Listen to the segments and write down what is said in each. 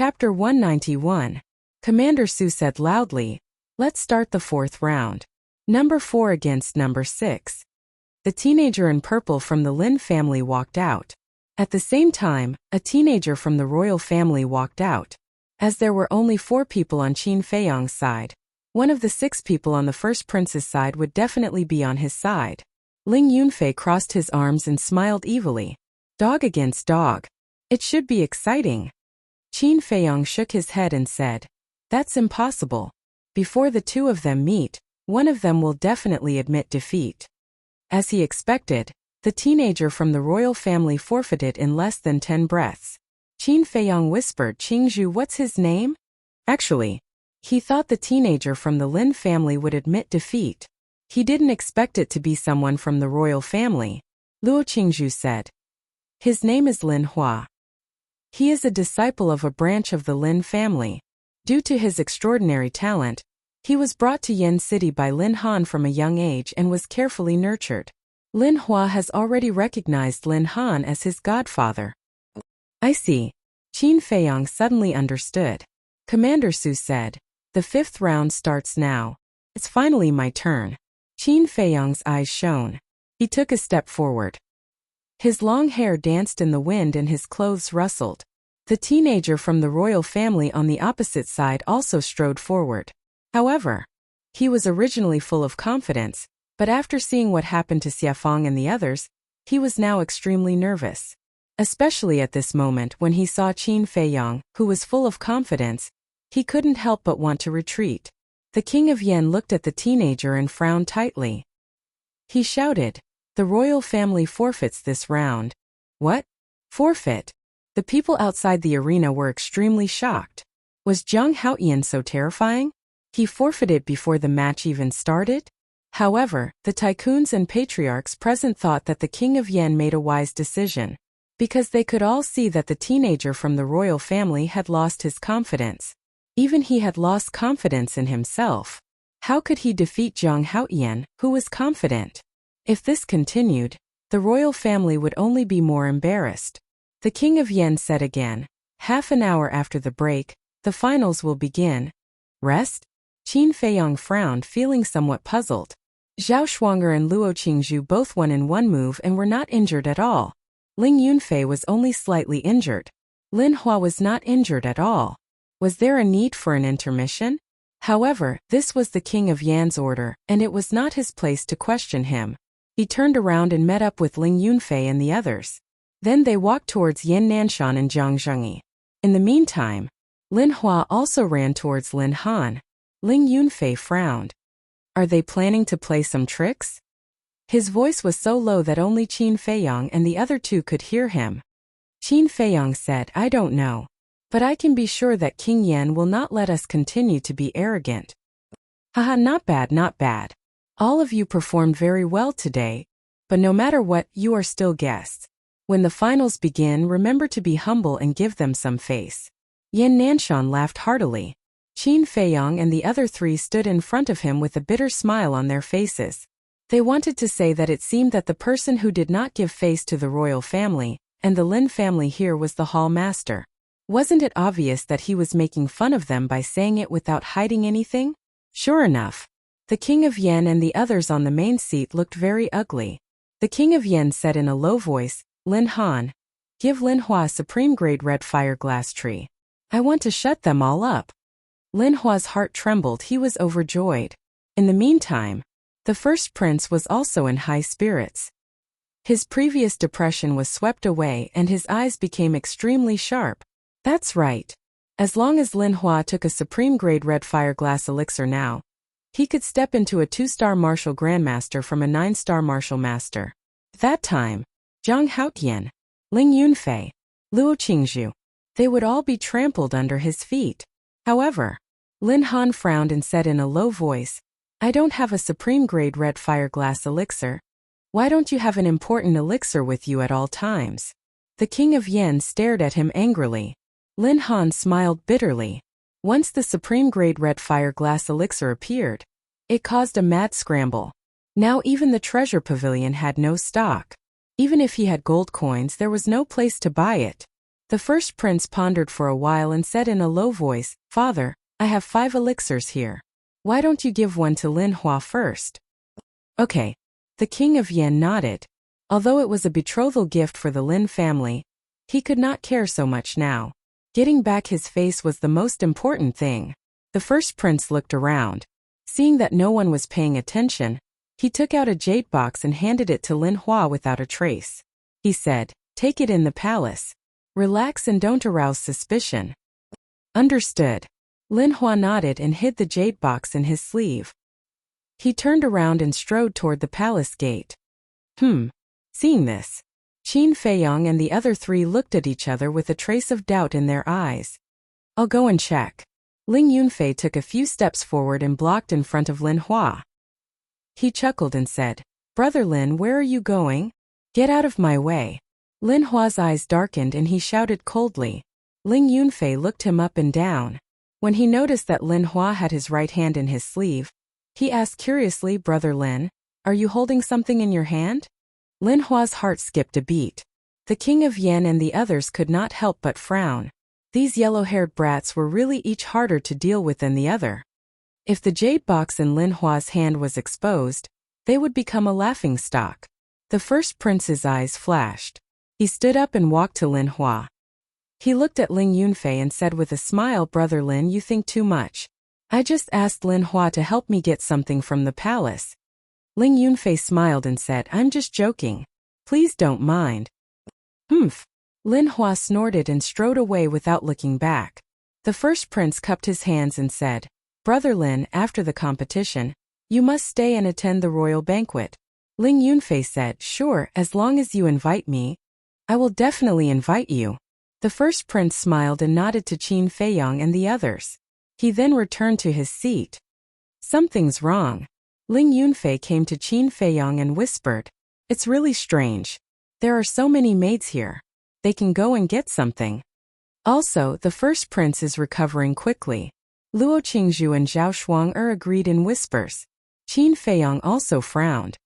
Chapter 191. Commander Su said loudly, "Let's start the fourth round. Number 4 against number 6. The teenager in purple from the Lin family walked out. At the same time, a teenager from the royal family walked out. As there were only 4 people on Qin Feiyang's side, one of the 6 people on the first prince's side would definitely be on his side. Ling Yunfei crossed his arms and smiled evilly. Dog against dog. It should be exciting. Qin Feiyang shook his head and said, "That's impossible. Before the 2 of them meet, one of them will definitely admit defeat." As he expected, the teenager from the royal family forfeited in less than 10 breaths. Qin Feiyang whispered, "Qingzhu, what's his name?" Actually, he thought the teenager from the Lin family would admit defeat. He didn't expect it to be someone from the royal family. Luo Qingzhu said. "His name is Lin Hua. He is a disciple of a branch of the Lin family. Due to his extraordinary talent, he was brought to Yen City by Lin Han from a young age and was carefully nurtured. Lin Hua has already recognized Lin Han as his godfather." "I see." Qin Feiyang suddenly understood. Commander Su said, "The 5th round starts now. It's finally my turn." Qin Feiyang's eyes shone. He took a step forward. His long hair danced in the wind and his clothes rustled. The teenager from the royal family on the opposite side also strode forward. However, he was originally full of confidence, but after seeing what happened to Xiafang and the others, he was now extremely nervous. Especially at this moment when he saw Qin Feiyang, who was full of confidence, he couldn't help but want to retreat. The king of Yen looked at the teenager and frowned tightly. He shouted, "The royal family forfeits this round." "What? Forfeit?" The people outside the arena were extremely shocked. Was Zhang Haoyan so terrifying? He forfeited before the match even started? However, the tycoons and patriarchs present thought that the king of Yen made a wise decision, because they could all see that the teenager from the royal family had lost his confidence. Even he had lost confidence in himself. How could he defeat Zhang Haoyan, who was confident? If this continued, the royal family would only be more embarrassed. The king of Yen said again, "Half an hour after the break, the finals will begin." "Rest?" Qin Feiyang frowned, feeling somewhat puzzled. Zhao Shuang'er and Luo Qingzhu both won in one move and were not injured at all. Ling Yunfei was only slightly injured. Lin Hua was not injured at all. Was there a need for an intermission? However, this was the king of Yan's order, and it was not his place to question him. He turned around and met up with Ling Yunfei and the others. Then they walked towards Yan Nanshan and Zhang Zhengyi. In the meantime, Lin Hua also ran towards Lin Han. Ling Yunfei frowned. Are they planning to play some tricks? His voice was so low that only Qin Feiyang and the other 2 could hear him. Qin Feiyang said, "I don't know. But I can be sure that King Yan will not let us continue to be arrogant." "Haha, not bad, not bad. All of you performed very well today, but no matter what, you are still guests. When the finals begin, remember to be humble and give them some face." Yan Nanshan laughed heartily. Qin Feiyang and the other 3 stood in front of him with a bitter smile on their faces. They wanted to say that it seemed that the person who did not give face to the royal family, and the Lin family here, was the hall master. Wasn't it obvious that he was making fun of them by saying it without hiding anything? Sure enough, the king of Yen and the others on the main seat looked very ugly. The king of Yen said in a low voice, "Lin Han, give Lin Hua a supreme-grade red fire glass tree. I want to shut them all up." Lin Hua's heart trembled. He was overjoyed. In the meantime, the first prince was also in high spirits. His previous depression was swept away and his eyes became extremely sharp. That's right. As long as Lin Hua took a supreme-grade red fire glass elixir now, he could step into a 2-star martial grandmaster from a 9-star martial master. At that time, Zhang Haoyan, Ling Yunfei, Luo Qingzhu, they would all be trampled under his feet. However, Lin Han frowned and said in a low voice, "I don't have a supreme-grade red fire glass elixir. Why don't you have an important elixir with you at all times?" The king of Yen stared at him angrily. Lin Han smiled bitterly. Once the supreme-grade red fire glass elixir appeared, it caused a mad scramble. Now even the treasure pavilion had no stock. Even if he had gold coins, there was no place to buy it. The first prince pondered for a while and said in a low voice, "Father, I have 5 elixirs here. Why don't you give one to Lin Hua first?" "Okay." The king of Yan nodded. Although it was a betrothal gift for the Lin family, he could not care so much now. Getting back his face was the most important thing. The first prince looked around. Seeing that no one was paying attention, he took out a jade box and handed it to Lin Hua without a trace. He said, "Take it in the palace. Relax and don't arouse suspicion." "Understood." Lin Hua nodded and hid the jade box in his sleeve. He turned around and strode toward the palace gate. Seeing this, Qin Feiyong and the other 3 looked at each other with a trace of doubt in their eyes. "I'll go and check." Ling Yunfei took a few steps forward and blocked in front of Lin Hua. He chuckled and said, "Brother Lin, where are you going? Get out of my way." Lin Hua's eyes darkened and he shouted coldly. Ling Yunfei looked him up and down. When he noticed that Lin Hua had his right hand in his sleeve, he asked curiously, "Brother Lin, are you holding something in your hand?" Lin Hua's heart skipped a beat. The king of Yan and the others could not help but frown. These yellow-haired brats were really each harder to deal with than the other. If the jade box in Lin Hua's hand was exposed, they would become a laughingstock. The first prince's eyes flashed. He stood up and walked to Lin Hua. He looked at Ling Yunfei and said with a smile, "Brother Lin, you think too much. I just asked Lin Hua to help me get something from the palace." Ling Yunfei smiled and said, "I'm just joking. Please don't mind." "Humph." Lin Hua snorted and strode away without looking back. The first prince cupped his hands and said, "Brother Lin, after the competition, you must stay and attend the royal banquet." Ling Yunfei said, "Sure, as long as you invite me." "I will definitely invite you." The first prince smiled and nodded to Qin Feiyong and the others. He then returned to his seat. "Something's wrong." Ling Yunfei came to Qin Feiyong and whispered, "It's really strange. There are so many maids here. They can go and get something." Also, the first prince is recovering quickly. Luo Qingzhu and Zhao Shuang agreed in whispers. Qin Feiyong also frowned.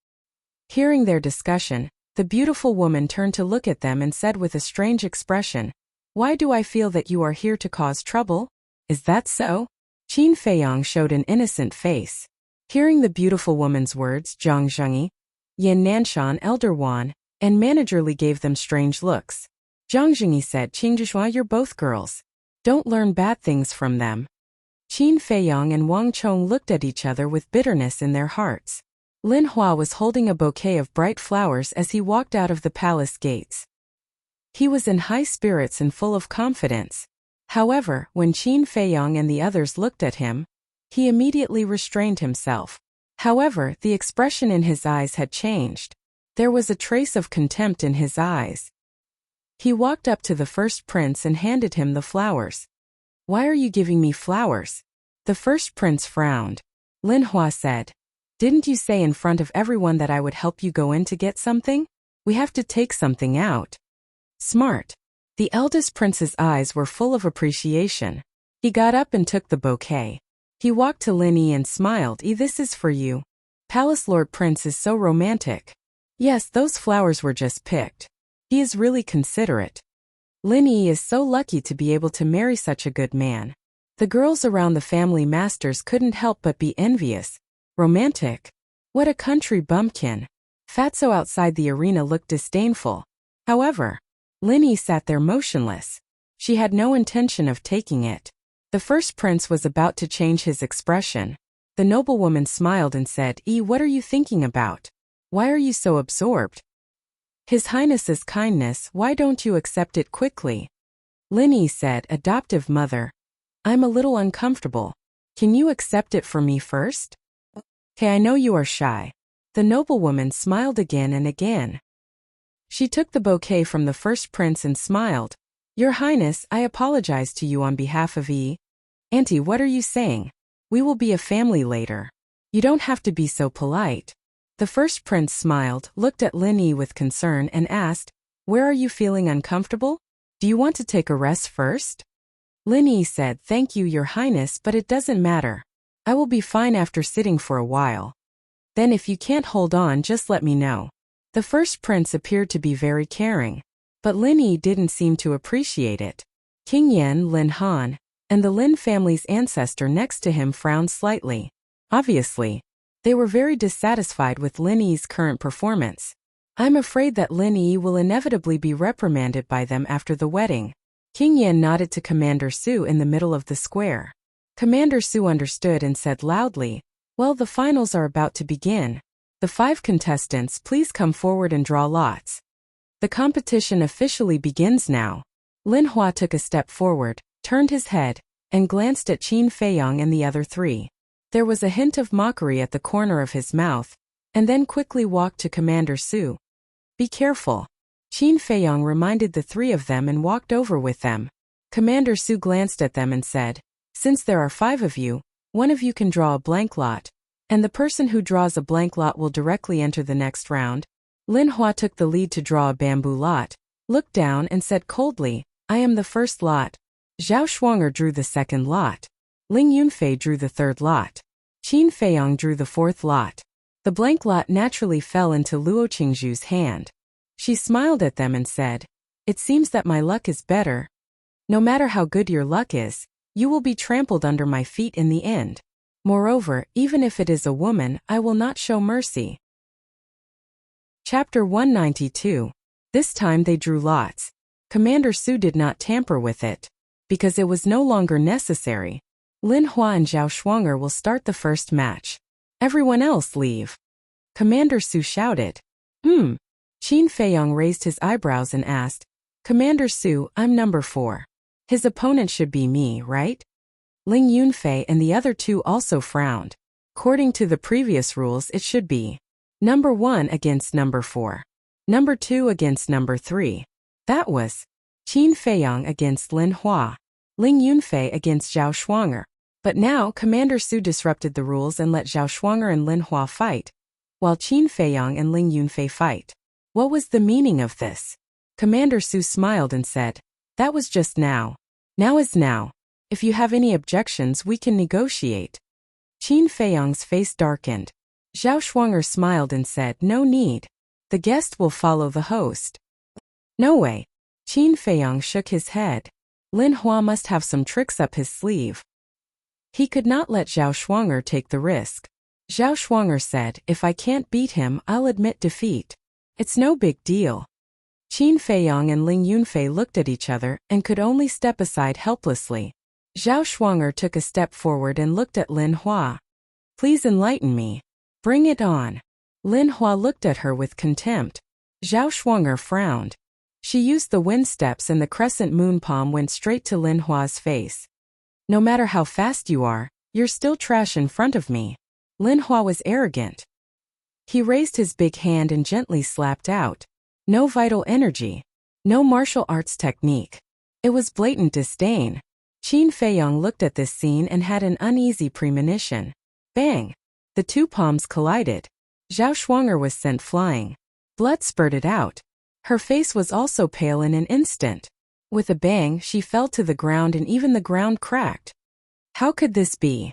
Hearing their discussion, the beautiful woman turned to look at them and said with a strange expression, "Why do I feel that you are here to cause trouble? Is that so?" Qin Feiyong showed an innocent face. Hearing the beautiful woman's words, Zhang Zhengyi, Yan Nanshan, Elder Wan, and Manager Li gave them strange looks. Zhang Zhengyi said, "Qingzhua, you're both girls. Don't learn bad things from them." Qin Feiyong and Wang Chong looked at each other with bitterness in their hearts. Lin Hua was holding a bouquet of bright flowers as he walked out of the palace gates. He was in high spirits and full of confidence. However, when Qin Feiyong and the others looked at him, he immediately restrained himself. However, the expression in his eyes had changed. There was a trace of contempt in his eyes. He walked up to the first prince and handed him the flowers. "Why are you giving me flowers?" The first prince frowned. Lin Hua said, "Didn't you say in front of everyone that I would help you go in to get something? We have to take something out." "Smart." The eldest prince's eyes were full of appreciation. He got up and took the bouquet. He walked to Lin Yi and smiled. "This is for you. Palace Lord Prince is so romantic." "Yes, those flowers were just picked. He is really considerate. Lin Yi is so lucky to be able to marry such a good man." The girls around the family masters couldn't help but be envious. Romantic? What a country bumpkin. Fatso outside the arena looked disdainful. However, Lin Yi sat there motionless. She had no intention of taking it. The first prince was about to change his expression. The noblewoman smiled and said, "What are you thinking about? Why are you so absorbed? His Highness's kindness, why don't you accept it quickly?" Lin Yi said, "Adoptive mother, I'm a little uncomfortable. Can you accept it for me first?" "Okay, I know you are shy." The noblewoman smiled again and again. She took the bouquet from the first prince and smiled. "Your Highness, I apologize to you on behalf of E. Auntie, what are you saying? We will be a family later. You don't have to be so polite." The first prince smiled, looked at Lin Yi with concern and asked, "Where are you feeling uncomfortable? Do you want to take a rest first?" Lin Yi said, "Thank you, Your Highness, but it doesn't matter. I will be fine after sitting for a while. Then if you can't hold on, just let me know." The first prince appeared to be very caring. But Lin Yi didn't seem to appreciate it. King Yan, Lin Han, and the Lin family's ancestor next to him frowned slightly. Obviously, they were very dissatisfied with Lin Yi's current performance. I'm afraid that Lin Yi will inevitably be reprimanded by them after the wedding. King Yan nodded to Commander Su in the middle of the square. Commander Su understood and said loudly, "Well, the finals are about to begin. The 5 contestants, please come forward and draw lots. The competition officially begins now." Lin Hua took a step forward, turned his head, and glanced at Qin Feiyang and the other 3. There was a hint of mockery at the corner of his mouth, and then quickly walked to Commander Su. "Be careful." Qin Feiyang reminded the 3 of them and walked over with them. Commander Su glanced at them and said, "Since there are 5 of you, one of you can draw a blank lot, and the person who draws a blank lot will directly enter the next round." Lin Hua took the lead to draw a bamboo lot, looked down and said coldly, "I am the first lot." Zhao Shuanger drew the second lot. Ling Yunfei drew the third lot. Qin Feiyang drew the fourth lot. The blank lot naturally fell into Luo Qingzhu's hand. She smiled at them and said, "It seems that my luck is better. No matter how good your luck is, you will be trampled under my feet in the end. Moreover, even if it is a woman, I will not show mercy." Chapter 192. This time they drew lots. Commander Su did not tamper with it. Because it was no longer necessary. Lin Hua and Zhao Shuanger will start the first match. Everyone else leave. Commander Su shouted. Qin Feiyang raised his eyebrows and asked, "Commander Su, I'm number 4. His opponent should be me, right?" Ling Yunfei and the other 2 also frowned. According to the previous rules, it should be number 1 against number 4. Number 2 against number 3. That was Qin Feiyang against Lin Hua. Ling Yunfei against Zhao Shuanger. But now Commander Su disrupted the rules and let Zhao Shuanger and Lin Hua fight, while Qin Feiyang and Ling Yunfei fight. What was the meaning of this? Commander Su smiled and said, "That was just now. Now is now. If you have any objections, we can negotiate." Qin Feiyang's face darkened. Zhao Shuanger smiled and said, "No need. The guest will follow the host." "No way." Qin Feiyang shook his head. Lin Hua must have some tricks up his sleeve. He could not let Zhao Shuanger take the risk. Zhao Shuanger said, "If I can't beat him, I'll admit defeat. It's no big deal." Qin Feiyang and Ling Yunfei looked at each other and could only step aside helplessly. Zhao Shuanger took a step forward and looked at Lin Hua. "Please enlighten me." "Bring it on." Lin Hua looked at her with contempt. Zhao Shuanger frowned. She used the wind steps and the crescent moon palm went straight to Lin Hua's face. "No matter how fast you are, you're still trash in front of me." Lin Hua was arrogant. He raised his big hand and gently slapped out. No vital energy. No martial arts technique. It was blatant disdain. Qin Feiyang looked at this scene and had an uneasy premonition. Bang! The 2 palms collided. Zhao Shuanger was sent flying. Blood spurted out. Her face was also pale in an instant. With a bang, she fell to the ground and even the ground cracked. How could this be?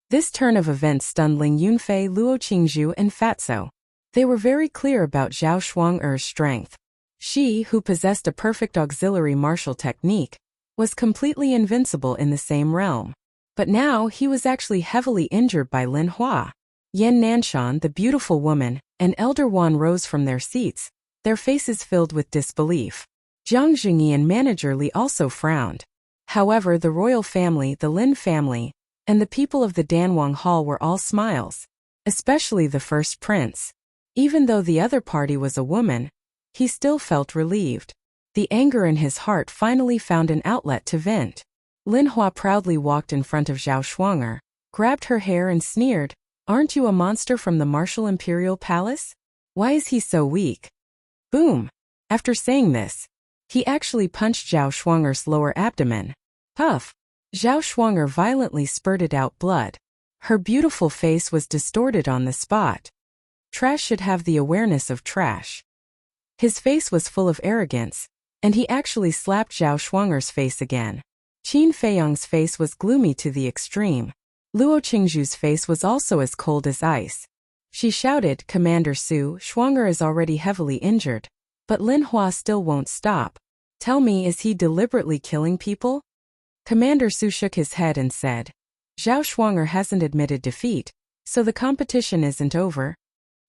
This turn of events stunned Ling Yunfei, Luo Qingzhu, and Fatso. They were very clear about Zhao Shuanger's strength. She, who possessed a perfect auxiliary martial technique, was completely invincible in the same realm. But now he was actually heavily injured by Lin Hua. Yan Nanshan, the beautiful woman, and Elder Wan rose from their seats, their faces filled with disbelief. Jiang Jingyi and Manager Li also frowned. However, the royal family, the Lin family, and the people of the Danwang Hall were all smiles. Especially the first prince. Even though the other party was a woman, he still felt relieved. The anger in his heart finally found an outlet to vent. Lin Hua proudly walked in front of Zhao Shuanger, grabbed her hair and sneered, "Aren't you a monster from the Martial Imperial Palace? Why is he so weak?" Boom! After saying this, he actually punched Zhao Shuanger's lower abdomen. Puff! Zhao Shuanger violently spurted out blood. Her beautiful face was distorted on the spot. Trash should have the awareness of trash. His face was full of arrogance, and he actually slapped Zhao Shuanger's face again. Qin Feiyang's face was gloomy to the extreme. Luo Qingzhu's face was also as cold as ice. She shouted, "Commander Su, Shuanger is already heavily injured. But Lin Hua still won't stop. Tell me, is he deliberately killing people? Commander Su shook his head and said, Zhao Shuang'er hasn't admitted defeat, so the competition isn't over.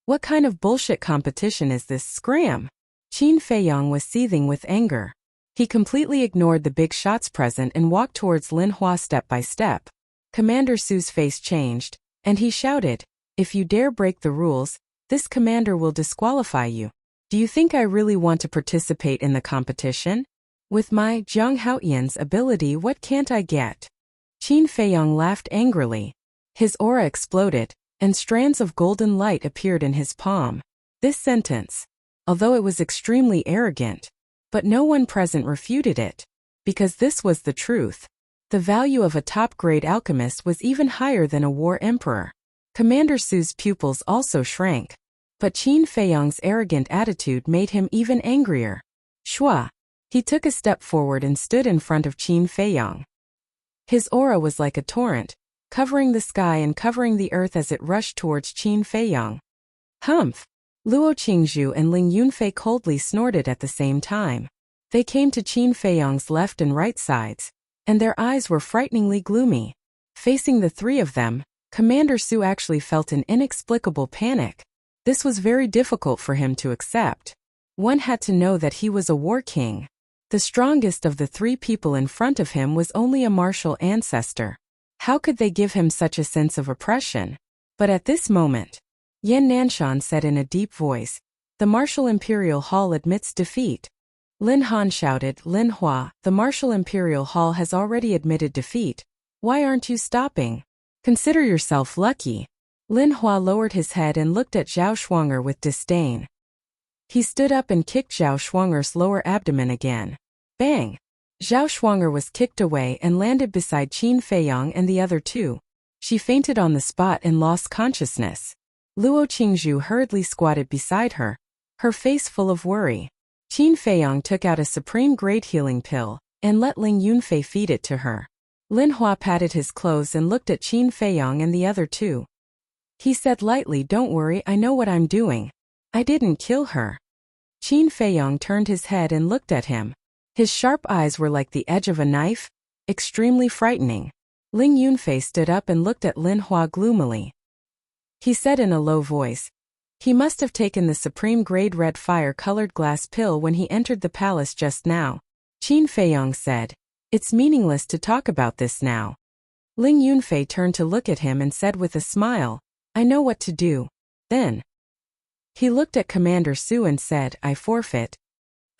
What kind of bullshit competition is this? Scram! Qin Feiyang was seething with anger. He completely ignored the big shots present and walked towards Lin Hua step by step. Commander Su's face changed, and he shouted, If you dare break the rules, this commander will disqualify you. Do you think I really want to participate in the competition? With my Zhang Haoyan's ability, what can't I get? Qin Feiyang laughed angrily. His aura exploded, and strands of golden light appeared in his palm. This sentence, although it was extremely arrogant, but no one present refuted it, because this was the truth. The value of a top-grade alchemist was even higher than a war emperor. Commander Su's pupils also shrank, but Qin Feiyang's arrogant attitude made him even angrier. Shua! He took a step forward and stood in front of Qin Feiyang. His aura was like a torrent, covering the sky and covering the earth as it rushed towards Qin Feiyang. Humph! Luo Qingzhu and Ling Yunfei coldly snorted at the same time. They came to Qin Feiyang's left and right sides, and their eyes were frighteningly gloomy. Facing the three of them, Commander Su actually felt an inexplicable panic. This was very difficult for him to accept. One had to know that he was a war king. The strongest of the three people in front of him was only a martial ancestor. How could they give him such a sense of oppression? But at this moment, Yan Nanshan said in a deep voice, The Martial Imperial Hall admits defeat. Lin Han shouted, Lin Hua, the Martial Imperial Hall has already admitted defeat. Why aren't you stopping? Consider yourself lucky. Lin Hua lowered his head and looked at Zhao Shuang'er with disdain. He stood up and kicked Zhao Shuang'er's lower abdomen again. Bang! Zhao Shuang'er was kicked away and landed beside Qin Feiyang and the other two. She fainted on the spot and lost consciousness. Luo Qingzhu hurriedly squatted beside her, her face full of worry. Qin Feiyang took out a supreme-grade healing pill and let Ling Yunfei feed it to her. Lin Hua patted his clothes and looked at Qin Feiyang and the other two. He said lightly, Don't worry, I know what I'm doing. I didn't kill her. Qin Feiyang turned his head and looked at him. His sharp eyes were like the edge of a knife, extremely frightening. Ling Yunfei stood up and looked at Lin Hua gloomily. He said in a low voice, He must have taken the supreme-grade red fire-colored glass pill when he entered the palace just now. Qin Feiyang said, It's meaningless to talk about this now. Ling Yunfei turned to look at him and said with a smile, I know what to do. Then he looked at Commander Su and said, I forfeit.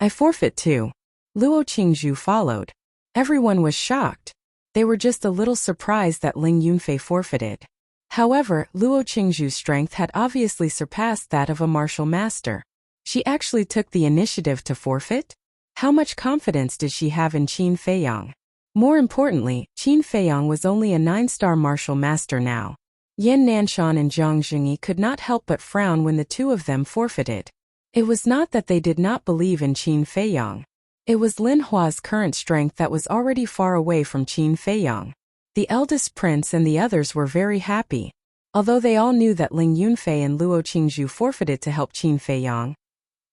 I forfeit too. Luo Qingzhu followed. Everyone was shocked. They were just a little surprised that Ling Yunfei forfeited. However, Luo Qingzhu's strength had obviously surpassed that of a martial master. She actually took the initiative to forfeit? How much confidence did she have in Qin Feiyang? More importantly, Qin Feiyang was only a 9-star martial master now. Yan Nanshan and Zhang Jingyi could not help but frown when the two of them forfeited. It was not that they did not believe in Qin Feiyang. It was Lin Hua's current strength that was already far away from Qin Feiyang. The eldest prince and the others were very happy. Although they all knew that Ling Yunfei and Luo Qingzhu forfeited to help Qin Feiyang,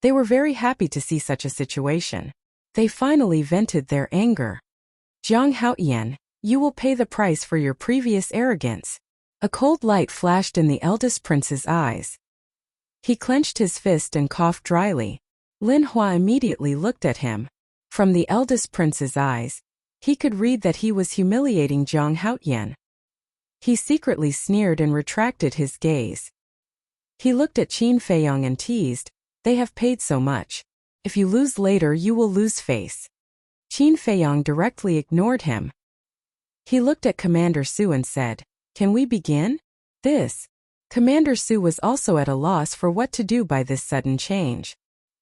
they were very happy to see such a situation. They finally vented their anger. Zhang Haoyan, you will pay the price for your previous arrogance. A cold light flashed in the eldest prince's eyes. He clenched his fist and coughed dryly. Lin Hua immediately looked at him. From the eldest prince's eyes, he could read that he was humiliating Zhang Haoyan. He secretly sneered and retracted his gaze. He looked at Qin Feiyang and teased, They have paid so much. If you lose later, you will lose face. Qin Feiyang directly ignored him. He looked at Commander Su and said, Can we begin? Commander Su was also at a loss for what to do by this sudden change.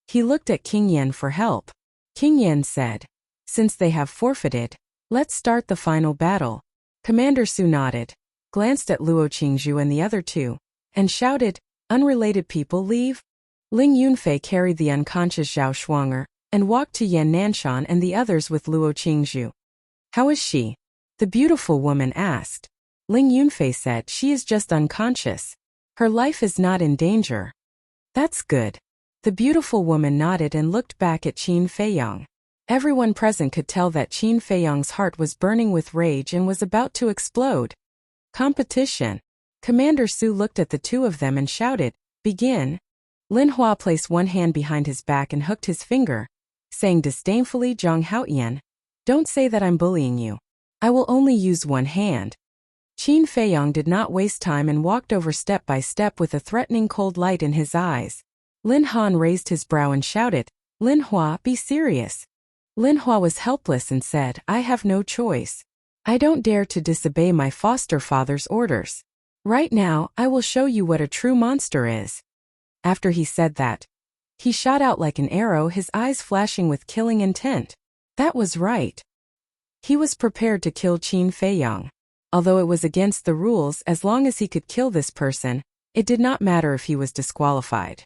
He looked at King Yan for help. King Yan said, Since they have forfeited, let's start the final battle. Commander Su nodded, glanced at Luo Qingzhu and the other two, and shouted, Unrelated people leave? Ling Yunfei carried the unconscious Zhao Shuang'er, and walked to Yan Nanshan and the others with Luo Qingzhu. How is she? The beautiful woman asked. Ling Yunfei said, She is just unconscious. Her life is not in danger. That's good. The beautiful woman nodded and looked back at Qin Feiyang. Everyone present could tell that Qin Feiyang's heart was burning with rage and was about to explode. Competition. Commander Su looked at the two of them and shouted, "Begin." Lin Hua placed one hand behind his back and hooked his finger, saying disdainfully, "Zhang Haoyan, don't say that I'm bullying you. I will only use one hand." Qin Feiyang did not waste time and walked over step by step with a threatening cold light in his eyes. Lin Han raised his brow and shouted, "Lin Hua, be serious." Lin Hua was helpless and said, "I have no choice. I don't dare to disobey my foster father's orders. Right now, I will show you what a true monster is." After he said that, he shot out like an arrow, his eyes flashing with killing intent. That was right. He was prepared to kill Qin Feiyang. Although it was against the rules, as long as he could kill this person, it did not matter if he was disqualified.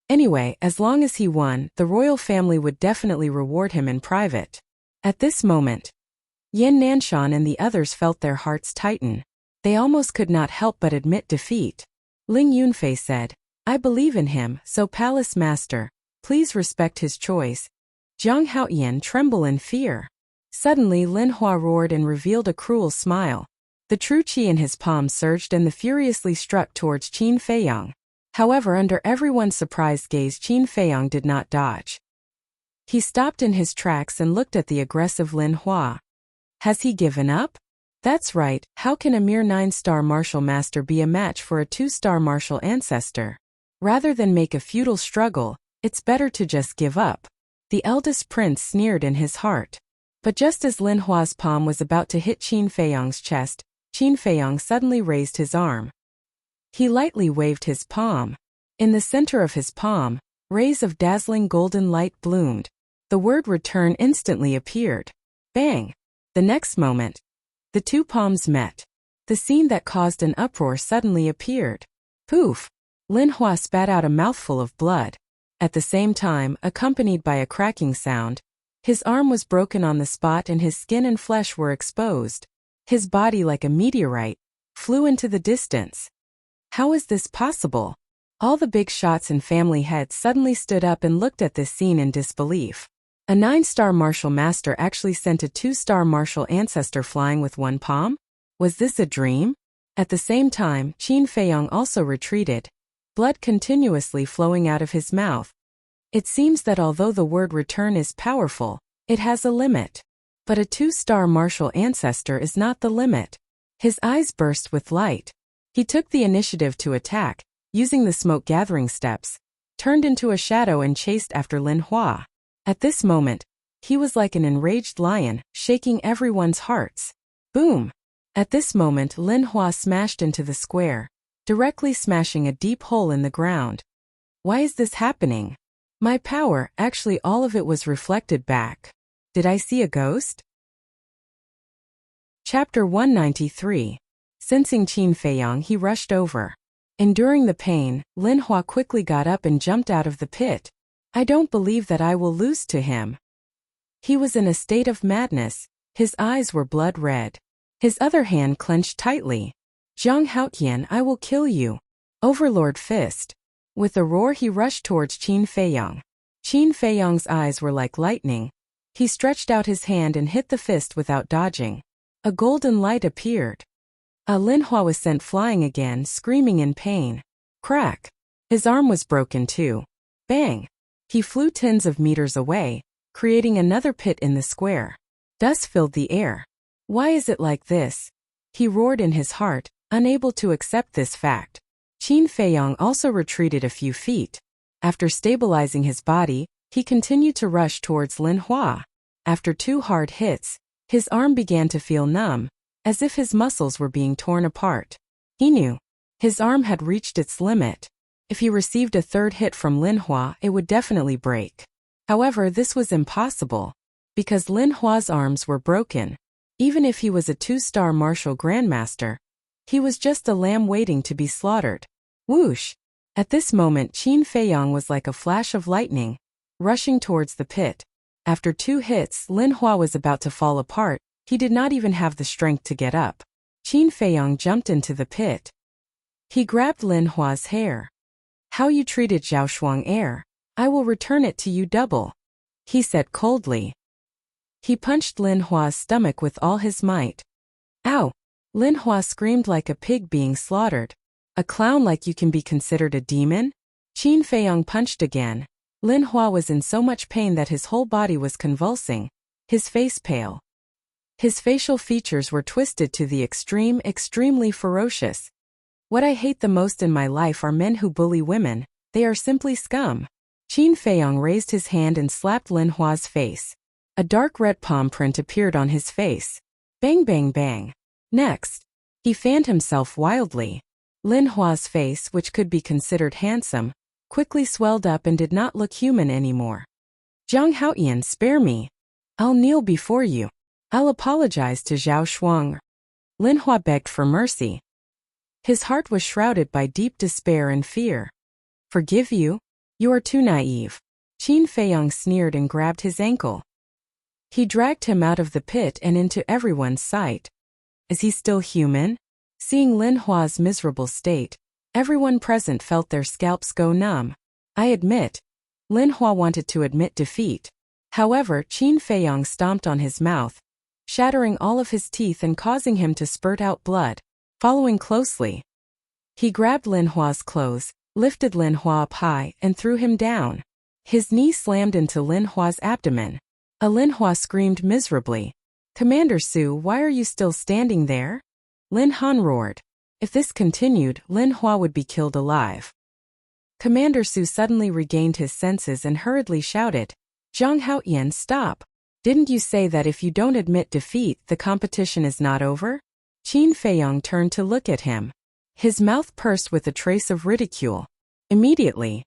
Anyway, as long as he won, the royal family would definitely reward him in private. At this moment, Yan Nanshan and the others felt their hearts tighten. They almost could not help but admit defeat. Ling Yunfei said, "I believe in him, so Palace Master, please respect his choice." Zhang Haoyan trembled in fear. Suddenly Lin Hua roared and revealed a cruel smile. The true qi in his palm surged and furiously struck towards Qin Feiyang. However, under everyone's surprised gaze, Qin Feiyang did not dodge. He stopped in his tracks and looked at the aggressive Lin Hua. Has he given up? That's right, how can a mere 9-star martial master be a match for a 2-star martial ancestor? Rather than make a futile struggle, it's better to just give up. The eldest prince sneered in his heart. But just as Lin Hua's palm was about to hit Qin Feiyang's chest, Qin Feiyang suddenly raised his arm. He lightly waved his palm. In the center of his palm, rays of dazzling golden light bloomed. The word "return" instantly appeared. Bang! The next moment, the two palms met. The scene that caused an uproar suddenly appeared. Poof! Lin Hua spat out a mouthful of blood. At the same time, accompanied by a cracking sound, his arm was broken on the spot and his skin and flesh were exposed. His body, like a meteorite, flew into the distance. How is this possible? All the big shots and family heads suddenly stood up and looked at this scene in disbelief. A 9-star martial master actually sent a 2-star martial ancestor flying with one palm? Was this a dream? At the same time, Qin Feiyang also retreated, blood continuously flowing out of his mouth. It seems that although the word "return" is powerful, it has a limit. But a 2-star martial ancestor is not the limit. His eyes burst with light. He took the initiative to attack, using the smoke-gathering steps, turned into a shadow and chased after Lin Hua. At this moment, he was like an enraged lion, shaking everyone's hearts. Boom! At this moment, Lin Hua smashed into the square, directly smashing a deep hole in the ground. Why is this happening? My power, actually all of it was reflected back. Did I see a ghost? Chapter 193. Sensing Qin Feiyang, he rushed over. Enduring the pain, Lin Hua quickly got up and jumped out of the pit. I don't believe that I will lose to him. He was in a state of madness. His eyes were blood red. His other hand clenched tightly. Zhang Haoyan, I will kill you. Overlord Fist. With a roar, he rushed towards Qin Feiyang. Qin Feiyang's eyes were like lightning. He stretched out his hand and hit the fist without dodging. A golden light appeared. Lin Hua was sent flying again, screaming in pain. Crack! His arm was broken too. Bang! He flew tens of meters away, creating another pit in the square. Dust filled the air. Why is it like this? He roared in his heart, unable to accept this fact. Qin Feiyang also retreated a few feet. After stabilizing his body, he continued to rush towards Lin Hua. After 2 hard hits, his arm began to feel numb, as if his muscles were being torn apart. He knew his arm had reached its limit. If he received a 3rd hit from Lin Hua, it would definitely break. However, this was impossible, because Lin Hua's arms were broken. Even if he was a 2-star martial grandmaster, he was just a lamb waiting to be slaughtered. Whoosh! At this moment, Qin Feiyang was like a flash of lightning, rushing towards the pit. After 2 hits, Lin Hua was about to fall apart. He did not even have the strength to get up. Qin Feiyang jumped into the pit. He grabbed Lin Hua's hair. How you treated Zhao Shuang heir? I will return it to you double, he said coldly. He punched Lin Hua's stomach with all his might. Ow! Lin Hua screamed like a pig being slaughtered. A clown like you can be considered a demon? Qin Feiyong punched again. Lin Hua was in so much pain that his whole body was convulsing, his face pale. His facial features were twisted to the extreme, extremely ferocious. What I hate the most in my life are men who bully women. They are simply scum. Qin Feiyong raised his hand and slapped Lin Hua's face. A dark red palm print appeared on his face. Bang bang bang. Next, he fanned himself wildly. Lin Hua's face, which could be considered handsome, quickly swelled up and did not look human anymore. Zhang Haoyan, spare me. I'll kneel before you. I'll apologize to Zhao Shuang. Lin Hua begged for mercy. His heart was shrouded by deep despair and fear. Forgive you? You are too naive. Qin Feiyong sneered and grabbed his ankle. He dragged him out of the pit and into everyone's sight. Is he still human? Seeing Lin Hua's miserable state, everyone present felt their scalps go numb. I admit. Lin Hua wanted to admit defeat. However, Qin Feiyong stomped on his mouth, shattering all of his teeth and causing him to spurt out blood. Following closely, he grabbed Lin Hua's clothes, lifted Lin Hua up high, and threw him down. His knee slammed into Lin Hua's abdomen. Lin Hua screamed miserably. Commander Su, why are you still standing there? Lin Han roared. If this continued, Lin Hua would be killed alive. Commander Su suddenly regained his senses and hurriedly shouted, Zhang Haoyan, stop. Didn't you say that if you don't admit defeat, the competition is not over? Qin Feiyong turned to look at him. His mouth pursed with a trace of ridicule. Immediately,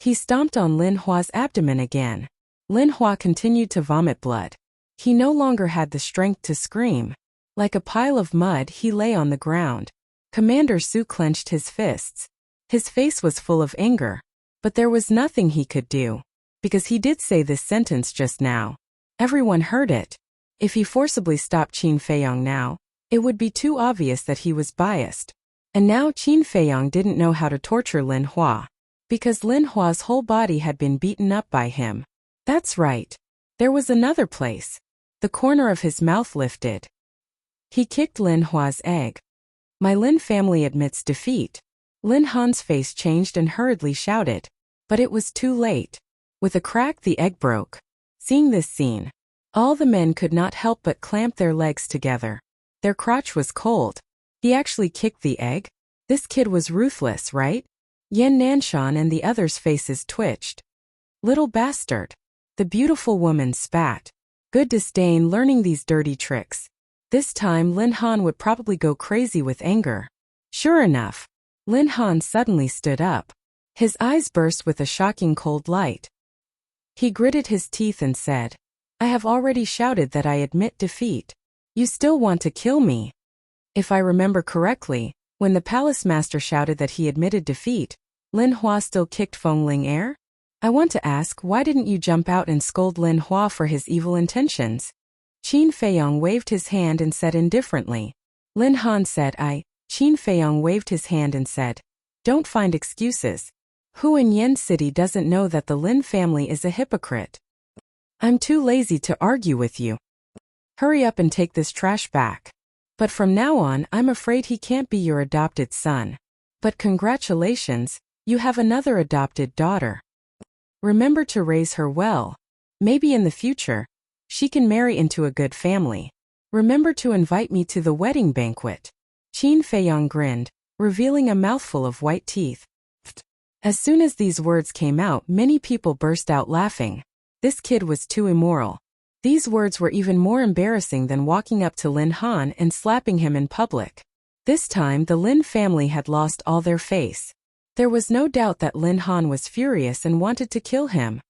he stomped on Lin Hua's abdomen again. Lin Hua continued to vomit blood. He no longer had the strength to scream. Like a pile of mud, he lay on the ground. Commander Su clenched his fists. His face was full of anger. But there was nothing he could do. Because he did say this sentence just now. Everyone heard it. If he forcibly stopped Qin Feiyong now, it would be too obvious that he was biased. And now Qin Feiyong didn't know how to torture Lin Hua. Because Lin Hua's whole body had been beaten up by him. That's right. There was another place. The corner of his mouth lifted. He kicked Lin Hua's egg. My Lin family admits defeat. Lin Han's face changed and hurriedly shouted. But it was too late. With a crack, the egg broke. Seeing this scene, all the men could not help but clamp their legs together. Their crotch was cold. He actually kicked the egg? This kid was ruthless, right? Yan Nanshan and the others' faces twitched. Little bastard. The beautiful woman spat. Good disdain learning these dirty tricks. This time Lin Han would probably go crazy with anger. Sure enough, Lin Han suddenly stood up. His eyes burst with a shocking cold light. He gritted his teeth and said, I have already shouted that I admit defeat. You still want to kill me? If I remember correctly, when the palace master shouted that he admitted defeat, Lin Hua still kicked Feng Ling air? I want to ask, why didn't you jump out and scold Lin Hua for his evil intentions? Qin Feiyong waved his hand and said indifferently. Lin Han said Qin Feiyong waved his hand and said, don't find excuses. Who in Yen City doesn't know that the Lin family is a hypocrite? I'm too lazy to argue with you. Hurry up and take this trash back. But from now on, I'm afraid he can't be your adopted son. But congratulations, you have another adopted daughter. Remember to raise her well. Maybe in the future, she can marry into a good family. Remember to invite me to the wedding banquet. Qin Feiyong grinned, revealing a mouthful of white teeth. As soon as these words came out, many people burst out laughing. This kid was too immoral. These words were even more embarrassing than walking up to Lin Han and slapping him in public. This time the Lin family had lost all their face. There was no doubt that Lin Han was furious and wanted to kill him.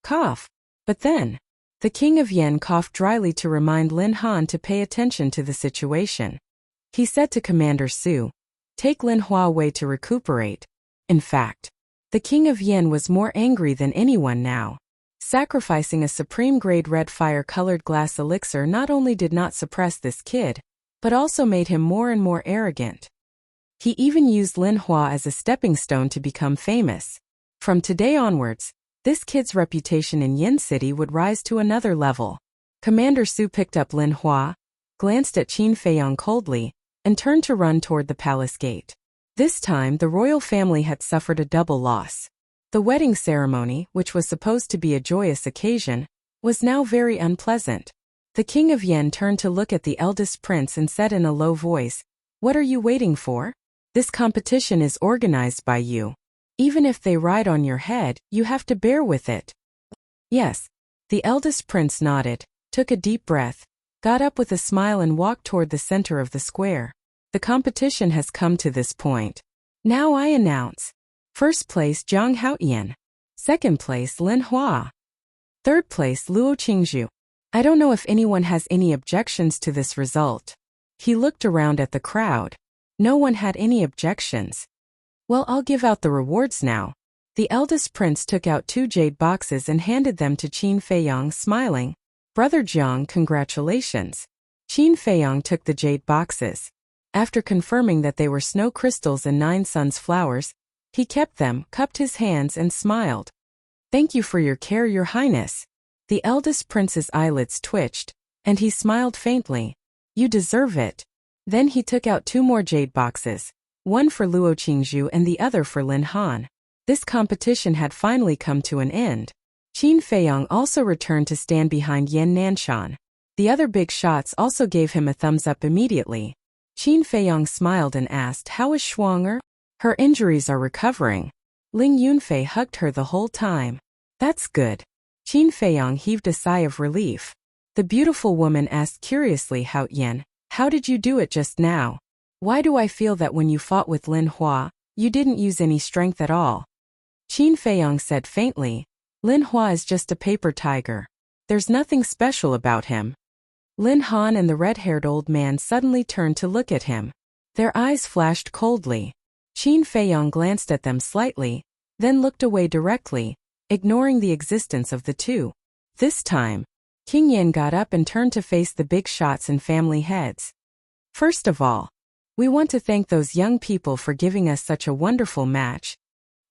Cough. But then, the king of Yen coughed dryly to remind Lin Han to pay attention to the situation. He said to Commander Su, take Lin Hua away to recuperate. In fact, the king of Yen was more angry than anyone now. Sacrificing a supreme-grade red fire-colored glass elixir not only did not suppress this kid, but also made him more and more arrogant. He even used Lin Hua as a stepping stone to become famous. From today onwards, This kid's reputation in Yin City would rise to another level. Commander Su picked up Lin Hua, glanced at Qin Feiyang coldly, and turned to run toward the palace gate. This time, the royal family had suffered a double loss. The wedding ceremony, which was supposed to be a joyous occasion, was now very unpleasant. The King of Yen turned to look at the eldest prince and said in a low voice, "What are you waiting for? This competition is organized by you. Even if they ride on your head, you have to bear with it." Yes. The eldest prince nodded, took a deep breath, got up with a smile and walked toward the center of the square. The competition has come to this point. Now I announce. First place Zhang Haoyan. Second place Lin Hua. Third place Luo Qingzhu. I don't know if anyone has any objections to this result. He looked around at the crowd. No one had any objections. Well, I'll give out the rewards now. The eldest prince took out 2 jade boxes and handed them to Qin Feiyang, smiling. Brother Jiang, congratulations. Qin Feiyang took the jade boxes. After confirming that they were snow crystals and 9 suns flowers, he kept them, cupped his hands and smiled. Thank you for your care, Your Highness. The eldest prince's eyelids twitched, and he smiled faintly. You deserve it. Then he took out 2 more jade boxes, one for Luo Qingzhu and the other for Lin Han. This competition had finally come to an end. Qin Feiyang also returned to stand behind Yan Nanshan. The other big shots also gave him a thumbs up immediately. Qin Feiyang smiled and asked, "How is Shuang'er?" "Her injuries are recovering." Ling Yunfei hugged her the whole time. "That's good." Qin Feiyang heaved a sigh of relief. The beautiful woman asked curiously, "Haoyan, how did you do it just now? Why do I feel that when you fought with Lin Hua, you didn't use any strength at all?" Qin Feiyang said faintly, "Lin Hua is just a paper tiger. There's nothing special about him." Lin Han and the red-haired old man suddenly turned to look at him. Their eyes flashed coldly. Qin Feiyang glanced at them slightly, then looked away directly, ignoring the existence of the two. This time, King Yin got up and turned to face the big shots and family heads. "First of all, we want to thank those young people for giving us such a wonderful match.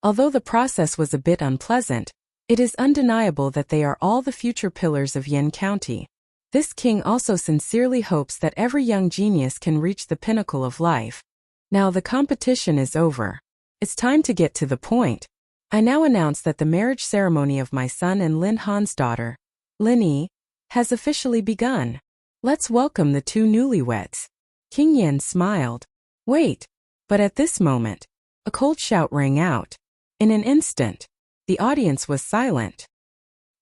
Although the process was a bit unpleasant, it is undeniable that they are all the future pillars of Yin County. This king also sincerely hopes that every young genius can reach the pinnacle of life. Now the competition is over. It's time to get to the point. I now announce that the marriage ceremony of my son and Lin Han's daughter, Lin Yi, has officially begun. Let's welcome the 2 newlyweds." King Yin smiled. Wait. But at this moment, a cold shout rang out. In an instant, the audience was silent.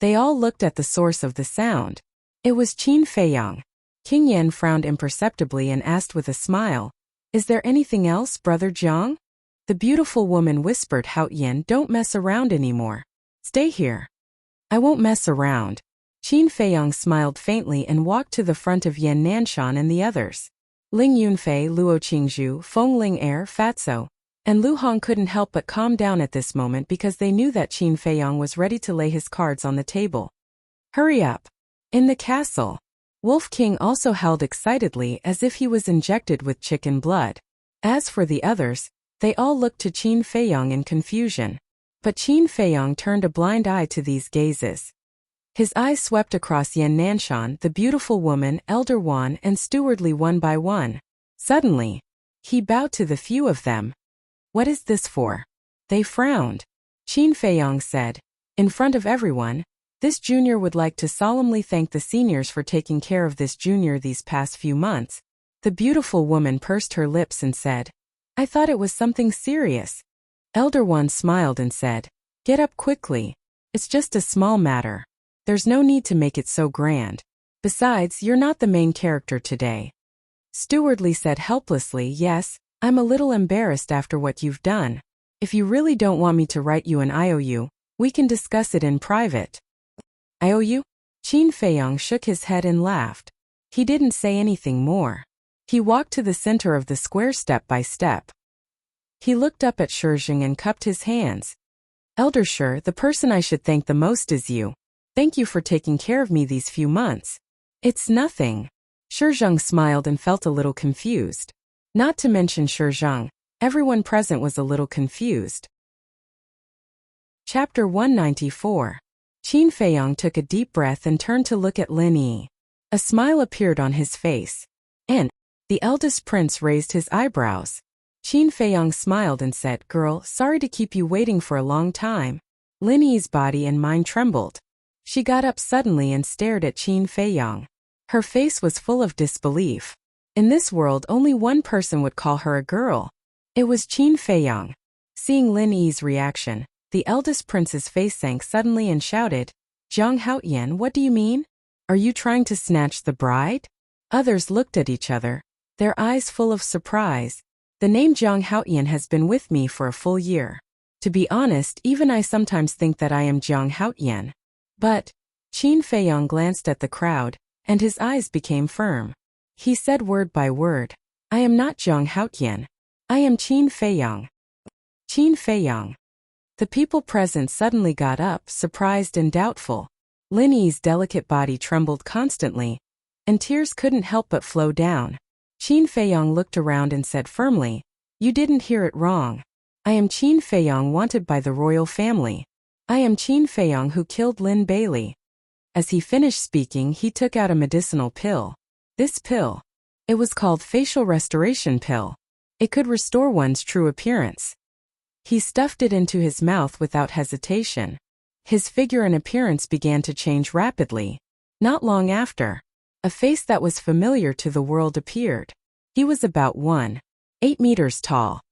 They all looked at the source of the sound. It was Qin Feiyang. King Yin frowned imperceptibly and asked with a smile, "Is there anything else, Brother Jiang?" The beautiful woman whispered, "Haoyan, don't mess around anymore. Stay here." "I won't mess around." Qin Feiyang smiled faintly and walked to the front of Yan Nanshan and the others. Ling Yunfei, Luo Qingzhu, Feng Ling Fatso, and Lu Hong couldn't help but calm down at this moment because they knew that Qin Feiyang was ready to lay his cards on the table. "Hurry up." In the castle, Wolf King also howled excitedly as if he was injected with chicken blood. As for the others, they all looked to Qin Feiyang in confusion. But Qin Feiyang turned a blind eye to these gazes. His eyes swept across Yan Nanshan, the beautiful woman, Elder Wan, and stewardly one by one. Suddenly, he bowed to the few of them. "What is this for?" They frowned. Qin Feiyang said, "In front of everyone, this junior would like to solemnly thank the seniors for taking care of this junior these past few months." The beautiful woman pursed her lips and said, "I thought it was something serious." Elder One smiled and said, "Get up quickly. It's just a small matter. There's no need to make it so grand. Besides, you're not the main character today." Stewardly said helplessly, "Yes, I'm a little embarrassed after what you've done. If you really don't want me to write you an IOU, we can discuss it in private." "IOU?" Qin Feiyang shook his head and laughed. He didn't say anything more. He walked to the center of the square step by step. He looked up at Shizheng and cupped his hands. "Elder Shi, the person I should thank the most is you. Thank you for taking care of me these few months." "It's nothing." Shizheng smiled and felt a little confused. Not to mention Shizheng, everyone present was a little confused. Chapter 194. Qin Feiyang took a deep breath and turned to look at Lin Yi. A smile appeared on his face. And the eldest prince raised his eyebrows. Qin Feiyang smiled and said, "Girl, sorry to keep you waiting for a long time." Lin Yi's body and mind trembled. She got up suddenly and stared at Qin Feiyang. Her face was full of disbelief. In this world only one person would call her a girl. It was Qin Feiyang. Seeing Lin Yi's reaction, the eldest prince's face sank suddenly and shouted, "Zhang Haoyan, what do you mean? Are you trying to snatch the bride?" Others looked at each other, their eyes full of surprise. The name Zhang Haoyan has been with me for a full year. To be honest, even I sometimes think that I am Zhang Haoyan. But Qin Feiyang glanced at the crowd, and his eyes became firm. He said word by word, "I am not Zhang Haoyan. I am Qin Feiyang." Qin Feiyang. The people present suddenly got up, surprised and doubtful. Lin Yi's delicate body trembled constantly, and tears couldn't help but flow down. Qin Feiyang looked around and said firmly, "You didn't hear it wrong. I am Qin Feiyang, wanted by the royal family. I am Qin Feiyang who killed Lin Bailey." As he finished speaking, he took out a medicinal pill. This pill, it was called Facial Restoration Pill. It could restore one's true appearance. He stuffed it into his mouth without hesitation. His figure and appearance began to change rapidly. Not long after, a face that was familiar to the world appeared. He was about 1.8 meters tall.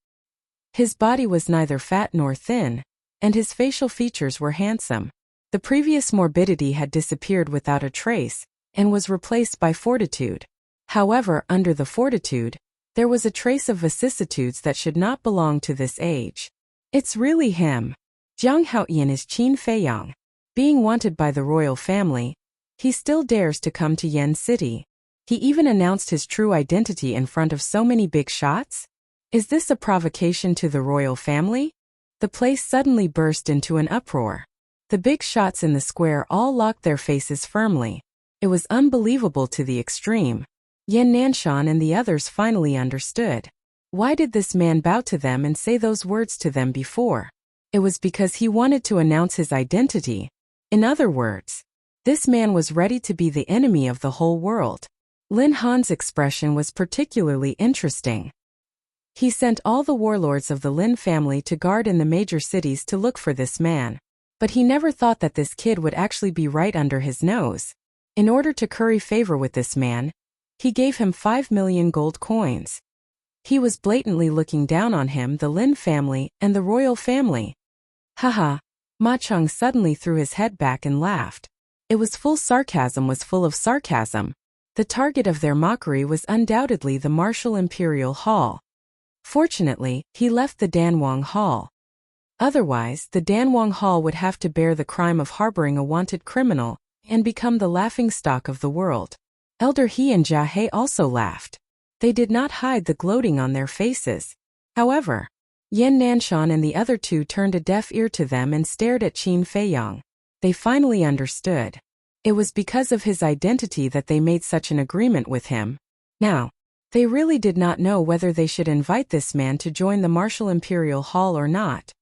His body was neither fat nor thin, and his facial features were handsome. The previous morbidity had disappeared without a trace, and was replaced by fortitude. However, under the fortitude, there was a trace of vicissitudes that should not belong to this age. It's really him. Zhang Haoyan is Qin Feiyang. Being wanted by the royal family, he still dares to come to Yen City. He even announced his true identity in front of so many big shots? Is this a provocation to the royal family? The place suddenly burst into an uproar. The big shots in the square all locked their faces firmly. It was unbelievable to the extreme. Yan Nanshan and the others finally understood. Why did this man bow to them and say those words to them before? It was because he wanted to announce his identity. In other words, this man was ready to be the enemy of the whole world. Lin Han's expression was particularly interesting. He sent all the warlords of the Lin family to guard in the major cities to look for this man. But he never thought that this kid would actually be right under his nose. In order to curry favor with this man, he gave him 5 million gold coins. He was blatantly looking down on him, the Lin family, and the royal family. Haha. Ma Cheng suddenly threw his head back and laughed. It was full of sarcasm. The target of their mockery was undoubtedly the Martial Imperial Hall. Fortunately, he left the Danwang Hall. Otherwise, the Danwang Hall would have to bear the crime of harboring a wanted criminal and become the laughingstock of the world. Elder He and Jia He also laughed. They did not hide the gloating on their faces. However, Yan Nanshan and the other two turned a deaf ear to them and stared at Qin Feiyang. They finally understood. It was because of his identity that they made such an agreement with him. Now, they really did not know whether they should invite this man to join the Martial Imperial Hall or not.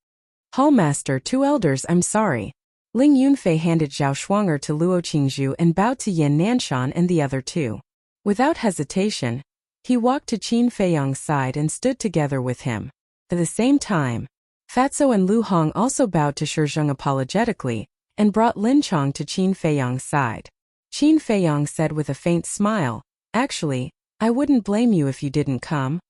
Hallmaster, 2 elders, I'm sorry. Ling Yunfei handed Zhao Shuanger to Luo Qingzhu and bowed to Yan Nanshan and the other two. Without hesitation, he walked to Qin Feiyang's side and stood together with him. At the same time, Fatso and Lu Hong also bowed to Shizheng apologetically and brought Lin Chong to Qin Feiyang's side. Qin Feiyang said with a faint smile, "Actually, I wouldn't blame you if you didn't come."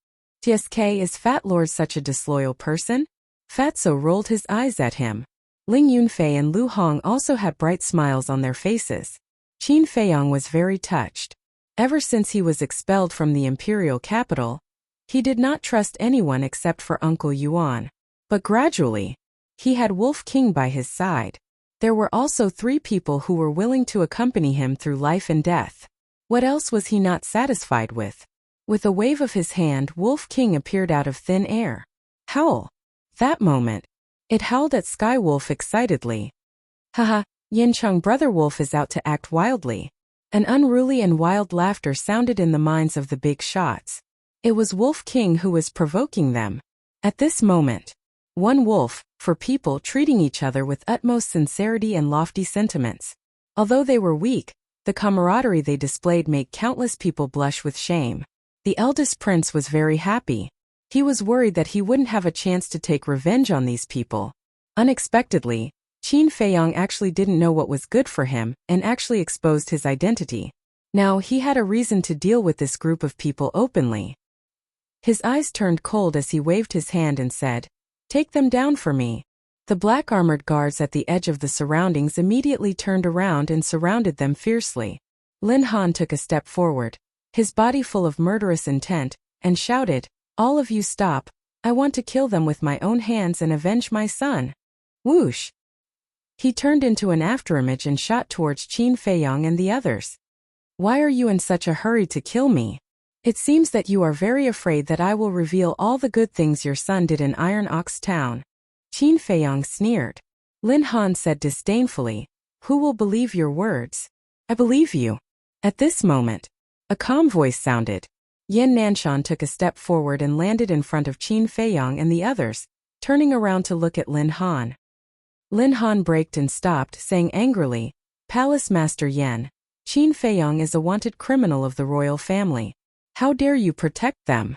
"TSK, is Fat Lord such a disloyal person?" Fatso rolled his eyes at him. Ling Yunfei and Lu Hong also had bright smiles on their faces. Qin Feiyang was very touched. Ever since he was expelled from the imperial capital, he did not trust anyone except for Uncle Yuan. But gradually, he had Wolf King by his side. There were also 3 people who were willing to accompany him through life and death. What else was he not satisfied with? With a wave of his hand, Wolf King appeared out of thin air. Howl! That moment, it howled at Skywolf excitedly. Haha, Yin Cheng Brother Wolf is out to act wildly. An unruly and wild laughter sounded in the minds of the big shots. It was Wolf King who was provoking them. At this moment, One wolf, for people treating each other with utmost sincerity and lofty sentiments. Although they were weak, the camaraderie they displayed made countless people blush with shame. The eldest prince was very happy. He was worried that he wouldn't have a chance to take revenge on these people. Unexpectedly, Qin Feiyang actually didn't know what was good for him and actually exposed his identity. Now he had a reason to deal with this group of people openly. His eyes turned cold as he waved his hand and said, "Take them down for me." The black armored guards at the edge of the surroundings immediately turned around and surrounded them fiercely. Lin Han took a step forward, his body full of murderous intent, and shouted, "All of you stop, I want to kill them with my own hands and avenge my son." Whoosh! He turned into an afterimage and shot towards Qin Feiyang and the others. "Why are you in such a hurry to kill me? It seems that you are very afraid that I will reveal all the good things your son did in Iron Ox Town." Qin Feiyang sneered. Lin Han said disdainfully, "Who will believe your words?" "I believe you." At this moment, a calm voice sounded. Yan Nanshan took a step forward and landed in front of Qin Feiyang and the others, turning around to look at Lin Han. Lin Han braked and stopped, saying angrily, "Palace Master Yan, Qin Feiyang is a wanted criminal of the royal family. How dare you protect them?"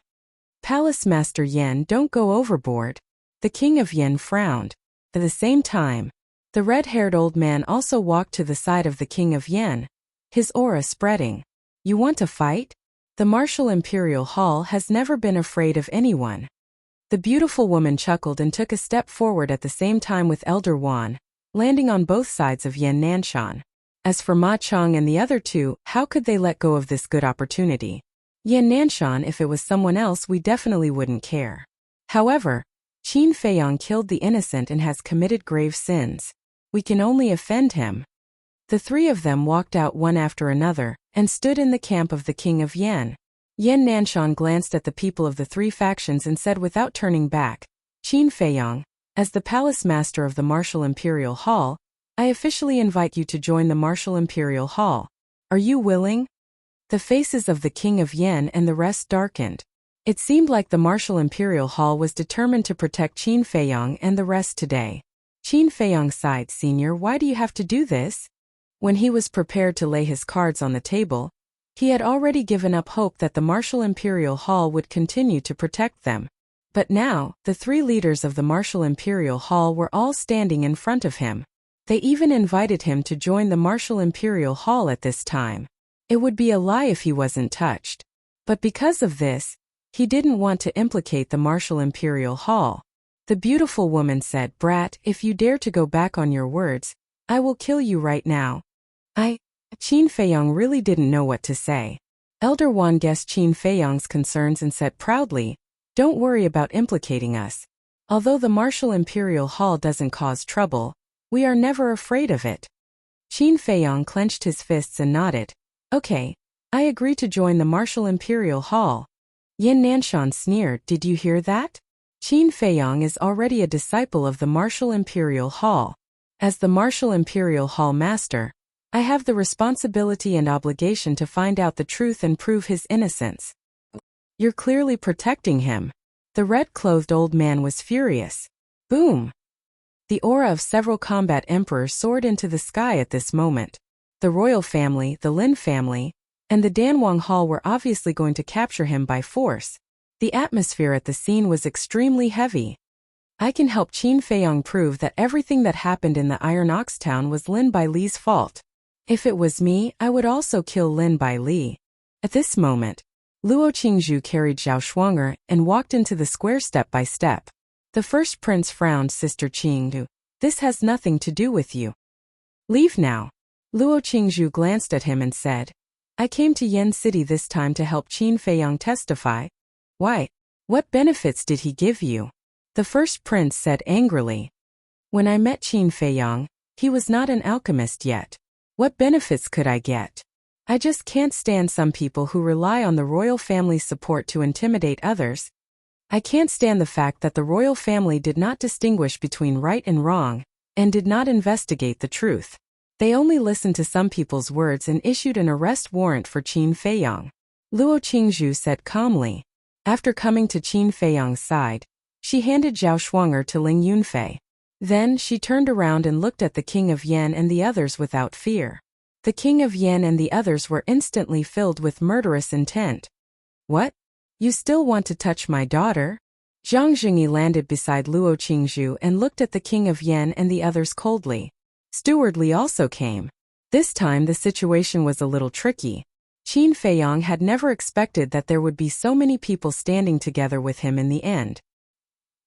"Palace Master Yan, don't go overboard." The king of Yen frowned. At the same time, the red-haired old man also walked to the side of the king of Yen, his aura spreading. "You want to fight?" The martial imperial hall has never been afraid of anyone. The beautiful woman chuckled and took a step forward at the same time with Elder Wan, landing on both sides of Yan Nanshan. As for Ma Chong and the other two, how could they let go of this good opportunity? Yan Nanshan, if it was someone else, we definitely wouldn't care. However, Qin Feiyang killed the innocent and has committed grave sins. We can only offend him. The three of them walked out one after another, and stood in the camp of the king of Yen. Yan Nanshan glanced at the people of the three factions and said without turning back, "Qin Feiyang, as the palace master of the Martial Imperial Hall, I officially invite you to join the Martial Imperial Hall. Are you willing?" The faces of the king of Yen and the rest darkened. It seemed like the Martial Imperial Hall was determined to protect Qin Feiyang and the rest today. Qin Feiyang sighed, "Senior, why do you have to do this?" When he was prepared to lay his cards on the table, he had already given up hope that the Martial Imperial Hall would continue to protect them. But now, the three leaders of the Martial Imperial Hall were all standing in front of him. They even invited him to join the Martial Imperial Hall at this time. It would be a lie if he wasn't touched. But because of this, he didn't want to implicate the Martial Imperial Hall. The beautiful woman said, "Brat, if you dare to go back on your words, I will kill you right now." Qin Feiyang really didn't know what to say. Elder Wan guessed Qin Feiyang's concerns and said proudly, "Don't worry about implicating us. Although the Martial Imperial Hall doesn't cause trouble, we are never afraid of it." Qin Feiyang clenched his fists and nodded. "Okay, I agree to join the Martial Imperial Hall." Yan Nanshan sneered, "Did you hear that? Qin Feiyang is already a disciple of the Martial Imperial Hall. As the Martial Imperial Hall master, I have the responsibility and obligation to find out the truth and prove his innocence." "You're clearly protecting him." The red-clothed old man was furious. Boom! The aura of several combat emperors soared into the sky at this moment. The royal family, the Lin family, and the Danwang Hall were obviously going to capture him by force. The atmosphere at the scene was extremely heavy. I can help Qin Feiyang prove that everything that happened in the Iron Ox Town was Lin Bai Li's fault. If it was me, I would also kill Lin Bai Li. At this moment, Luo Qingzhu carried Zhao Shuang'er and walked into the square step by step. The first prince frowned. "Sister Qingdu, this has nothing to do with you. Leave now." Luo Qingzhu glanced at him and said, "I came to Yen City this time to help Qin Feiyang testify." "Why? What benefits did he give you?" The first prince said angrily. "When I met Qin Feiyang, he was not an alchemist yet. What benefits could I get? I just can't stand some people who rely on the royal family's support to intimidate others. I can't stand the fact that the royal family did not distinguish between right and wrong, and did not investigate the truth. They only listened to some people's words and issued an arrest warrant for Qin Feiyang." Luo Qingzhu said calmly. After coming to Qin Feiyang's side, She handed Zhao Shuang'er to Ling Yunfei. Then, she turned around and looked at the King of Yan and the others without fear. The King of Yan and the others were instantly filled with murderous intent. What? You still want to touch my daughter? Zhang Jingyi landed beside Luo Qingzhu and looked at the King of Yan and the others coldly. Steward Li also came. This time the situation was a little tricky. Qin Feiyong had never expected that there would be so many people standing together with him in the end.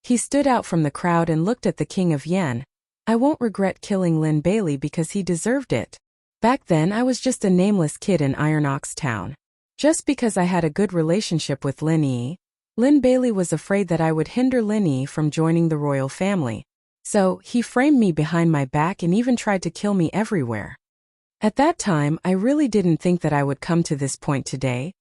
He stood out from the crowd and looked at the King of Yan. I won't regret killing Lin Bailey because he deserved it. Back then I was just a nameless kid in Iron Ox Town. Just because I had a good relationship with Lin Yi, Lin Bailey was afraid that I would hinder Lin Yi from joining the royal family. So, he framed me behind my back and even tried to kill me everywhere. At that time, I really didn't think that I would come to this point today,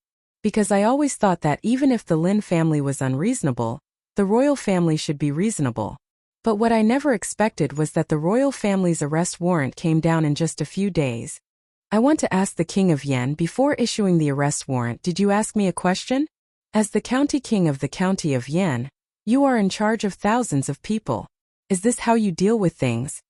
because I always thought that even if the Lin family was unreasonable, the royal family should be reasonable. But what I never expected was that the royal family's arrest warrant came down in just a few days. I want to ask the King of Yan, before issuing the arrest warrant, did you ask me a question? As the county king of the county of Yan, you are in charge of thousands of people. Is this how you deal with things?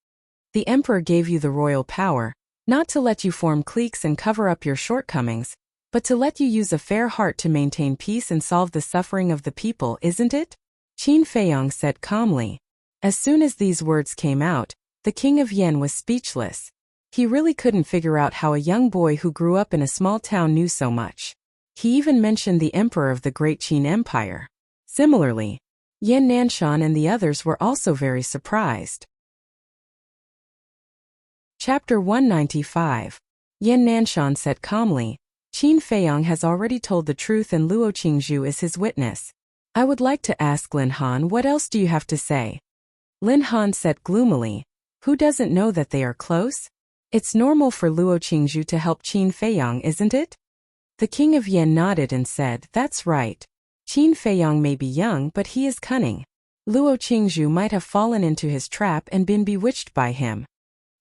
The emperor gave you the royal power, not to let you form cliques and cover up your shortcomings, but to let you use a fair heart to maintain peace and solve the suffering of the people, isn't it? Qin Feiyong said calmly. As soon as these words came out, the King of Yan was speechless. He really couldn't figure out how a young boy who grew up in a small town knew so much. He even mentioned the emperor of the Great Qin Empire. Similarly, Yan Nanshan and the others were also very surprised. Chapter 195. Yan Nanshan said calmly, Qin Feiyong has already told the truth and Luo Qingzhu is his witness. I would like to ask Lin Han, what else do you have to say? Lin Han said gloomily, who doesn't know that they are close? It's normal for Luo Qingzhu to help Qin Feiyong, isn't it? The King of Yan nodded and said, that's right. Qin Feiyong may be young, but he is cunning. Luo Qingzhu might have fallen into his trap and been bewitched by him.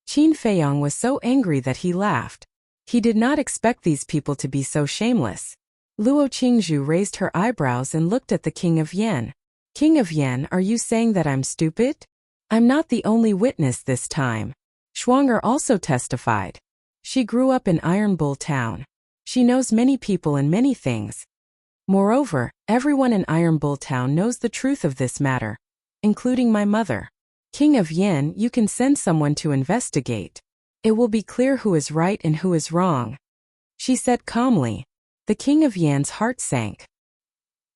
Qin Feiyong was so angry that he laughed. He did not expect these people to be so shameless. Luo Qingzhu raised her eyebrows and looked at the King of Yan. King of Yan, are you saying that I'm stupid? I'm not the only witness this time. Shuang'er also testified. She grew up in Iron Bull Town. She knows many people and many things. Moreover, everyone in Iron Bull Town knows the truth of this matter, including my mother. King of Yan, you can send someone to investigate. It will be clear who is right and who is wrong. She said calmly. The King of Yan's heart sank.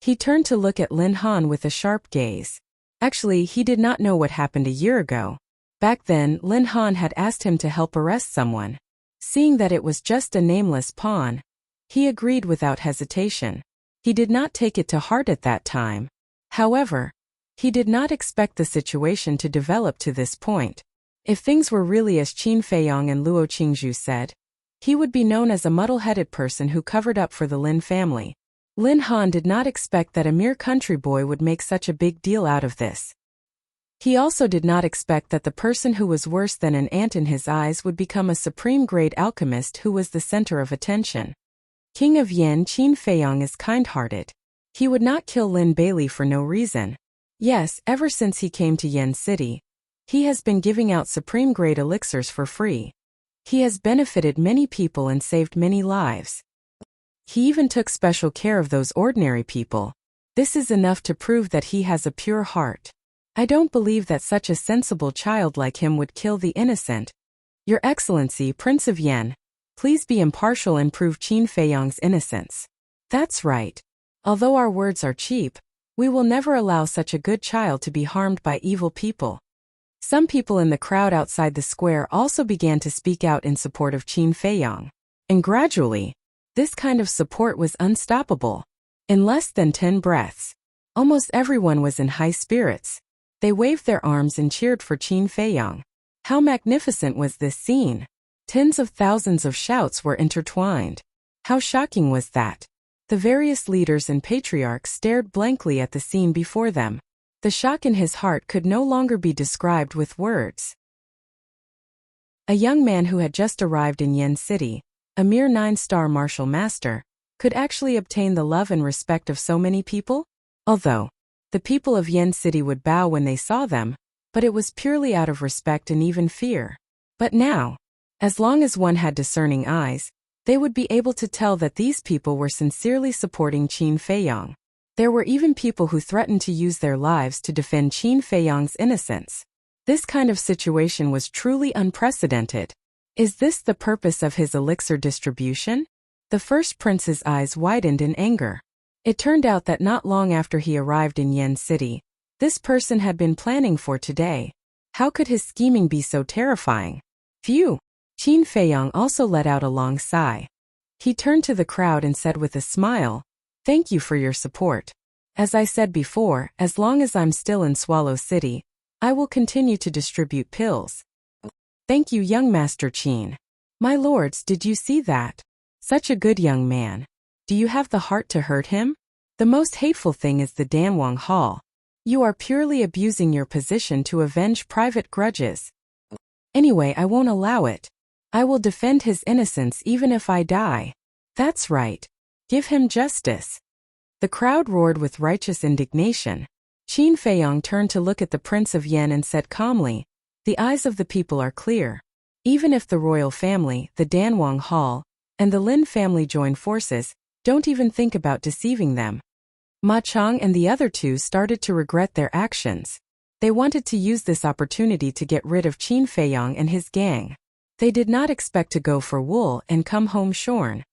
He turned to look at Lin Han with a sharp gaze. Actually, he did not know what happened a year ago. Back then, Lin Han had asked him to help arrest someone. Seeing that it was just a nameless pawn, he agreed without hesitation. He did not take it to heart at that time. However, he did not expect the situation to develop to this point. If things were really as Qin Feiyong and Luo Qingzhu said, he would be known as a muddle-headed person who covered up for the Lin family. Lin Han did not expect that a mere country boy would make such a big deal out of this. He also did not expect that the person who was worse than an ant in his eyes would become a supreme-grade alchemist who was the center of attention. King of Yan, Qin Feiyong is kind-hearted. He would not kill Lin Bailey for no reason. Yes, ever since he came to Yan City, he has been giving out supreme-grade elixirs for free. He has benefited many people and saved many lives. He even took special care of those ordinary people. This is enough to prove that he has a pure heart. I don't believe that such a sensible child like him would kill the innocent. Your Excellency, Prince of Yan, please be impartial and prove Qin Feiyong's innocence. That's right. Although our words are cheap, we will never allow such a good child to be harmed by evil people. Some people in the crowd outside the square also began to speak out in support of Qin Feiyong. And gradually, this kind of support was unstoppable. In less than 10 breaths, almost everyone was in high spirits. They waved their arms and cheered for Qin Feiyong. How magnificent was this scene! Tens of thousands of shouts were intertwined. How shocking was that! The various leaders and patriarchs stared blankly at the scene before them. The shock in his heart could no longer be described with words. A young man who had just arrived in Yan City, a mere 9-star martial master, could actually obtain the love and respect of so many people? Although The people of Yen City would bow when they saw them, but it was purely out of respect and even fear. But now, as long as one had discerning eyes, they would be able to tell that these people were sincerely supporting Qin Feiyang. There were even people who threatened to use their lives to defend Qin Feiyang's innocence. This kind of situation was truly unprecedented. Is this the purpose of his elixir distribution? The first prince's eyes widened in anger. It turned out that not long after he arrived in Yen City, this person had been planning for today. How could his scheming be so terrifying? Phew! Qin Feiyang also let out a long sigh. He turned to the crowd and said with a smile, "Thank you for your support. As I said before, as long as I'm still in Swallow City, I will continue to distribute pills." "Thank you, young Master Qin. My lords, did you see that? Such a good young man. Do you have the heart to hurt him? The most hateful thing is the Danwang Hall. You are purely abusing your position to avenge private grudges. Anyway, I won't allow it. I will defend his innocence even if I die. That's right. Give him justice." The crowd roared with righteous indignation. Qin Feiyang turned to look at the Prince of Yen and said calmly, "The eyes of the people are clear. Even if the royal family, the Danwang Hall, and the Lin family join forces, don't even think about deceiving them." Ma Chang and the other two started to regret their actions. They wanted to use this opportunity to get rid of Qin Feiyang and his gang. They did not expect to go for wool and come home shorn.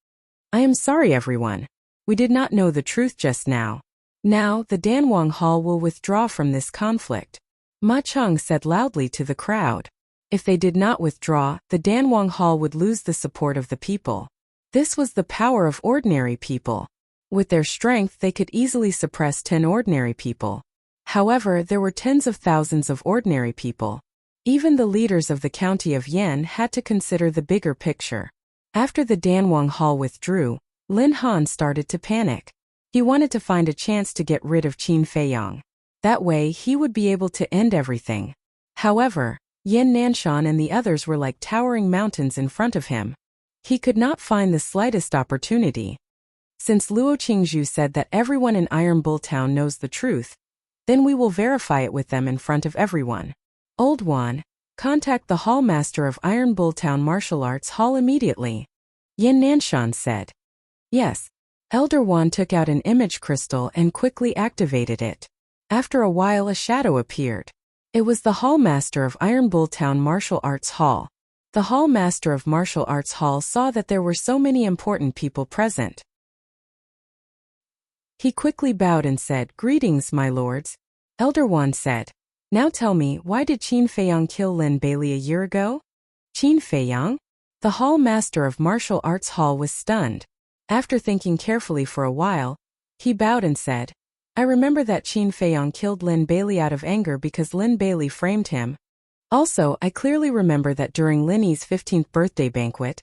"I am sorry, everyone. We did not know the truth just now. Now, the Danwang Hall will withdraw from this conflict." Ma Chang said loudly to the crowd. If they did not withdraw, the Danwang Hall would lose the support of the people. This was the power of ordinary people. With their strength, they could easily suppress 10 ordinary people. However, there were tens of thousands of ordinary people. Even the leaders of the county of Yen had to consider the bigger picture. After the Danwang Hall withdrew, Lin Han started to panic. He wanted to find a chance to get rid of Qin Feiyang. That way, he would be able to end everything. However, Yen Nanshan and the others were like towering mountains in front of him. He could not find the slightest opportunity. Since Luo Qingzhu said that everyone in Iron Bull Town knows the truth, then we will verify it with them in front of everyone. Old Wan, contact the Hall Master of Iron Bull Town Martial Arts Hall immediately. Yen Nanshan said. Yes. Elder Wan took out an image crystal and quickly activated it. After a while a shadow appeared. It was the Hall Master of Iron Bull Town Martial Arts Hall. The Hall Master of Martial Arts Hall saw that there were so many important people present. He quickly bowed and said, "Greetings, my lords." Elder Wan said, "Now tell me, why did Qin Feiyang kill Lin Bailey a year ago?" Qin Feiyang? The Hall Master of Martial Arts Hall was stunned. After thinking carefully for a while, he bowed and said, "I remember that Qin Feiyang killed Lin Bailey out of anger because Lin Bailey framed him. Also, I clearly remember that during Linny's 15th birthday banquet,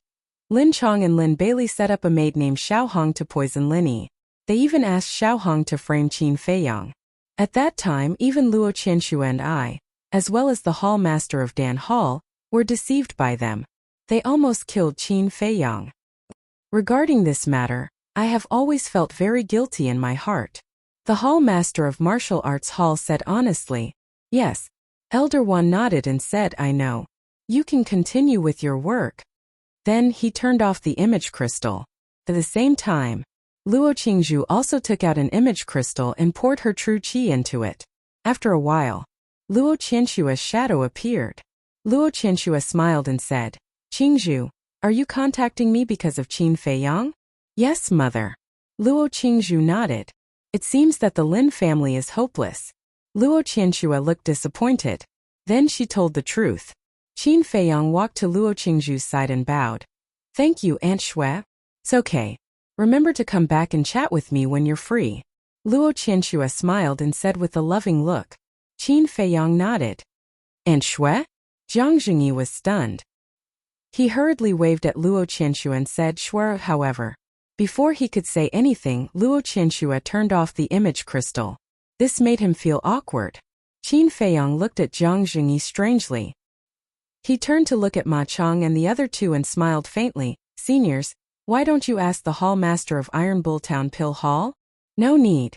Lin Chong and Lin Bailey set up a maid named Xiao Hong to poison Linny. They even asked Xiao Hong to frame Qin Feiyang. At that time, even Luo Qianxue and I, as well as the Hall Master of Dan Hall, were deceived by them. They almost killed Qin Feiyang. Regarding this matter, I have always felt very guilty in my heart." The Hall Master of Martial Arts Hall said honestly, "Yes." Elder Wan nodded and said, "I know. You can continue with your work." Then he turned off the image crystal. At the same time, Luo Qingzhu also took out an image crystal and poured her true qi into it. After a while, Luo Qianshua's shadow appeared. Luo Qianxue smiled and said, "Qingzhu, are you contacting me because of Qin Feiyang?" "Yes, mother." Luo Qingzhu nodded. "It seems that the Lin family is hopeless." Luo Qianxue looked disappointed. Then she told the truth. Qin Feiyang walked to Luo Qingzhu's side and bowed. "Thank you, Aunt Xue. It's okay. Remember to come back and chat with me when you're free." Luo Qianxue smiled and said with a loving look. Qin Feiyang nodded. "Aunt Xue?" Jiang Jingyi was stunned. He hurriedly waved at Luo Qianxue and said Xue. However, before he could say anything, Luo Qianxue turned off the image crystal. This made him feel awkward. Qin Feiyang looked at Jiang Jingyi strangely. He turned to look at Ma Chang and the other two and smiled faintly. "Seniors, why don't you ask the Hall Master of Iron Bull Town Pill Hall?" "No need."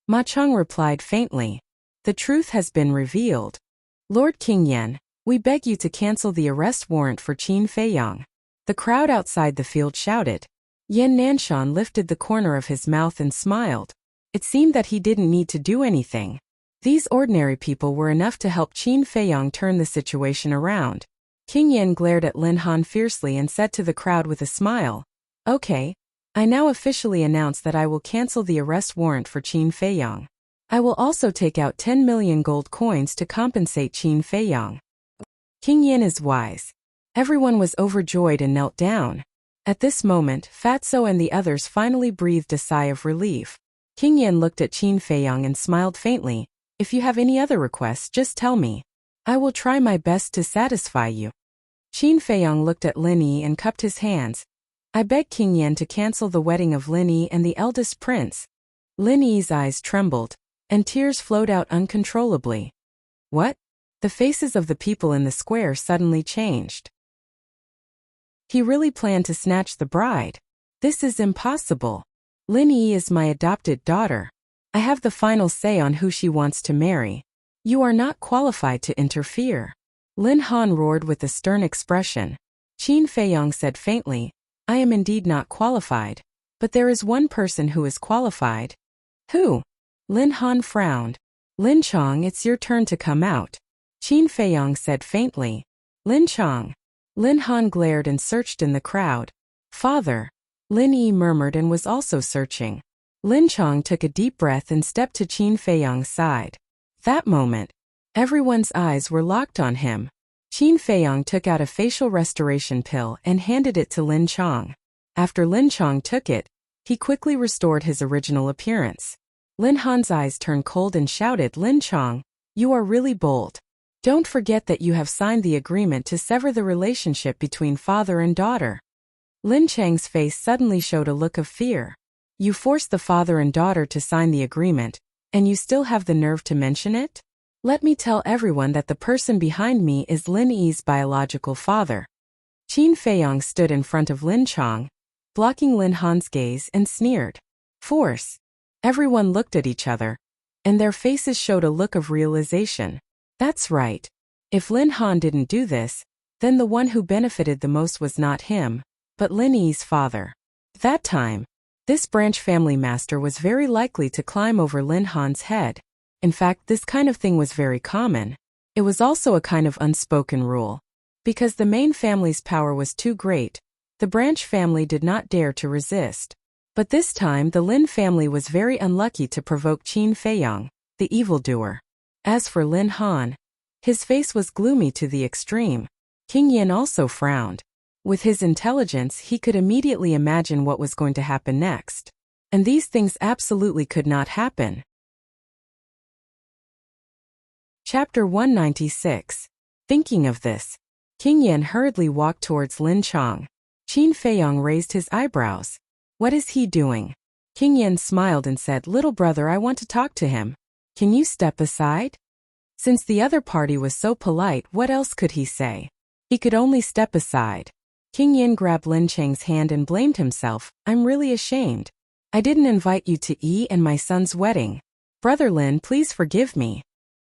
Ma Cheng replied faintly. The truth has been revealed. Lord King Yen, we beg you to cancel the arrest warrant for Qin Feiyang. The crowd outside the field shouted. Yan Nanshan lifted the corner of his mouth and smiled. It seemed that he didn't need to do anything. These ordinary people were enough to help Qin Feiyang turn the situation around. King Yen glared at Lin Han fiercely and said to the crowd with a smile, Okay, I now officially announce that I will cancel the arrest warrant for Qin Feiyang. I will also take out 10 million gold coins to compensate Qin Feiyang. King Yen is wise. Everyone was overjoyed and knelt down. At this moment, Fatso and the others finally breathed a sigh of relief. King Yen looked at Qin Feiyang and smiled faintly. If you have any other requests, just tell me. I will try my best to satisfy you. Qin Feiyang looked at Lin Yi and cupped his hands. I beg King Yen to cancel the wedding of Lin Yi and the eldest prince. Lin Yi's eyes trembled, and tears flowed out uncontrollably. What? The faces of the people in the square suddenly changed. He really planned to snatch the bride. This is impossible. Lin Yi is my adopted daughter. I have the final say on who she wants to marry. You are not qualified to interfere. Lin Han roared with a stern expression. Qin Feiyang said faintly, I am indeed not qualified. But there is one person who is qualified. Who? Lin Han frowned. Lin Chong, it's your turn to come out. Qin Feiyang said faintly. Lin Chong. Lin Han glared and searched in the crowd. Father. Lin Yi murmured and was also searching. Lin Chong took a deep breath and stepped to Qin Feiyang's side. That moment, everyone's eyes were locked on him. Qin Feiyang took out a facial restoration pill and handed it to Lin Chong. After Lin Chong took it, he quickly restored his original appearance. Lin Han's eyes turned cold and shouted, Lin Chong, you are really bold. Don't forget that you have signed the agreement to sever the relationship between father and daughter. Lin Chang's face suddenly showed a look of fear. You forced the father and daughter to sign the agreement, and you still have the nerve to mention it? Let me tell everyone that the person behind me is Lin Yi's biological father. Qin Feiyang stood in front of Lin Chong, blocking Lin Han's gaze, and sneered. Force. Everyone looked at each other, and their faces showed a look of realization. That's right. If Lin Han didn't do this, then the one who benefited the most was not him, but Lin Yi's father. That time, this branch family master was very likely to climb over Lin Han's head. In fact, this kind of thing was very common. It was also a kind of unspoken rule. Because the main family's power was too great, the branch family did not dare to resist. But this time the Lin family was very unlucky to provoke Qin Feiyang, the evildoer. As for Lin Han, his face was gloomy to the extreme. King Yen also frowned. With his intelligence, he could immediately imagine what was going to happen next. And these things absolutely could not happen. Chapter 196. Thinking of this, King Yen hurriedly walked towards Lin Chong. Qin Feiyang raised his eyebrows. What is he doing? King Yen smiled and said, Little brother, I want to talk to him. Can you step aside? Since the other party was so polite, what else could he say? He could only step aside. King Yen grabbed Lin Chang's hand and blamed himself. I'm really ashamed. I didn't invite you to Yi and my son's wedding. Brother Lin, please forgive me.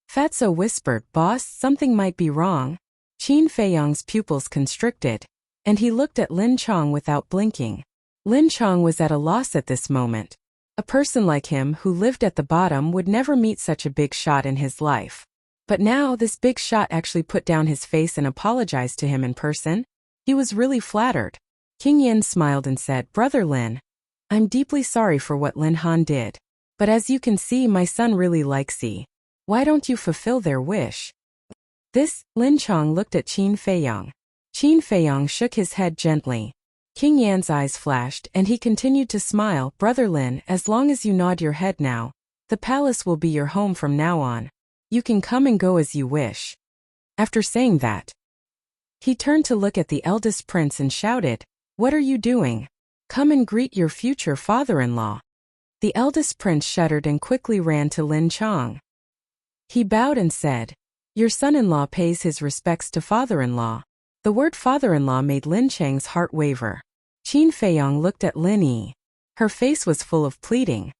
Fatso whispered, Boss, something might be wrong. Qin Feiyang's pupils constricted, and he looked at Lin Chong without blinking. Lin Chong was at a loss at this moment. A person like him who lived at the bottom would never meet such a big shot in his life. But now this big shot actually put down his face and apologized to him in person. He was really flattered. King Yen smiled and said, Brother Lin, I'm deeply sorry for what Lin Han did. But as you can see, my son really likes Yi. Why don't you fulfill their wish? This, Lin Chong looked at Qin Feiyang. Qin Feiyang shook his head gently. King Yan's eyes flashed and he continued to smile. Brother Lin, as long as you nod your head now, the palace will be your home from now on. You can come and go as you wish. After saying that, he turned to look at the eldest prince and shouted, What are you doing? Come and greet your future father-in-law. The eldest prince shuddered and quickly ran to Lin Chong. He bowed and said, Your son-in-law pays his respects to father-in-law. The word father-in-law made Lin Chang's heart waver. Qin Feiyang looked at Lin Yi. Her face was full of pleading.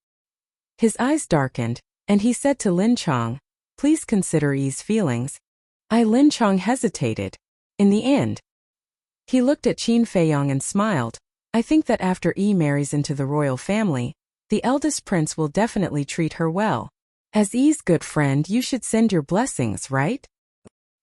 His eyes darkened, and he said to Lin Chong, "Please consider Yi's feelings." Lin Chong hesitated. In the end, he looked at Qin Feiyong and smiled. "I think that after Yi marries into the royal family, the eldest prince will definitely treat her well. As Yi's good friend, you should send your blessings, right?"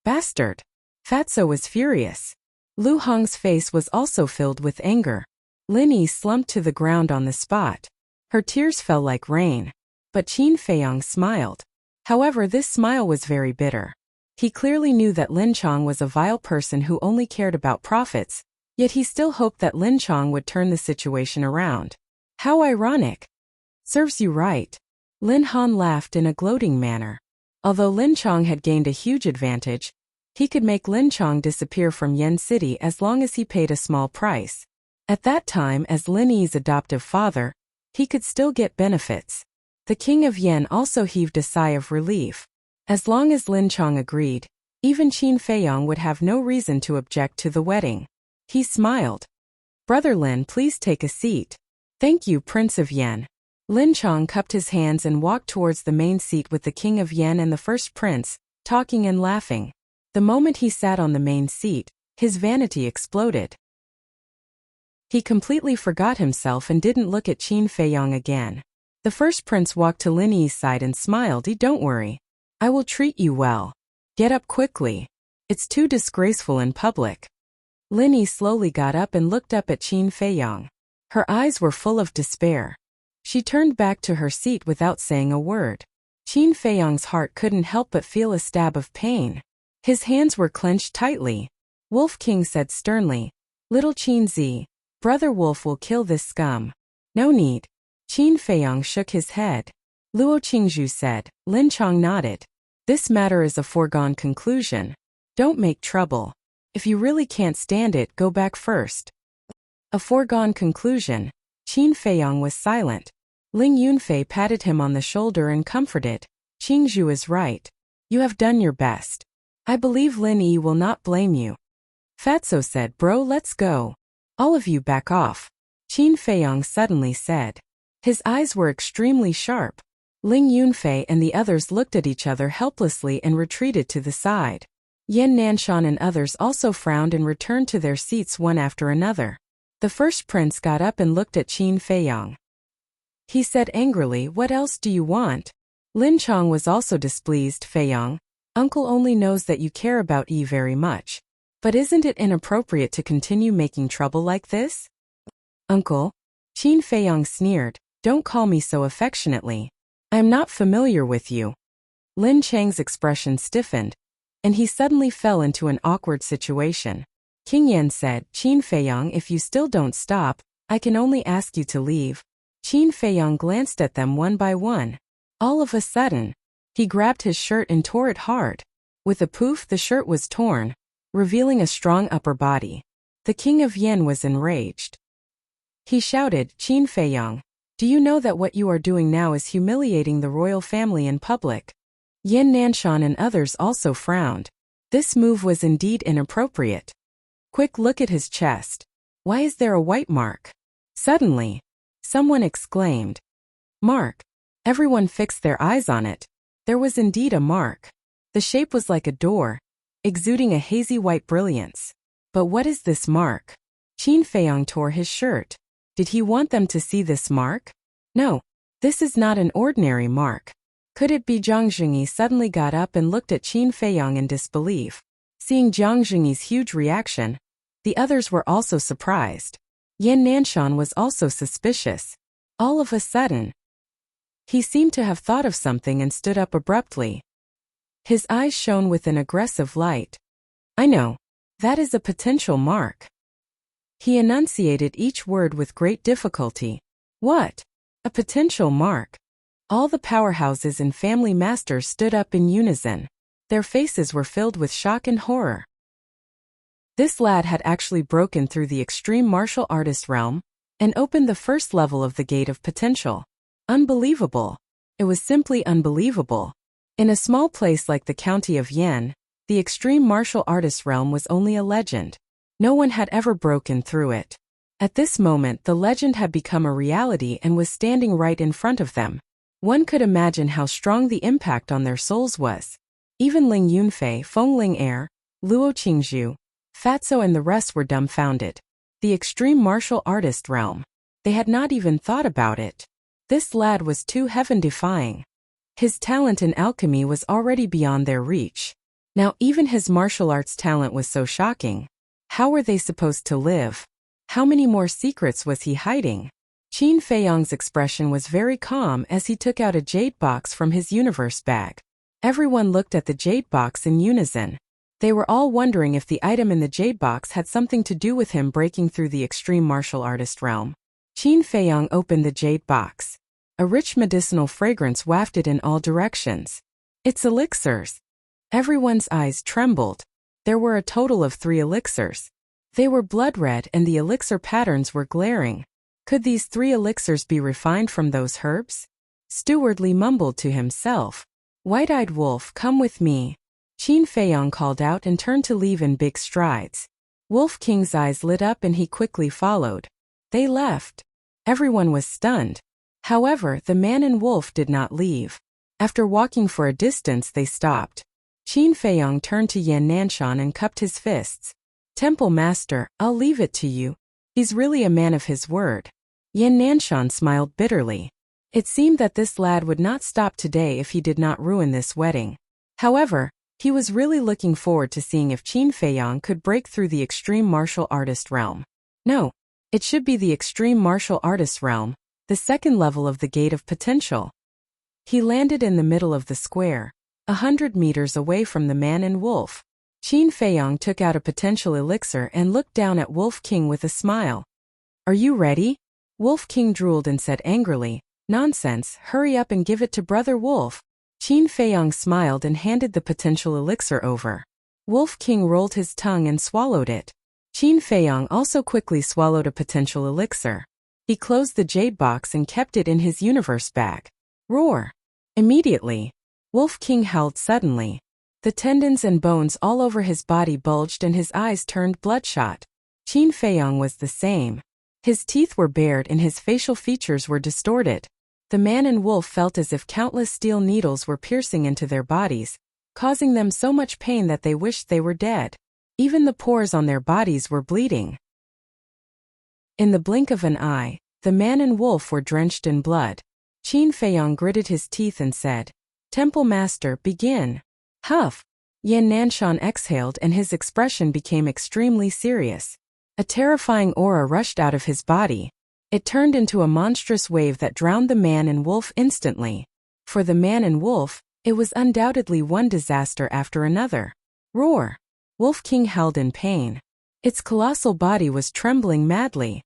"Bastard!" Fatso was furious. Lu Hong's face was also filled with anger. Lin Yi slumped to the ground on the spot. Her tears fell like rain. But Qin Feiyong smiled. However, this smile was very bitter. He clearly knew that Lin Chong was a vile person who only cared about profits, yet he still hoped that Lin Chong would turn the situation around. How ironic. Serves you right. Lin Han laughed in a gloating manner. Although Lin Chong had gained a huge advantage, he could make Lin Chong disappear from Yen City as long as he paid a small price. At that time, as Lin Yi's adoptive father, he could still get benefits. The king of Yen also heaved a sigh of relief. As long as Lin Chong agreed, even Qin Feiyong would have no reason to object to the wedding. He smiled. "Brother Lin, please take a seat." "Thank you, Prince of Yen." Lin Chong cupped his hands and walked towards the main seat with the king of Yen and the first prince, talking and laughing. The moment he sat on the main seat, his vanity exploded. He completely forgot himself and didn't look at Qin Feiyong again. The first prince walked to Lin Yi's side and smiled. "Don't worry. I will treat you well. Get up quickly. It's too disgraceful in public." Lin Yi slowly got up and looked up at Qin Feiyong. Her eyes were full of despair. She turned back to her seat without saying a word. Qin Feiyong's heart couldn't help but feel a stab of pain. His hands were clenched tightly. Wolf King said sternly, "Little Qin Zi, Brother Wolf will kill this scum." "No need." Qin Feiyong shook his head. Luo Qingzhu said. Lin Chong nodded. "This matter is a foregone conclusion. Don't make trouble. If you really can't stand it, go back first." A foregone conclusion. Qin Feiyong was silent. Ling Yunfei patted him on the shoulder and comforted. "Qingzhu is right. You have done your best. I believe Lin Yi will not blame you." Fatso said, "Bro, let's go. All of you back off." Qin Feiyong suddenly said. His eyes were extremely sharp. Ling Yunfei and the others looked at each other helplessly and retreated to the side. Yan Nanshan and others also frowned and returned to their seats one after another. The first prince got up and looked at Qin Feiyong. He said angrily, "What else do you want?" Lin Chong was also displeased. "Feiyong, Uncle only knows that you care about Yi very much. But isn't it inappropriate to continue making trouble like this?" "Uncle?" Qin Feiyong sneered. "Don't call me so affectionately. I am not familiar with you." Lin Chang's expression stiffened, and he suddenly fell into an awkward situation. King Yan said, "Qin Feiyong, if you still don't stop, I can only ask you to leave." Qin Feiyong glanced at them one by one. All of a sudden, he grabbed his shirt and tore it hard. With a poof, the shirt was torn, revealing a strong upper body. The king of Yen was enraged. He shouted, "Qin Feiyong, do you know that what you are doing now is humiliating the royal family in public?" Yan Nanshan and others also frowned. This move was indeed inappropriate. "Quick, look at his chest. Why is there a white mark?" Suddenly, someone exclaimed, "Mark!" Everyone fixed their eyes on it. There was indeed a mark. The shape was like a door, exuding a hazy white brilliance. But what is this mark? Qin Feiyong tore his shirt. Did he want them to see this mark? No, this is not an ordinary mark. Could it be? Zhang Jingyi suddenly got up and looked at Qin Feiyong in disbelief. Seeing Zhang Jingyi's huge reaction, the others were also surprised. Yan Nanshan was also suspicious. All of a sudden, he seemed to have thought of something and stood up abruptly. His eyes shone with an aggressive light. "I know. That is a potential mark." He enunciated each word with great difficulty. "What? A potential mark?" All the powerhouses and family masters stood up in unison. Their faces were filled with shock and horror. This lad had actually broken through the extreme martial artist realm and opened the first level of the gate of potential. Unbelievable. It was simply unbelievable. In a small place like the county of Yen, the extreme martial artist realm was only a legend. No one had ever broken through it. At this moment, the legend had become a reality and was standing right in front of them. One could imagine how strong the impact on their souls was. Even Ling Yunfei, Feng Ling Er, Luo Qingzhu, Fatso and the rest were dumbfounded. The extreme martial artist realm. They had not even thought about it. This lad was too heaven-defying. His talent in alchemy was already beyond their reach. Now even his martial arts talent was so shocking. How were they supposed to live? How many more secrets was he hiding? Qin Feiyong's expression was very calm as he took out a jade box from his universe bag. Everyone looked at the jade box in unison. They were all wondering if the item in the jade box had something to do with him breaking through the extreme martial artist realm. Qin Feiyong opened the jade box. A rich medicinal fragrance wafted in all directions. It's elixirs. Everyone's eyes trembled. There were a total of 3 elixirs. They were blood red and the elixir patterns were glaring. Could these 3 elixirs be refined from those herbs? Steward Li mumbled to himself. White-eyed wolf, come with me. Qin Feiyong called out and turned to leave in big strides. Wolf King's eyes lit up and he quickly followed. They left. Everyone was stunned. However, the man and wolf did not leave. After walking for a distance they stopped. Qin Feiyong turned to Yan Nanshan and cupped his fists. Temple Master, I'll leave it to you. He's really a man of his word. Yan Nanshan smiled bitterly. It seemed that this lad would not stop today if he did not ruin this wedding. However, he was really looking forward to seeing if Qin Feiyong could break through the extreme martial artist realm. No, it should be the extreme martial artist realm, the second level of the gate of potential. He landed in the middle of the square, 100 meters away from the man and wolf. Qin Feiyong took out a potential elixir and looked down at Wolf King with a smile. Are you ready? Wolf King drooled and said angrily, Nonsense, hurry up and give it to Brother Wolf. Qin Feiyong smiled and handed the potential elixir over. Wolf King rolled his tongue and swallowed it. Qin Feiyong also quickly swallowed a potential elixir. He closed the jade box and kept it in his universe bag. Roar! Immediately, Wolf King howled suddenly. The tendons and bones all over his body bulged and his eyes turned bloodshot. Qin Feiyong was the same. His teeth were bared and his facial features were distorted. The man and wolf felt as if countless steel needles were piercing into their bodies, causing them so much pain that they wished they were dead. Even the pores on their bodies were bleeding. In the blink of an eye, the man and wolf were drenched in blood. Qin Feiyong gritted his teeth and said, Temple Master, begin. Huff! Yan Nanshan exhaled and his expression became extremely serious. A terrifying aura rushed out of his body. It turned into a monstrous wave that drowned the man and wolf instantly. For the man and wolf, it was undoubtedly one disaster after another. Roar! Wolf King howled in pain. Its colossal body was trembling madly.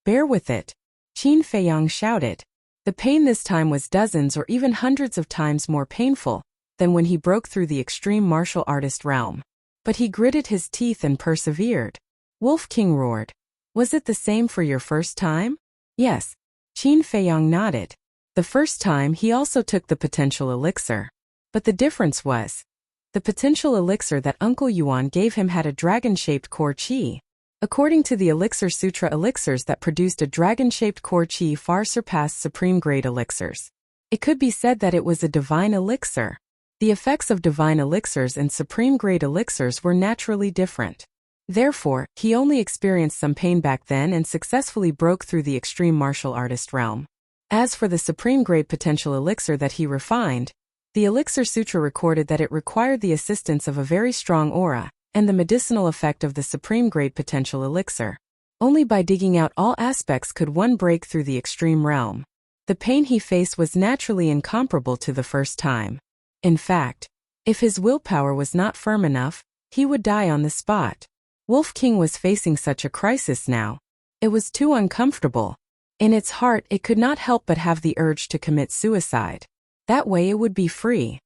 Bear with it. Qin Feiyong shouted. The pain this time was dozens or even hundreds of times more painful than when he broke through the extreme martial artist realm. But he gritted his teeth and persevered. Wolf King roared. Was it the same for your first time? Yes. Qin Feiyong nodded. The first time he also took the potential elixir. But the difference was, the potential elixir that Uncle Yuan gave him had a dragon-shaped core qi. According to the Elixir Sutra, elixirs that produced a dragon-shaped core qi far surpassed supreme-grade elixirs. It could be said that it was a divine elixir. The effects of divine elixirs and supreme-grade elixirs were naturally different. Therefore, he only experienced some pain back then and successfully broke through the extreme martial artist realm. As for the supreme-grade potential elixir that he refined, the Elixir Sutra recorded that it required the assistance of a very strong aura and the medicinal effect of the supreme-grade potential elixir. Only by digging out all aspects could one break through the extreme realm. The pain he faced was naturally incomparable to the first time. In fact, if his willpower was not firm enough, he would die on the spot. Wolf King was facing such a crisis now. It was too uncomfortable. In its heart, it could not help but have the urge to commit suicide. That way it would be free.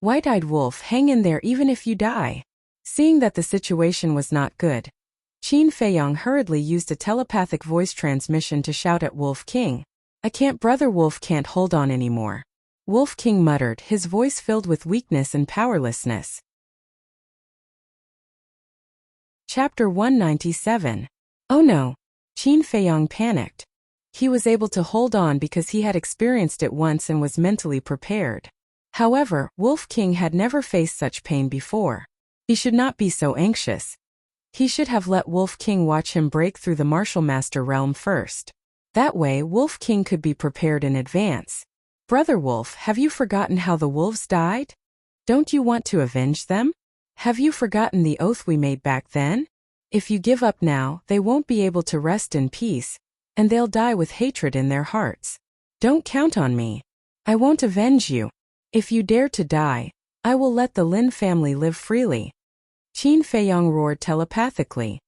White-eyed wolf, hang in there even if you die. Seeing that the situation was not good, Qin Feiyong hurriedly used a telepathic voice transmission to shout at Wolf King. Brother Wolf can't hold on anymore. Wolf King muttered, his voice filled with weakness and powerlessness. Chapter 197. Oh no! Qin Feiyong panicked. He was able to hold on because he had experienced it once and was mentally prepared. However, Wolf King had never faced such pain before. He should not be so anxious. He should have let Wolf King watch him break through the Martial Master realm first. That way, Wolf King could be prepared in advance. Brother Wolf, have you forgotten how the wolves died? Don't you want to avenge them? Have you forgotten the oath we made back then? If you give up now, they won't be able to rest in peace, and they'll die with hatred in their hearts. Don't count on me. I won't avenge you. If you dare to die, I will let the Lin family live freely. Qin Feiyong roared telepathically.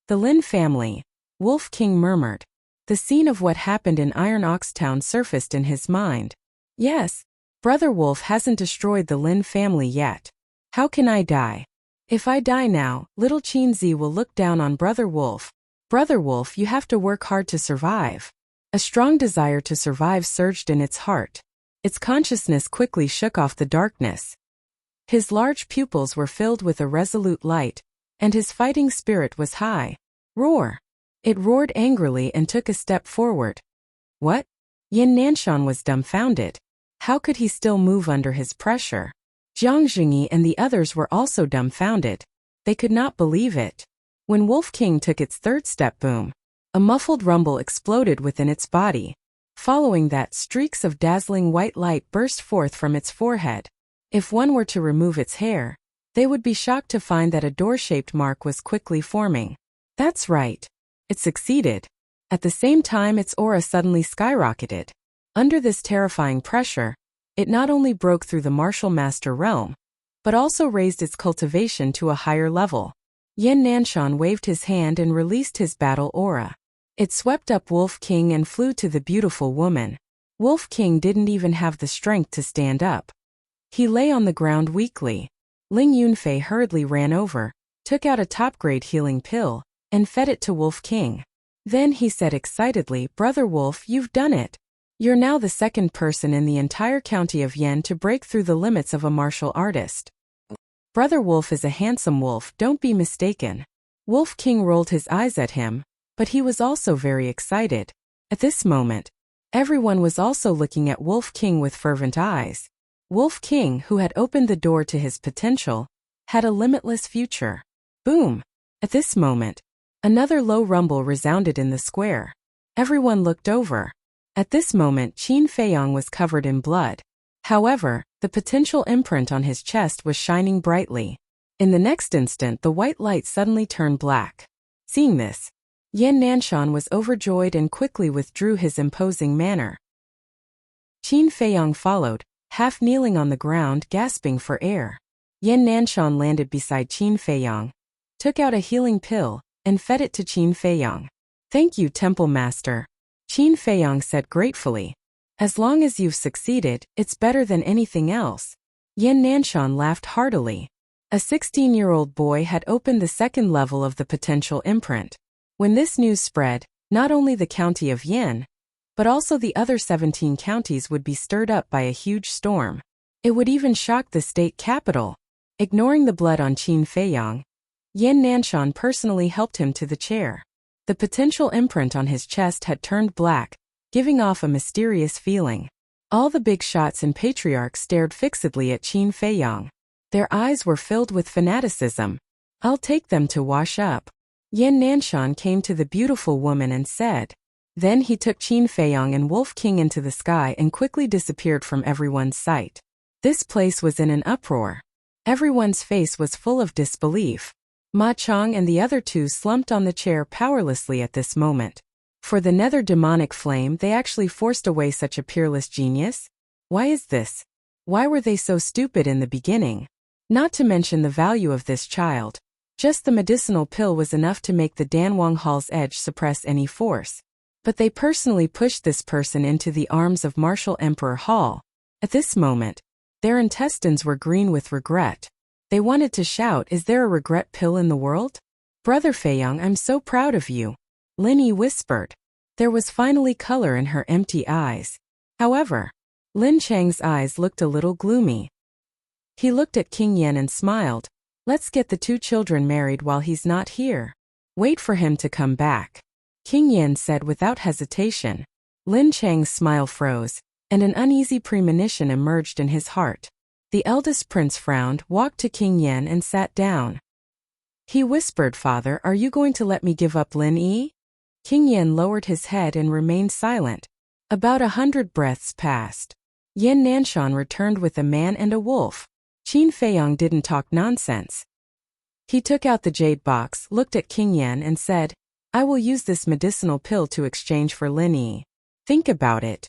The Lin family, Wolf King murmured. The scene of what happened in Iron Ox Town surfaced in his mind. Yes, Brother Wolf hasn't destroyed the Lin family yet. How can I die? If I die now, little Qin Zi will look down on Brother Wolf. Brother Wolf, you have to work hard to survive. A strong desire to survive surged in its heart. Its consciousness quickly shook off the darkness. His large pupils were filled with a resolute light, and his fighting spirit was high. Roar! It roared angrily and took a step forward. What? Yin Nanshan was dumbfounded. How could he still move under his pressure? Jiang Jingyi and the others were also dumbfounded. They could not believe it. When Wolf King took its third step, boom! A muffled rumble exploded within its body. Following that, streaks of dazzling white light burst forth from its forehead. If one were to remove its hair, they would be shocked to find that a door-shaped mark was quickly forming. That's right. It succeeded. At the same time, its aura suddenly skyrocketed. Under this terrifying pressure, it not only broke through the Martial Master realm, but also raised its cultivation to a higher level. Yin Nanshan waved his hand and released his battle aura. It swept up Wolf King and flew to the beautiful woman. Wolf King didn't even have the strength to stand up. He lay on the ground weakly. Ling Yunfei hurriedly ran over, took out a top-grade healing pill, and fed it to Wolf King. Then he said excitedly, Brother Wolf, you've done it. You're now the second person in the entire county of Yen to break through the limits of a martial artist. Brother Wolf is a handsome wolf, don't be mistaken. Wolf King rolled his eyes at him, but he was also very excited. At this moment, everyone was also looking at Wolf King with fervent eyes. Wolf King, who had opened the door to his potential, had a limitless future. Boom! At this moment, another low rumble resounded in the square. Everyone looked over. At this moment, Qin Feiyong was covered in blood. However, the potential imprint on his chest was shining brightly. In the next instant, the white light suddenly turned black. Seeing this, Yin Nanshan was overjoyed and quickly withdrew his imposing manner. Qin Feiyong followed, half kneeling on the ground, gasping for air. Yin Nanshan landed beside Qin Feiyong, took out a healing pill, and fed it to Qin Feiyong. Thank you, Temple Master. Qin Feiyong said gratefully. As long as you've succeeded, it's better than anything else. Yin Nanshan laughed heartily. A 16-year-old boy had opened the second level of the potential imprint. When this news spread, not only the county of Yen, but also the other 17 counties would be stirred up by a huge storm. It would even shock the state capital. Ignoring the blood on Qin Feiyong, Yin Nanshan personally helped him to the chair. The potential imprint on his chest had turned black, giving off a mysterious feeling. All the big shots and patriarchs stared fixedly at Qin Feiyong. Their eyes were filled with fanaticism. I'll take them to wash up. Yin Nanshan came to the beautiful woman and said. Then he took Qin Feiyong and Wolf King into the sky and quickly disappeared from everyone's sight. This place was in an uproar. Everyone's face was full of disbelief. Ma Chong and the other two slumped on the chair powerlessly at this moment. For the nether demonic flame, they actually forced away such a peerless genius? Why is this? Why were they so stupid in the beginning? Not to mention the value of this child. Just the medicinal pill was enough to make the Danwang Hall's edge suppress any force. But they personally pushed this person into the arms of Martial Emperor Hall. At this moment, their intestines were green with regret. They wanted to shout, is there a regret pill in the world? Brother Feiyong, I'm so proud of you. Lin Yi whispered. There was finally color in her empty eyes. However, Lin Chang's eyes looked a little gloomy. He looked at King Yen and smiled. Let's get the two children married while he's not here. Wait for him to come back. King Yen said without hesitation. Lin Chang's smile froze, and an uneasy premonition emerged in his heart. The eldest prince frowned, walked to King Yen and sat down. He whispered, "Father, are you going to let me give up Lin Yi?" King Yen lowered his head and remained silent. About 100 breaths passed. Yan Nanshan returned with a man and a wolf. Qin Feiyong didn't talk nonsense. He took out the jade box, looked at King Yen and said, "I will use this medicinal pill to exchange for Lin Yi. Think about it."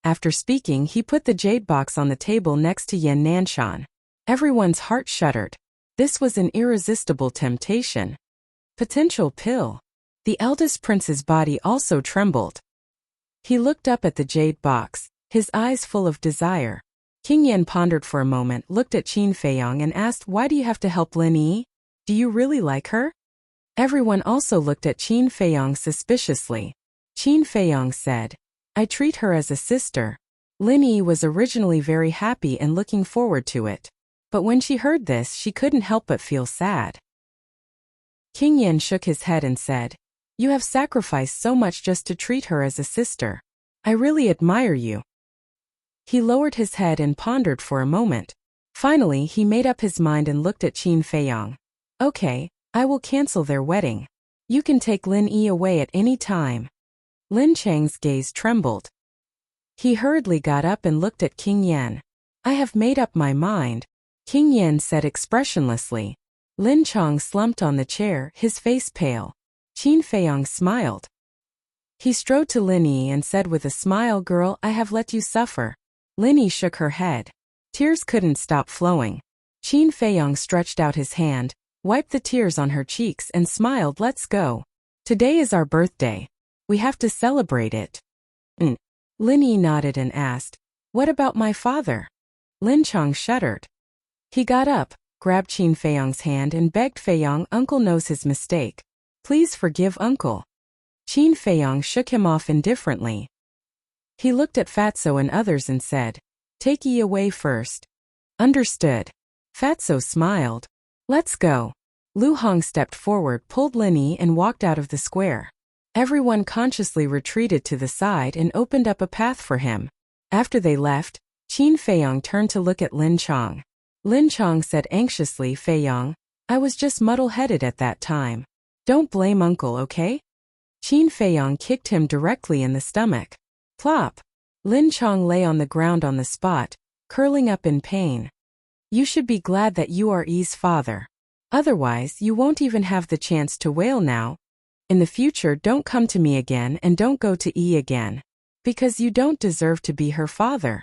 After speaking, he put the jade box on the table next to Yan Nanshan. Everyone's heart shuddered. This was an irresistible temptation. Potential pill. The eldest prince's body also trembled. He looked up at the jade box, his eyes full of desire. King Yen pondered for a moment, looked at Qin Feiyong and asked, "Why do you have to help Lin Yi? Do you really like her?" Everyone also looked at Qin Feiyong suspiciously. Qin Feiyong said, "I treat her as a sister." Lin Yi was originally very happy and looking forward to it. But when she heard this, she couldn't help but feel sad. King Yen shook his head and said, "You have sacrificed so much just to treat her as a sister. I really admire you." He lowered his head and pondered for a moment. Finally, he made up his mind and looked at Qin Feiyong. "Okay, I will cancel their wedding. You can take Lin Yi away at any time." Lin Chang's gaze trembled. He hurriedly got up and looked at King Yen. "I have made up my mind," King Yen said expressionlessly. Lin Chang slumped on the chair, his face pale. Qin Feiyong smiled. He strode to Lin Yi and said with a smile, "Girl, I have let you suffer." Lin Yi shook her head. Tears couldn't stop flowing. Qin Feiyong stretched out his hand, wiped the tears on her cheeks and smiled, "Let's go. Today is our birthday. We have to celebrate it." Lin Yi nodded and asked, "What about my father?" Lin Chang shuddered. He got up, grabbed Qin Feiyong's hand and begged, "Feiyong, Uncle knows his mistake. Please forgive Uncle." Qin Feiyong shook him off indifferently. He looked at Fatso and others and said, "Take Yi away first." "Understood." Fatso smiled. "Let's go." Lu Hong stepped forward, pulled Lin Yi and walked out of the square. Everyone consciously retreated to the side and opened up a path for him. After they left, Qin Feiyong turned to look at Lin Chang. Lin Chang said anxiously, "Feiyong, I was just muddle-headed at that time. Don't blame Uncle, okay?" Qin Feiyong kicked him directly in the stomach. Plop! Lin Chang lay on the ground on the spot, curling up in pain. "You should be glad that you are Yi's father. Otherwise, you won't even have the chance to wail now. In the future, don't come to me again and don't go to Yi again. Because you don't deserve to be her father."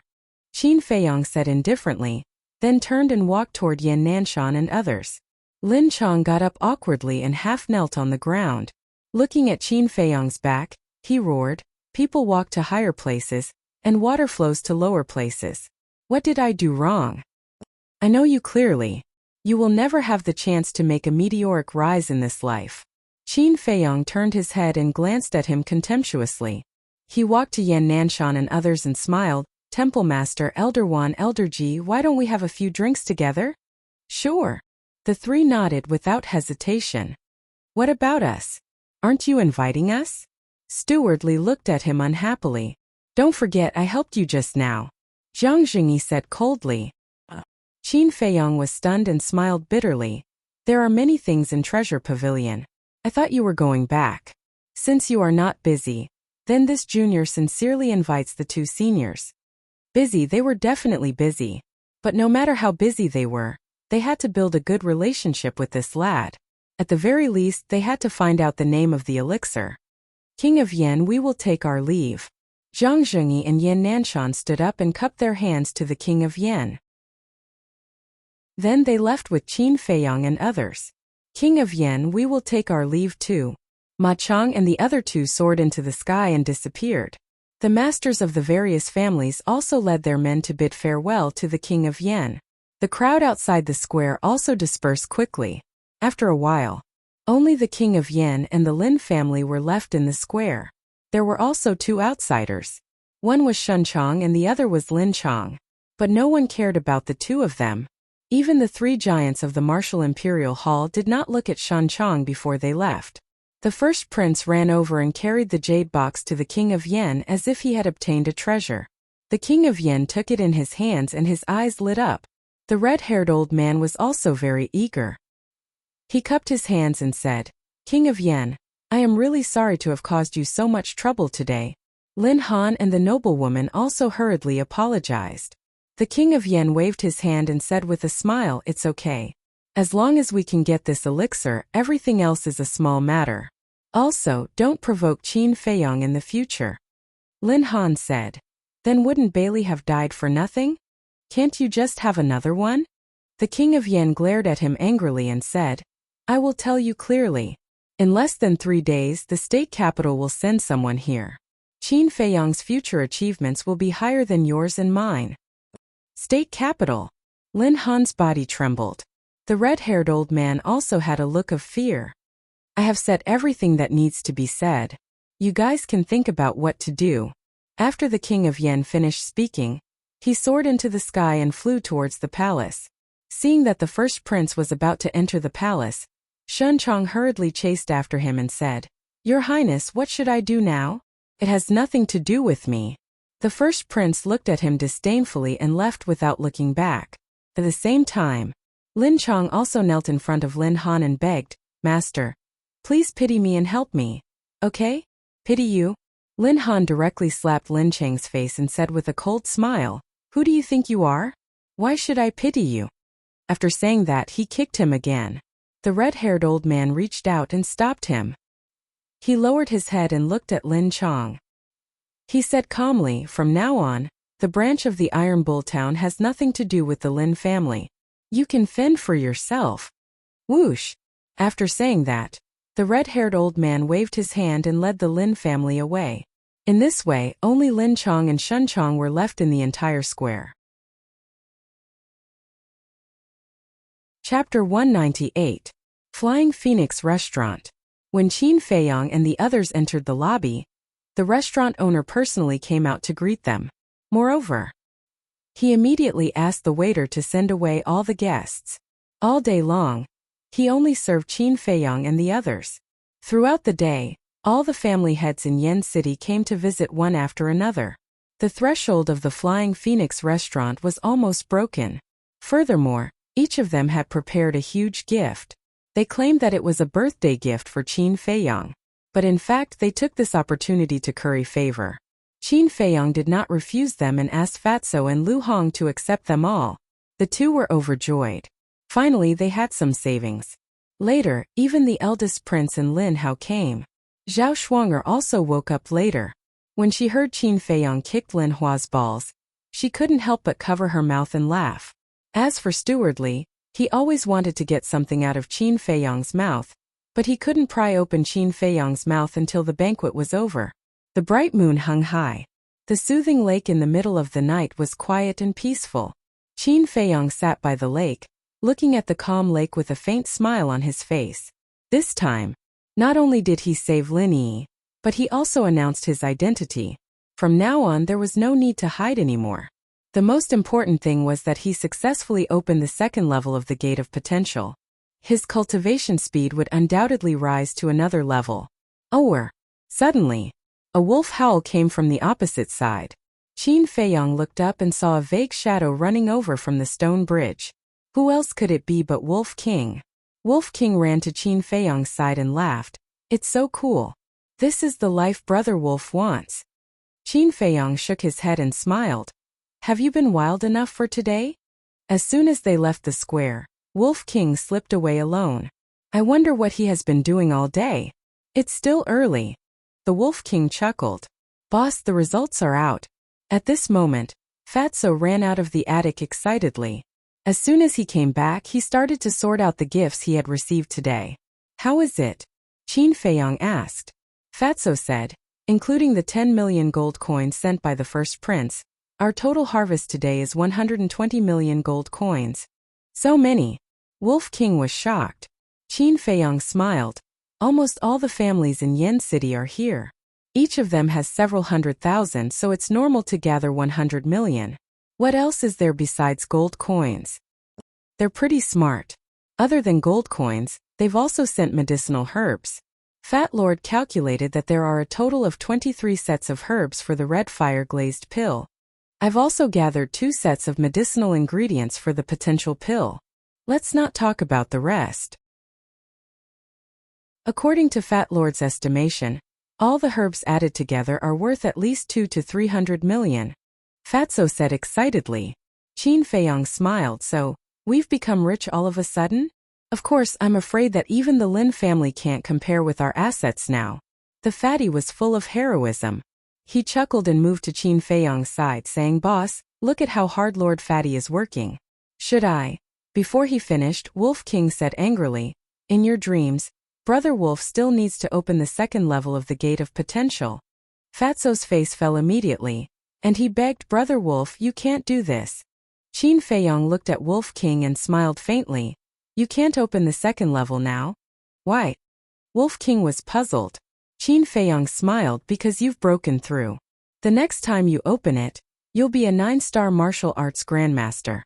Qin Feiyong said indifferently, then turned and walked toward Yan Nanshan and others. Lin Chang got up awkwardly and half knelt on the ground. Looking at Qin Feiyong's back, he roared, "People walk to higher places, and water flows to lower places. What did I do wrong? I know you clearly. You will never have the chance to make a meteoric rise in this life." Qin Feiyong turned his head and glanced at him contemptuously. He walked to Yan Nanshan and others and smiled, "Temple Master, Elder Wan, Elder Ji, why don't we have a few drinks together?" "Sure." The three nodded without hesitation. "What about us? Aren't you inviting us?" Steward Li looked at him unhappily. "Don't forget I helped you just now," Zhang Jingyi said coldly. Qin Feiyong was stunned and smiled bitterly. "There are many things in Treasure Pavilion. I thought you were going back. Since you are not busy, then this junior sincerely invites the two seniors." Busy, they were definitely busy. But no matter how busy they were, they had to build a good relationship with this lad. At the very least, they had to find out the name of the elixir. "King of Yen, we will take our leave." Zhang Zhengyi and Yan Nanshan stood up and cupped their hands to the King of Yen. Then they left with Qin Feiyong and others. "King of Yen, we will take our leave too." Ma Chang and the other two soared into the sky and disappeared. The masters of the various families also led their men to bid farewell to the King of Yen. The crowd outside the square also dispersed quickly. After a while, only the King of Yen and the Lin family were left in the square. There were also two outsiders. One was Shun Chang and the other was Lin Chang. But no one cared about the two of them. Even the three giants of the Martial Imperial Hall did not look at Shun Chang before they left. The first prince ran over and carried the jade box to the king of Yen as if he had obtained a treasure. The king of Yen took it in his hands and his eyes lit up. The red-haired old man was also very eager. He cupped his hands and said, "King of Yen, I am really sorry to have caused you so much trouble today." Lin Han and the noblewoman also hurriedly apologized. The king of Yen waved his hand and said with a smile, "It's okay. As long as we can get this elixir, everything else is a small matter. Also, don't provoke Qin Feiyong in the future." Lin Han said, "Then wouldn't Bailey have died for nothing? Can't you just have another one?" The king of Yen glared at him angrily and said, "I will tell you clearly. In less than 3 days, the state capital will send someone here. Qin Feiyong's future achievements will be higher than yours and mine." State capital. Lin Han's body trembled. The red-haired old man also had a look of fear. "I have said everything that needs to be said. You guys can think about what to do." After the king of Yen finished speaking, he soared into the sky and flew towards the palace. Seeing that the first prince was about to enter the palace, Shun Chong hurriedly chased after him and said, "Your Highness, what should I do now? It has nothing to do with me." The first prince looked at him disdainfully and left without looking back. At the same time, Lin Chong also knelt in front of Lin Han and begged, "Master, please pity me and help me." "Okay? Pity you?" Lin Han directly slapped Lin Chang's face and said with a cold smile, "Who do you think you are? Why should I pity you?" After saying that, he kicked him again. The red-haired old man reached out and stopped him. He lowered his head and looked at Lin Chong. He said calmly, "From now on, the branch of the Iron Bull Town has nothing to do with the Lin family. You can fend for yourself." Whoosh! After saying that, the red-haired old man waved his hand and led the Lin family away. In this way, only Lin Chong and Shun Chong were left in the entire square. Chapter 198. Flying Phoenix Restaurant. When Qin Feiyong and the others entered the lobby, the restaurant owner personally came out to greet them. Moreover, he immediately asked the waiter to send away all the guests. All day long, he only served Qin Feiyong and the others. Throughout the day, all the family heads in Yen City came to visit one after another. The threshold of the Flying Phoenix restaurant was almost broken. Furthermore, each of them had prepared a huge gift. They claimed that it was a birthday gift for Qin Feiyong. But in fact, they took this opportunity to curry favor. Qin Feiyong did not refuse them and asked Fatso and Lu Hong to accept them all. The two were overjoyed. Finally, they had some savings. Later, even the eldest prince and Lin Hao came. Zhao Shuanger also woke up later. When she heard Qin Feiyong kicked Lin Hua's balls, she couldn't help but cover her mouth and laugh. As for Steward Li, he always wanted to get something out of Qin Feiyong's mouth, but he couldn't pry open Qin Feiyong's mouth until the banquet was over. The bright moon hung high. The soothing lake in the middle of the night was quiet and peaceful. Qin Feiyong sat by the lake, looking at the calm lake with a faint smile on his face. This time, not only did he save Lin Yi, but he also announced his identity. From now on, there was no need to hide anymore. The most important thing was that he successfully opened the second level of the Gate of Potential. His cultivation speed would undoubtedly rise to another level. Suddenly, a wolf howl came from the opposite side. Qin Feiyong looked up and saw a vague shadow running over from the stone bridge. Who else could it be but Wolf King? Wolf King ran to Qin Feiyong's side and laughed. "It's so cool. This is the life Brother Wolf wants." Qin Feiyong shook his head and smiled. "Have you been wild enough for today?" As soon as they left the square, Wolf King slipped away alone. "I wonder what he has been doing all day. It's still early." The Wolf King chuckled. "Boss, the results are out." At this moment, Fatso ran out of the attic excitedly. As soon as he came back, he started to sort out the gifts he had received today. "How is it?" Qin Feiyong asked. Fatso said, "Including the 10 million gold coins sent by the first prince, our total harvest today is 120 million gold coins." "So many?" Wolf King was shocked. Qin Feiyong smiled. "Almost all the families in Yen City are here. Each of them has several 100,000, so it's normal to gather 100 million. What else is there besides gold coins?" "They're pretty smart. Other than gold coins, they've also sent medicinal herbs. Fat Lord calculated that there are a total of 23 sets of herbs for the red fire glazed pill. I've also gathered 2 sets of medicinal ingredients for the potential pill. Let's not talk about the rest. According to Fat Lord's estimation, all the herbs added together are worth at least 2 to 300 million. Fatso said excitedly. Qin Feiyong smiled. So, we've become rich all of a sudden? Of course, I'm afraid that even the Lin family can't compare with our assets now. The fatty was full of heroism. He chuckled and moved to Qin Feiyong's side, saying, "Boss, look at how hard Lord Fatty is working." "Should I?" Before he finished, Wolf King said angrily, "In your dreams, Brother Wolf still needs to open the second level of the Gate of Potential." Fatso's face fell immediately, and he begged, "Brother Wolf, you can't do this." Qin Feiyong looked at Wolf King and smiled faintly. "You can't open the second level now?" "Why?" Wolf King was puzzled. Qin Feiyong smiled, "Because you've broken through. The next time you open it, you'll be a 9-star martial arts grandmaster."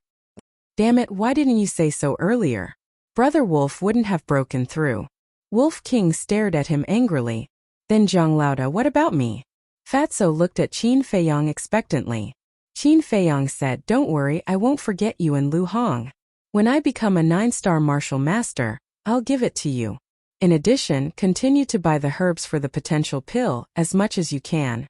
"Damn it, why didn't you say so earlier?" Brother Wolf wouldn't have broken through. Wolf King stared at him angrily. "Then Zhang Laoda, what about me?" Fatso looked at Qin Feiyong expectantly. Qin Feiyong said, "Don't worry, I won't forget you and Lu Hong. When I become a 9-star martial master, I'll give it to you. In addition, continue to buy the herbs for the potential pill as much as you can."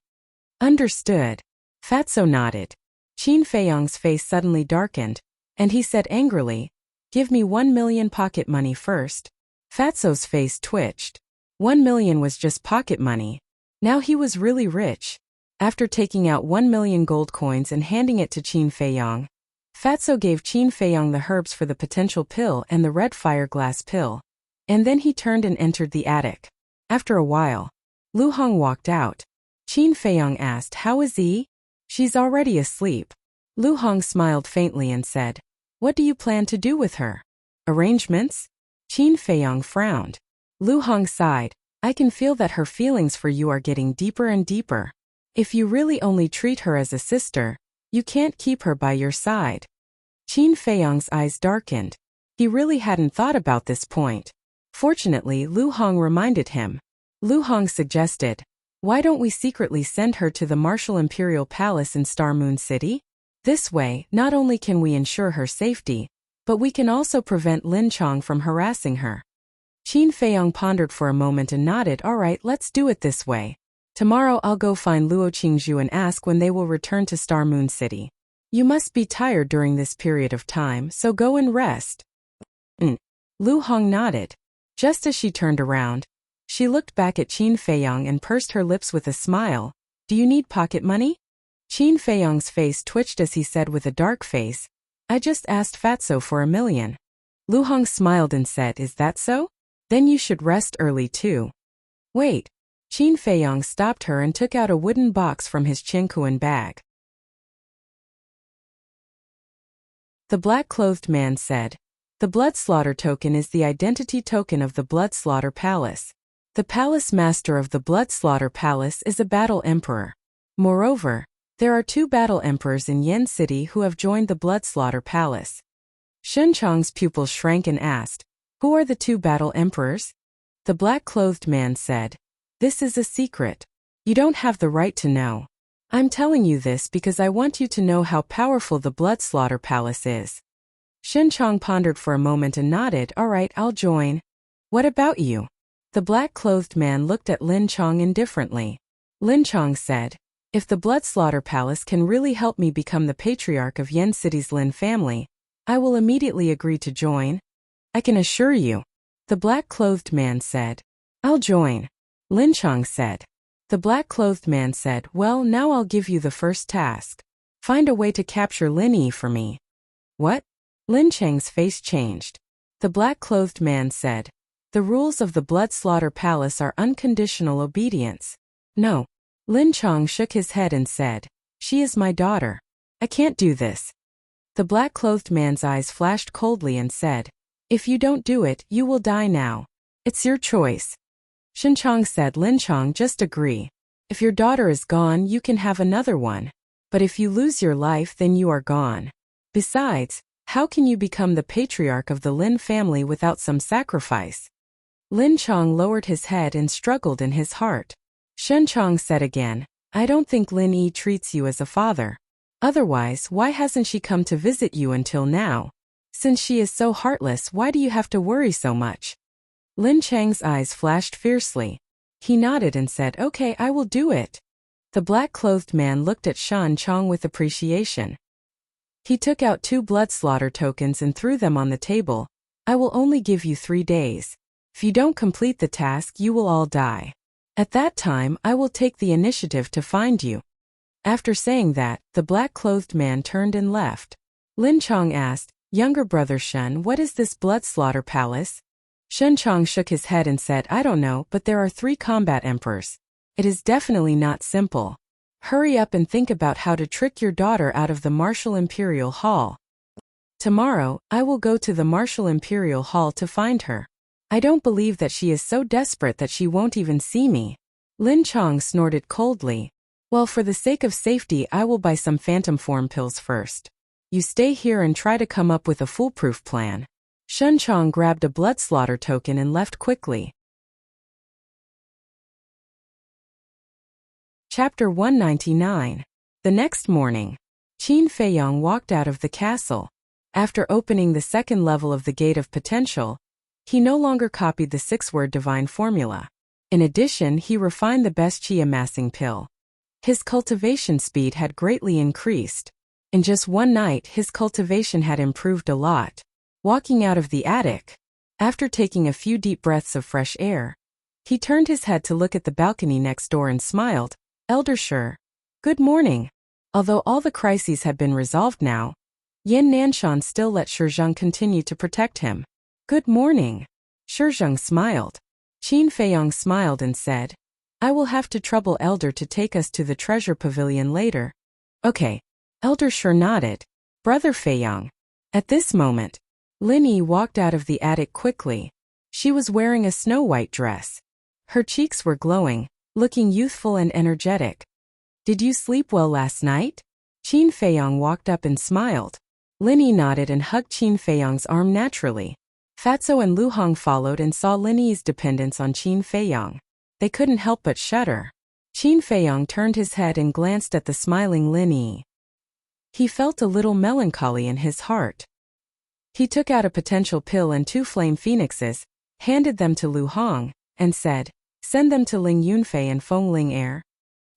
"Understood." Fatso nodded. Qin Feiyong's face suddenly darkened, and he said angrily, "Give me 1 million pocket money first." Fatso's face twitched. 1 million was just pocket money. Now he was really rich. After taking out 1 million gold coins and handing it to Qin Feiyong, Fatso gave Qin Feiyong the herbs for the potential pill and the red fire glass pill. And then he turned and entered the attic. After a while, Lu Hong walked out. Qin Feiyong asked, "How is Yi?" "She's already asleep." Lu Hong smiled faintly and said, "What do you plan to do with her?" "Arrangements?" Qin Feiyong frowned. Lu Hong sighed. "I can feel that her feelings for you are getting deeper and deeper. If you really only treat her as a sister, you can't keep her by your side." Qin Feiyong's eyes darkened. He really hadn't thought about this point. Fortunately, Lu Hong reminded him. Lu Hong suggested, "Why don't we secretly send her to the Martial Imperial Palace in Star Moon City? This way, not only can we ensure her safety, but we can also prevent Lin Chong from harassing her." Qin Feiyong pondered for a moment and nodded. "All right, let's do it this way. Tomorrow I'll go find Luo Qingzhu and ask when they will return to Star Moon City. You must be tired during this period of time, so go and rest." Lu Hong nodded. Just as she turned around, she looked back at Qin Feiyong and pursed her lips with a smile. "Do you need pocket money?" Qin Feiyong's face twitched as he said with a dark face, "I just asked Fatso for 1 million. Lu Hong smiled and said, "Is that so? Then you should rest early too." "Wait." Qin Feiyong stopped her and took out a wooden box from his Qinkuan bag. The black-clothed man said, "The blood slaughter token is the identity token of the blood slaughter palace. The palace master of the blood slaughter palace is a battle emperor. Moreover, there are 2 battle emperors in Yen City who have joined the blood slaughter palace." Shun Chong's pupil shrank and asked, "Who are the 2 battle emperors?" The black-clothed man said, "This is a secret. You don't have the right to know. I'm telling you this because I want you to know how powerful the blood slaughter palace is." Shun Chong pondered for a moment and nodded. "All right, I'll join. What about you?" The black-clothed man looked at Lin Chong indifferently. Lin Chong said, "If the blood slaughter palace can really help me become the patriarch of Yen City's Lin family, I will immediately agree to join. I can assure you." The black-clothed man said, "I'll join." Lin Chong said. The black-clothed man said, "Well, now I'll give you the first task. Find a way to capture Lin Yi for me." "What?" Lin Cheng's face changed. The black-clothed man said, "The rules of the blood slaughter palace are unconditional obedience." "No." Lin Chong shook his head and said, "She is my daughter. I can't do this." The black-clothed man's eyes flashed coldly and said, "If you don't do it, you will die now. It's your choice." Shun Chong said, "Lin Chong, just agree. If your daughter is gone, you can have another one. But if you lose your life, then you are gone. Besides, how can you become the patriarch of the Lin family without some sacrifice?" Lin Chong lowered his head and struggled in his heart. Shen Chong said again, I don't think Lin Yi treats you as a father. Otherwise, why hasn't she come to visit you until now? Since she is so heartless, why do you have to worry so much? Lin Chang's eyes flashed fiercely. He nodded and said, Okay, I will do it. The black-clothed man looked at Shen Chong with appreciation. He took out 2 blood slaughter tokens and threw them on the table. I will only give you 3 days. If you don't complete the task, you will all die. At that time, I will take the initiative to find you. After saying that, the black-clothed man turned and left. Lin Chong asked, Younger brother Shen, what is this blood slaughter palace? Shen Chong shook his head and said, I don't know, but there are 3 combat emperors. It is definitely not simple. Hurry up and think about how to trick your daughter out of the Martial Imperial Hall. Tomorrow, I will go to the Martial Imperial Hall to find her. I don't believe that she is so desperate that she won't even see me. Lin Chong snorted coldly. Well, for the sake of safety, I will buy some phantom form pills first. You stay here and try to come up with a foolproof plan. Shen Chong grabbed a blood slaughter token and left quickly. Chapter 199. The next morning, Qin Feiyong walked out of the castle. After opening the 2nd level of the Gate of Potential, he no longer copied the 6-word divine formula. In addition, he refined the best qi amassing pill. His cultivation speed had greatly increased. In just one night, his cultivation had improved a lot. Walking out of the attic, after taking a few deep breaths of fresh air, he turned his head to look at the balcony next door and smiled. Elder Shi, good morning. Although all the crises had been resolved now, Yin Nanshan still let Shizheng continue to protect him. Good morning. Shizheng smiled. Qin Feiyong smiled and said, I will have to trouble Elder to take us to the treasure pavilion later. Okay. Elder Shi nodded. Brother Feiyong. At this moment, Lin Yi walked out of the attic quickly. She was wearing a snow-white dress. Her cheeks were glowing, looking youthful and energetic. Did you sleep well last night? Qin Feiyong walked up and smiled. Lin Yi nodded and hugged Qin Feiyong's arm naturally. Fatso and Lu Hong followed and saw Lin Yi's dependence on Qin Feiyong. They couldn't help but shudder. Qin Feiyong turned his head and glanced at the smiling Lin Yi. He felt a little melancholy in his heart. He took out a potential pill and 2 flame phoenixes, handed them to Lu Hong, and said, Send them to Ling Yunfei and Feng Ling Air.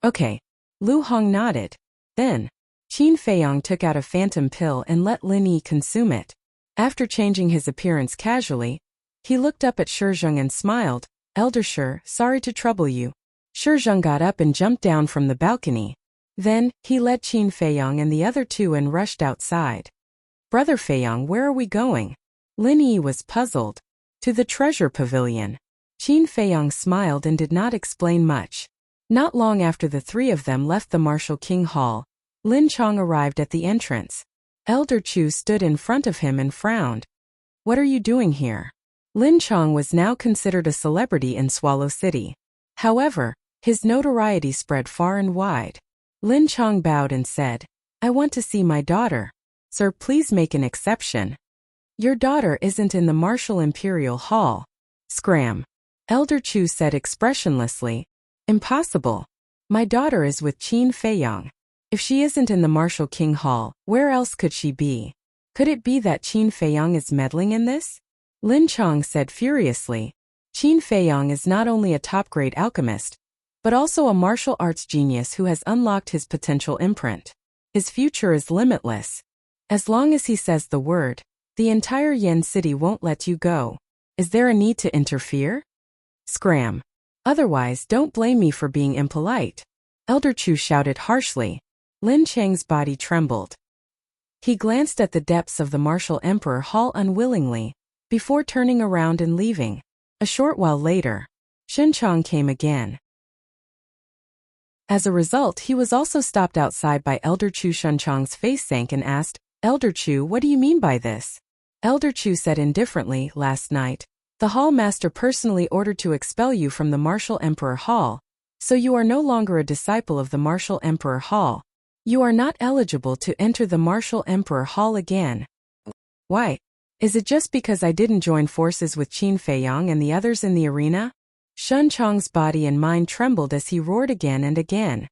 Okay. Lu Hong nodded. Then, Qin Feiyong took out a phantom pill and let Lin Yi consume it. After changing his appearance casually, he looked up at Shizheng and smiled. Elder Shi, sorry to trouble you. Shizheng got up and jumped down from the balcony. Then, he led Qin Feiyong and the other 2 and rushed outside. Brother Feiyong, where are we going? Lin Yi was puzzled. To the treasure pavilion. Qin Feiyong smiled and did not explain much. Not long after the 3 of them left the Martial King Hall, Lin Chong arrived at the entrance. Elder Chu stood in front of him and frowned. What are you doing here? Lin Chong was now considered a celebrity in Swallow City. However, his notoriety spread far and wide. Lin Chong bowed and said, I want to see my daughter. Sir, please make an exception. Your daughter isn't in the Martial Imperial Hall. Scram. Elder Chu said expressionlessly. Impossible. My daughter is with Qin Feiyong. If she isn't in the Martial King Hall, where else could she be? Could it be that Qin Feiyong is meddling in this? Lin Chong said furiously. Qin Feiyong is not only a top-grade alchemist, but also a martial arts genius who has unlocked his potential imprint. His future is limitless. As long as he says the word, the entire Yen city won't let you go. Is there a need to interfere? Scram. Otherwise, don't blame me for being impolite. Elder Chu shouted harshly. Lin Chang's body trembled. He glanced at the depths of the Martial Emperor Hall unwillingly, before turning around and leaving. A short while later, Shen Chong came again. As a result, he was also stopped outside by Elder Chu. Shen Chong's face sank and asked, Elder Chu, what do you mean by this? Elder Chu said indifferently, last night, the Hall Master personally ordered to expel you from the Martial Emperor Hall, so you are no longer a disciple of the Martial Emperor Hall. You are not eligible to enter the Martial Emperor Hall again. Why? Is it just because I didn't join forces with Qin Feiyang and the others in the arena? Shen Chong's body and mind trembled as he roared again and again.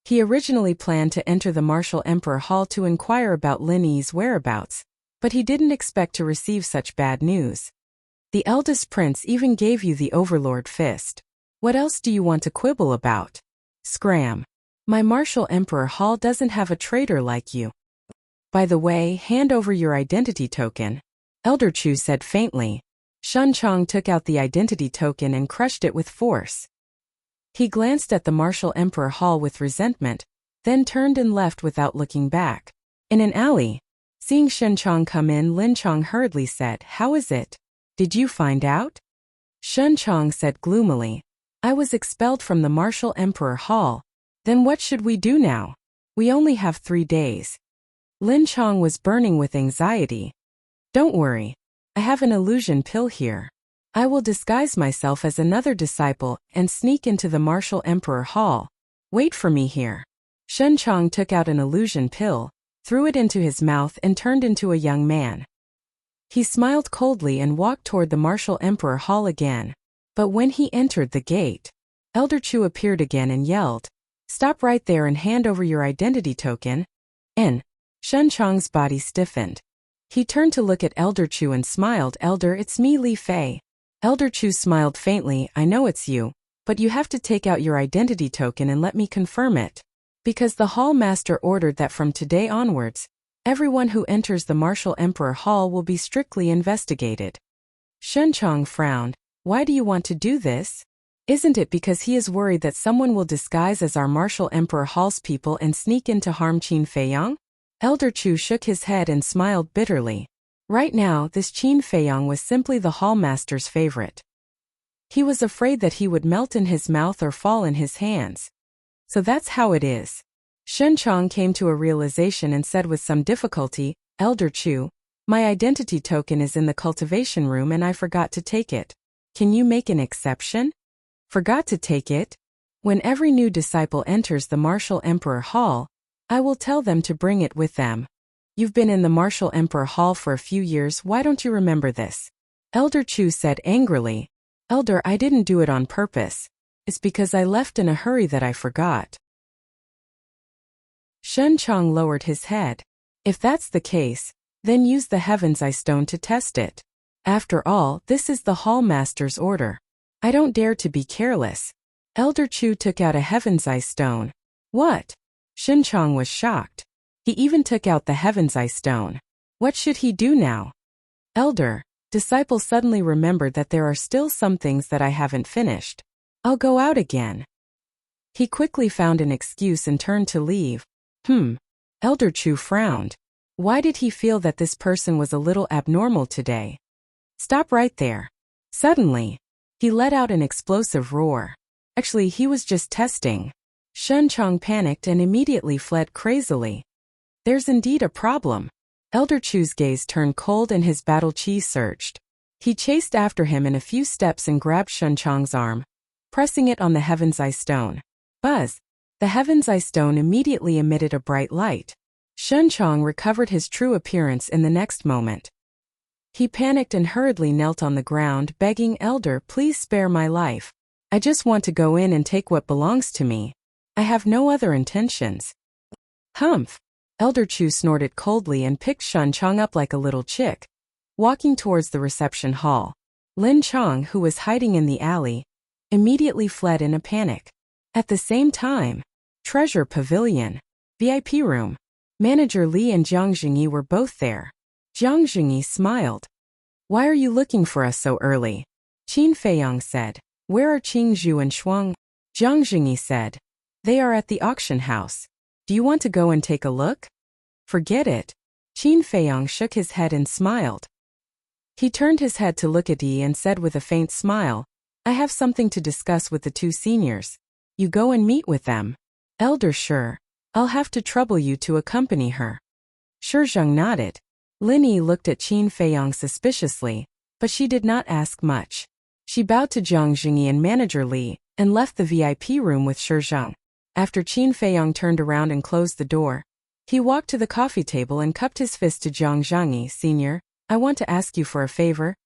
He originally planned to enter the Martial Emperor Hall to inquire about Lin Yi's whereabouts, but he didn't expect to receive such bad news. The eldest prince even gave you the Overlord Fist. What else do you want to quibble about? Scram. My Martial Emperor Hall doesn't have a traitor like you. By the way, hand over your identity token. Elder Chu said faintly. Shen Chong took out the identity token and crushed it with force. He glanced at the Martial Emperor Hall with resentment, then turned and left without looking back. In an alley, seeing Shen Chong come in, Lin Chong hurriedly said, "How is it? Did you find out?" Shen Chong said gloomily, "I was expelled from the Martial Emperor Hall. Then what should we do now? We only have 3 days." Lin Chong was burning with anxiety. "Don't worry. I have an illusion pill here. I will disguise myself as another disciple and sneak into the Martial Emperor Hall. Wait for me here." Shen Chong took out an illusion pill, threw it into his mouth and turned into a young man. He smiled coldly and walked toward the Martial Emperor Hall again. But when he entered the gate, Elder Chu appeared again and yelled, "Stop right there and hand over your identity token." Shen Chong's body stiffened. He turned to look at Elder Chu and smiled. "Elder, it's me, Li Fei." Elder Chu smiled faintly. "I know it's you, but you have to take out your identity token and let me confirm it. Because the Hall Master ordered that from today onwards, everyone who enters the Martial Emperor Hall will be strictly investigated." Shen Chong frowned. "Why do you want to do this? Isn't it because he is worried that someone will disguise as our Martial Emperor Hall's people and sneak in to harm Qin Feiyang?" Elder Chu shook his head and smiled bitterly. Right now, this Qin Feiyang was simply the Hall Master's favorite. He was afraid that he would melt in his mouth or fall in his hands. So that's how it is. Shen Chong came to a realization and said with some difficulty, "Elder Chu, my identity token is in the cultivation room and I forgot to take it. Can you make an exception?" "Forgot to take it? When every new disciple enters the Martial Emperor Hall, I will tell them to bring it with them. You've been in the Martial Emperor Hall for a few years, why don't you remember this?" Elder Chu said angrily, "Elder, I didn't do it on purpose. It's because I left in a hurry that I forgot." Shen Chong lowered his head. "If that's the case, then use the Heaven's Eye Stone to test it. After all, this is the Hall Master's order. I don't dare to be careless." Elder Chu took out a Heaven's Eye Stone. "What?" Shen Chong was shocked. He even took out the Heaven's Eye Stone. What should he do now? "Elder," disciple suddenly remembered that there are still some things that I haven't finished. "I'll go out again." He quickly found an excuse and turned to leave. Elder Chu frowned. Why did he feel that this person was a little abnormal today? "Stop right there." Suddenly, he let out an explosive roar. Actually, he was just testing. Shen Chong panicked and immediately fled crazily. There's indeed a problem. Elder Chu's gaze turned cold and his battle chi surged. He chased after him in a few steps and grabbed Shen Chong's arm, pressing it on the Heaven's Eye Stone. Buzz! The Heaven's Eye Stone immediately emitted a bright light. Shen Chong recovered his true appearance in the next moment. He panicked and hurriedly knelt on the ground, begging, "Elder, please spare my life. I just want to go in and take what belongs to me. I have no other intentions." "Humph!" Elder Chu snorted coldly and picked Shen Chong up like a little chick, walking towards the reception hall. Lin Chong, who was hiding in the alley, immediately fled in a panic. At the same time, Treasure Pavilion, VIP room, Manager Li and Jiang Jingyi were both there. Jiang Jingyi smiled. "Why are you looking for us so early?" Qin Feiyang said. "Where are Qing Zhu and Shuang?" Jiang Jingyi said. "They are at the auction house. Do you want to go and take a look?" "Forget it." Qin Feiyang shook his head and smiled. He turned his head to look at Yi and said with a faint smile, "I have something to discuss with the 2 seniors. You go and meet with them." "Elder, sure. I'll have to trouble you to accompany her." Shizheng nodded. Lin Yi looked at Qin Feiyang suspiciously, but she did not ask much. She bowed to Jiang Jingyi and Manager Li, and left the VIP room with Shizheng. After Qin Feiyang turned around and closed the door, he walked to the coffee table and cupped his fist to Jiang Zhangyi, "Senior, I want to ask you for a favor.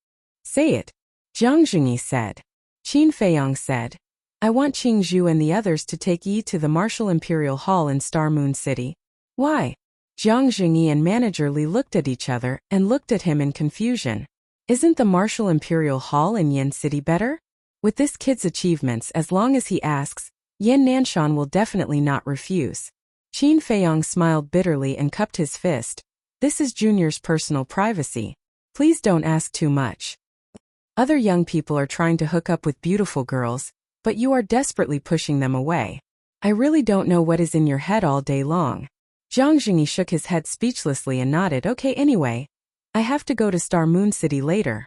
Say it. Jiang Jingyi said. Qin Feiyang said, I want Qing Zhu and the others to take Yi to the Martial Imperial Hall in Star Moon City. Why? Jiang Jingyi and Manager Li looked at each other and looked at him in confusion. Isn't the Martial Imperial Hall in Yin City better? With this kid's achievements, as long as he asks, Yan Nanshan will definitely not refuse. Qin Feiyang smiled bitterly and cupped his fist. This is Junior's personal privacy. Please don't ask too much. Other young people are trying to hook up with beautiful girls, but you are desperately pushing them away. I really don't know what is in your head all day long. Jiang Jingyi shook his head speechlessly and nodded. Okay, anyway. I have to go to Star Moon City later.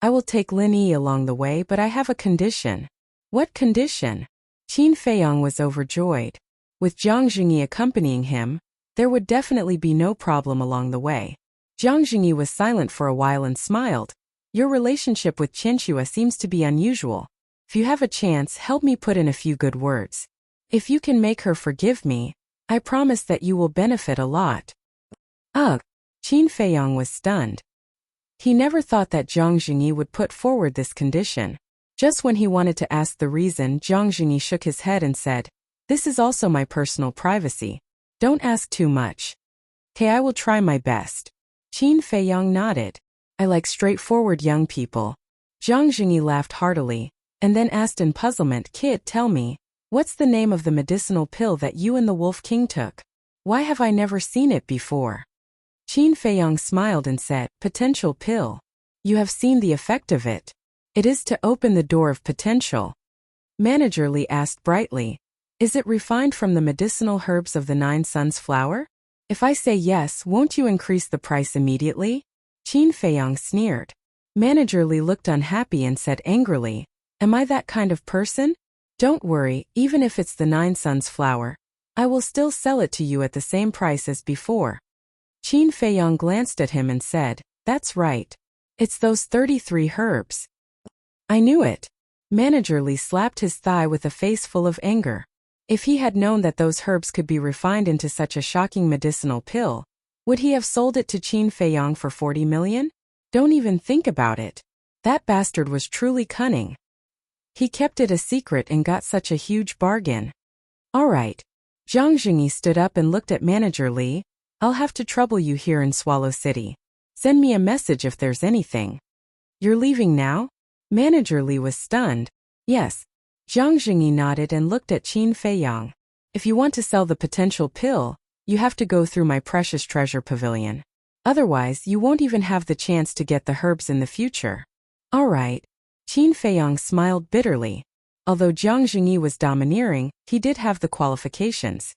I will take Lin Yi along the way, but I have a condition. What condition? Qin Feiyang was overjoyed. With Jiang Jingyi accompanying him, there would definitely be no problem along the way. Jiang Jingyi was silent for a while and smiled. Your relationship with Qianxue seems to be unusual. If you have a chance, help me put in a few good words. If you can make her forgive me, I promise that you will benefit a lot. Ugh! Qin Feiyang was stunned. He never thought that Jiang Jingyi would put forward this condition. Just when he wanted to ask the reason, Jiang Jingyi shook his head and said, This is also my personal privacy. Don't ask too much. Okay, I will try my best. Qin Feiyang nodded. I like straightforward young people. Jiang Jingyi laughed heartily, and then asked in puzzlement, Kid, tell me, what's the name of the medicinal pill that you and the Wolf King took? Why have I never seen it before? Qin Feiyang smiled and said, Potential pill. You have seen the effect of it. It is to open the door of potential. Manager Li asked brightly, Is it refined from the medicinal herbs of the Nine Suns flower? If I say yes, won't you increase the price immediately? Qin Feiyang sneered. Manager Li looked unhappy and said angrily, Am I that kind of person? Don't worry, even if it's the Nine Suns flower, I will still sell it to you at the same price as before. Qin Feiyang glanced at him and said, That's right. It's those 33 herbs. I knew it. Manager Li slapped his thigh with a face full of anger. If he had known that those herbs could be refined into such a shocking medicinal pill, would he have sold it to Qin Feiyang for 40 million? Don't even think about it. That bastard was truly cunning. He kept it a secret and got such a huge bargain. All right. Jiang Jingyi stood up and looked at Manager Li. I'll have to trouble you here in Swallow City. Send me a message if there's anything. You're leaving now? Manager Li was stunned. Yes. Jiang Jingyi nodded and looked at Qin Feiyang. If you want to sell the potential pill, you have to go through my precious treasure pavilion. Otherwise, you won't even have the chance to get the herbs in the future. All right. Qin Feiyang smiled bitterly. Although Jiang Jingyi was domineering, he did have the qualifications.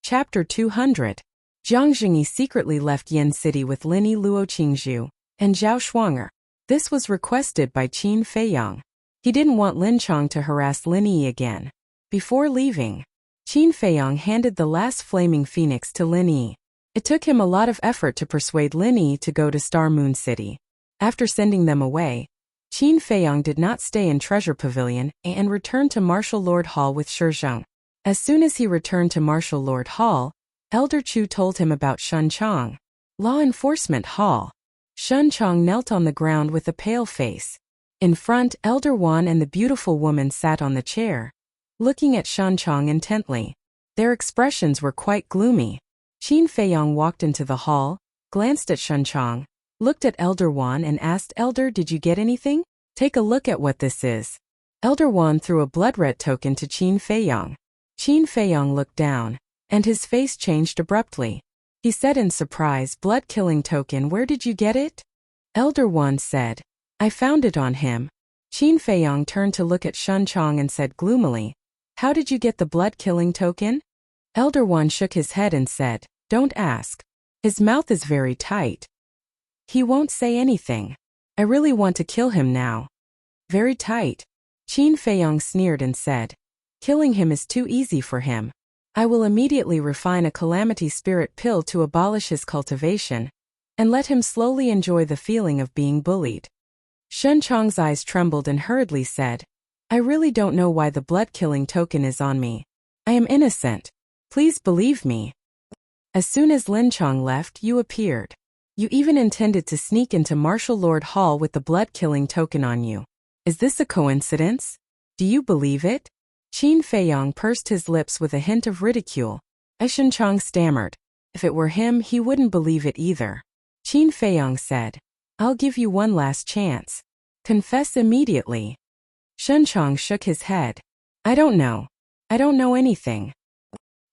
Chapter 200. Jiang Jingyi secretly left Yin City with Lin Yi, Luo Qingzhu, and Zhao Shuang'er. This was requested by Qin Feiyang. He didn't want Lin Chong to harass Lin Yi again. Before leaving, Qin Feiyang handed the last flaming phoenix to Lin Yi. It took him a lot of effort to persuade Lin Yi to go to Star Moon City. After sending them away, Qin Feiyang did not stay in Treasure Pavilion and returned to Martial Lord Hall with Shi Zheng. As soon as he returned to Martial Lord Hall, Elder Chu told him about Shun Chong. Law Enforcement Hall. Shun Chong knelt on the ground with a pale face. In front, Elder Wan and the beautiful woman sat on the chair, looking at Shun Chong intently. Their expressions were quite gloomy. Qin Feiyang walked into the hall, glanced at Shun Chong, looked at Elder Wan and asked, Elder, did you get anything? Take a look at what this is. Elder Wan threw a blood-red token to Qin Feiyang. Qin Feiyang looked down, and his face changed abruptly. He said in surprise, blood-killing token, where did you get it? Elder Wan said, I found it on him. Qin Feiyang turned to look at Shun Chong and said gloomily, How did you get the blood-killing token? Elder Wan shook his head and said, Don't ask. His mouth is very tight. He won't say anything. I really want to kill him now. Very tight. Qin Feiyang sneered and said, Killing him is too easy for him. I will immediately refine a calamity spirit pill to abolish his cultivation, and let him slowly enjoy the feeling of being bullied. Shun Chong's eyes trembled and hurriedly said, I really don't know why the blood-killing token is on me. I am innocent. Please believe me. As soon as Lin Chong left, you appeared. You even intended to sneak into Martial Lord Hall with the blood-killing token on you. Is this a coincidence? Do you believe it? Qin Feiyong pursed his lips with a hint of ridicule. Shen Chong stammered. If it were him, he wouldn't believe it either. Qin Feiyong said, I'll give you one last chance. Confess immediately. Shen Chong shook his head. I don't know. I don't know anything.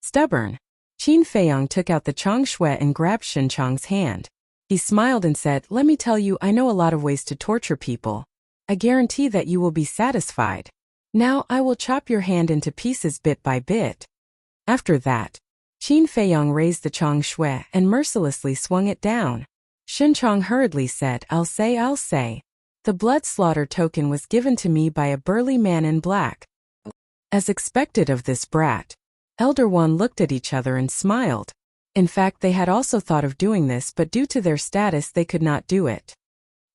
Stubborn. Qin Feiyong took out the Chong Shui and grabbed Shen Chong's hand. He smiled and said, Let me tell you, I know a lot of ways to torture people. I guarantee that you will be satisfied. Now I will chop your hand into pieces bit by bit. After that, Qin Feiyong raised the Chong Shui and mercilessly swung it down. Shen Chong hurriedly said, I'll say. The blood slaughter token was given to me by a burly man in black. As expected of this brat, Elder One looked at each other and smiled. In fact, they had also thought of doing this, but due to their status they could not do it.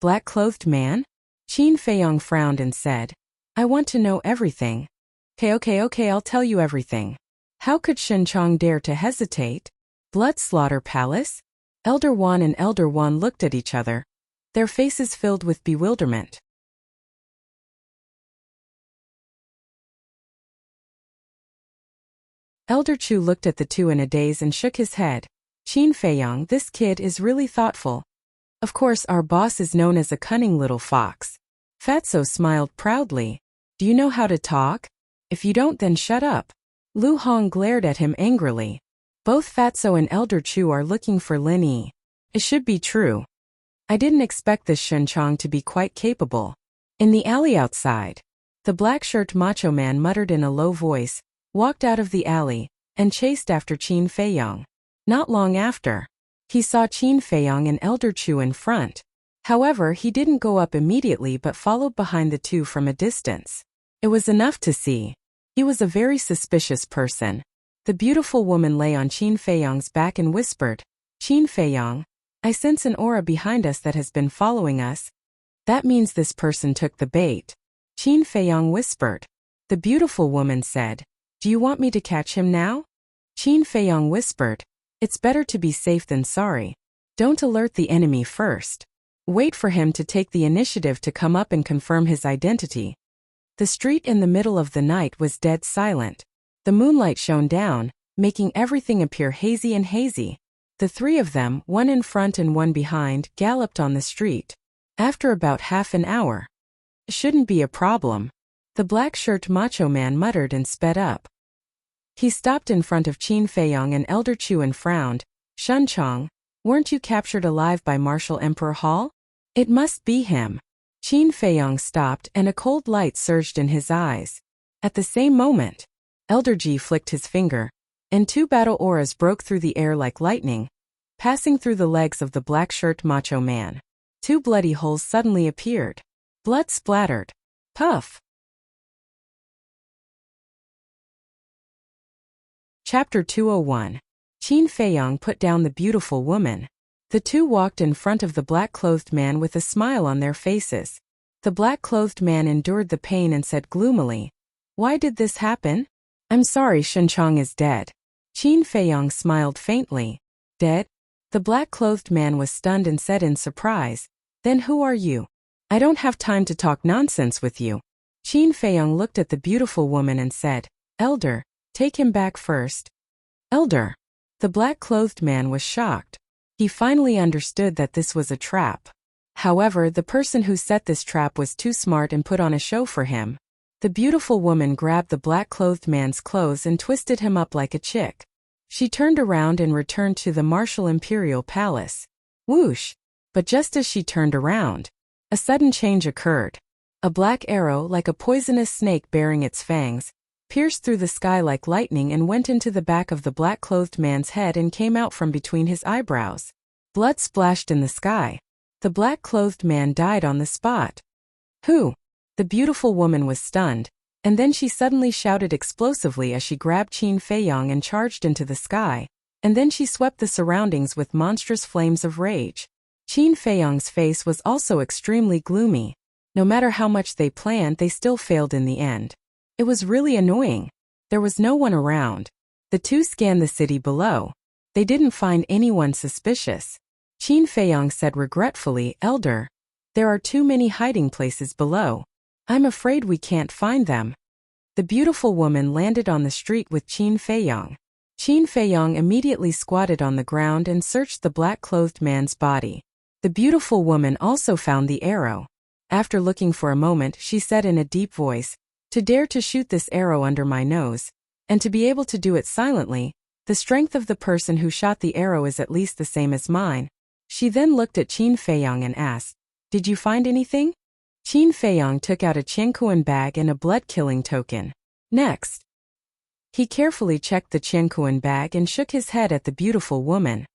Black-clothed man? Qin Feiyong frowned and said, I want to know everything. Okay, I'll tell you everything. How could Shen Chong dare to hesitate? Blood Slaughter Palace? Elder Wan and Elder Wan looked at each other, their faces filled with bewilderment. Elder Chu looked at the two in a daze and shook his head. Qin Feiyong, this kid is really thoughtful. Of course, our boss is known as a cunning little fox. Fatso smiled proudly. Do you know how to talk? If you don't, then shut up. Lu Hong glared at him angrily. Both Fatso and Elder Chu are looking for Lin Yi. It should be true. I didn't expect this Shen Chong to be quite capable. In the alley outside, the black-shirt macho man muttered in a low voice, walked out of the alley, and chased after Qin Feiyong. Not long after, he saw Qin Feiyong and Elder Chu in front. However, he didn't go up immediately but followed behind the two from a distance. It was enough to see. He was a very suspicious person. The beautiful woman lay on Qin Feiyong's back and whispered, Qin Feiyong, I sense an aura behind us that has been following us. That means this person took the bait. Qin Feiyong whispered. The beautiful woman said, Do you want me to catch him now? Qin Feiyong whispered, It's better to be safe than sorry. Don't alert the enemy first. Wait for him to take the initiative to come up and confirm his identity. The street in the middle of the night was dead silent. The moonlight shone down, making everything appear hazy and hazy. The three of them, one in front and one behind, galloped on the street. After about half an hour. Shouldn't be a problem. The black-shirt macho man muttered and sped up. He stopped in front of Qin Feiyong and Elder Chu and frowned. Shen Chong, weren't you captured alive by Martial Emperor Hall? It must be him. Qin Feiyong stopped and a cold light surged in his eyes. At the same moment, Elder Ji flicked his finger, and two battle auras broke through the air like lightning, passing through the legs of the black-shirt macho man. Two bloody holes suddenly appeared. Blood splattered. Puff! Chapter 201. Qin Feiyong put down the beautiful woman. The two walked in front of the black-clothed man with a smile on their faces. The black-clothed man endured the pain and said gloomily, Why did this happen? I'm sorry, Shen Chong is dead. Qin Feiyong smiled faintly. Dead? The black-clothed man was stunned and said in surprise, Then who are you? I don't have time to talk nonsense with you. Qin Feiyong looked at the beautiful woman and said, Elder, take him back first. Elder. The black-clothed man was shocked. He finally understood that this was a trap. However, the person who set this trap was too smart and put on a show for him. The beautiful woman grabbed the black-clothed man's clothes and twisted him up like a chick. She turned around and returned to the martial imperial palace. Whoosh! But just as she turned around, a sudden change occurred. A black arrow, like a poisonous snake bearing its fangs, pierced through the sky like lightning and went into the back of the black-clothed man's head and came out from between his eyebrows. Blood splashed in the sky. The black-clothed man died on the spot. Who? The beautiful woman was stunned, and then she suddenly shouted explosively as she grabbed Qin Feiyong and charged into the sky, and then she swept the surroundings with monstrous flames of rage. Qin Feiyong's face was also extremely gloomy. No matter how much they planned, they still failed in the end. It was really annoying. There was no one around. The The two scanned the city below. They didn't find anyone suspicious. Qin Feiyang said regretfully, Elder, there are too many hiding places below. I'm afraid we can't find them. The beautiful woman landed on the street with Qin Feiyang. Qin Feiyang immediately squatted on the ground and searched the black-clothed man's body. The beautiful woman also found the arrow. After looking for a moment, she said in a deep voice, to dare to shoot this arrow under my nose, and to be able to do it silently, the strength of the person who shot the arrow is at least the same as mine. She then looked at Qin Feiyang and asked, did you find anything? Qin Feiyang took out a Qiankuan bag and a blood-killing token. Next, he carefully checked the Qiankuan bag and shook his head at the beautiful woman.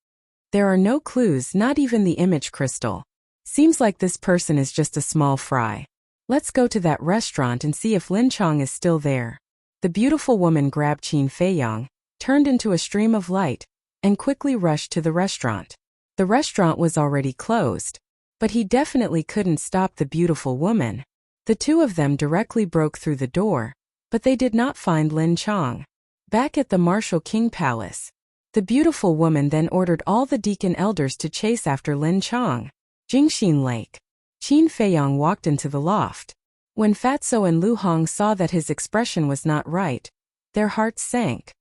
There are no clues, not even the image crystal. Seems like this person is just a small fry. Let's go to that restaurant and see if Lin Chong is still there. The beautiful woman grabbed Qin Feiyang, turned into a stream of light, and quickly rushed to the restaurant. The restaurant was already closed, but he definitely couldn't stop the beautiful woman. The two of them directly broke through the door, but they did not find Lin Chong. Back at the Martial King Palace, the beautiful woman then ordered all the deacon elders to chase after Lin Chong. Jingxin Lake. Qin Feiyang walked into the loft. When Fatso and Lu Hong saw that his expression was not right, their hearts sank.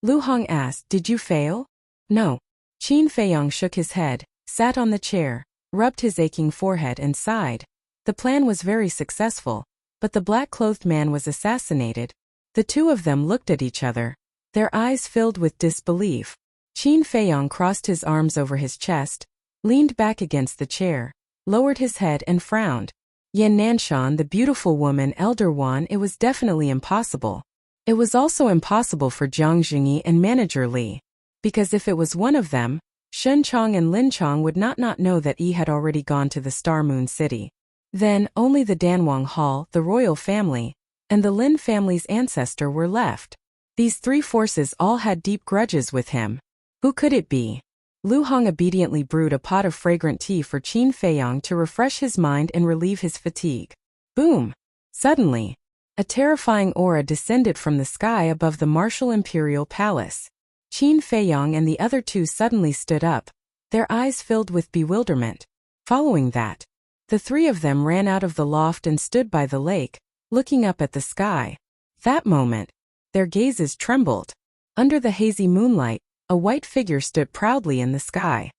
Lu Hong asked, did you fail? No. Qin Feiyang shook his head, sat on the chair, rubbed his aching forehead and sighed. The plan was very successful, but the black-clothed man was assassinated. The two of them looked at each other, their eyes filled with disbelief. Qin Feiyang crossed his arms over his chest, leaned back against the chair, lowered his head and frowned. Yan Nanshan, the beautiful woman, Elder Wan, it was definitely impossible. It was also impossible for Jiang Jingyi and Manager Li. Because if it was one of them, Shen Chong and Lin Chong would not know that Yi had already gone to the Star Moon City. Then, only the Danwang Hall, the royal family, and the Lin family's ancestor were left. These three forces all had deep grudges with him. Who could it be? Lu Hong obediently brewed a pot of fragrant tea for Qin Feiyang to refresh his mind and relieve his fatigue. Boom! Suddenly, a terrifying aura descended from the sky above the martial imperial palace. Qin Feiyang and the other two suddenly stood up, their eyes filled with bewilderment. Following that, the three of them ran out of the loft and stood by the lake, looking up at the sky. That moment, their gazes trembled. Under the hazy moonlight, a white figure stood proudly in the sky.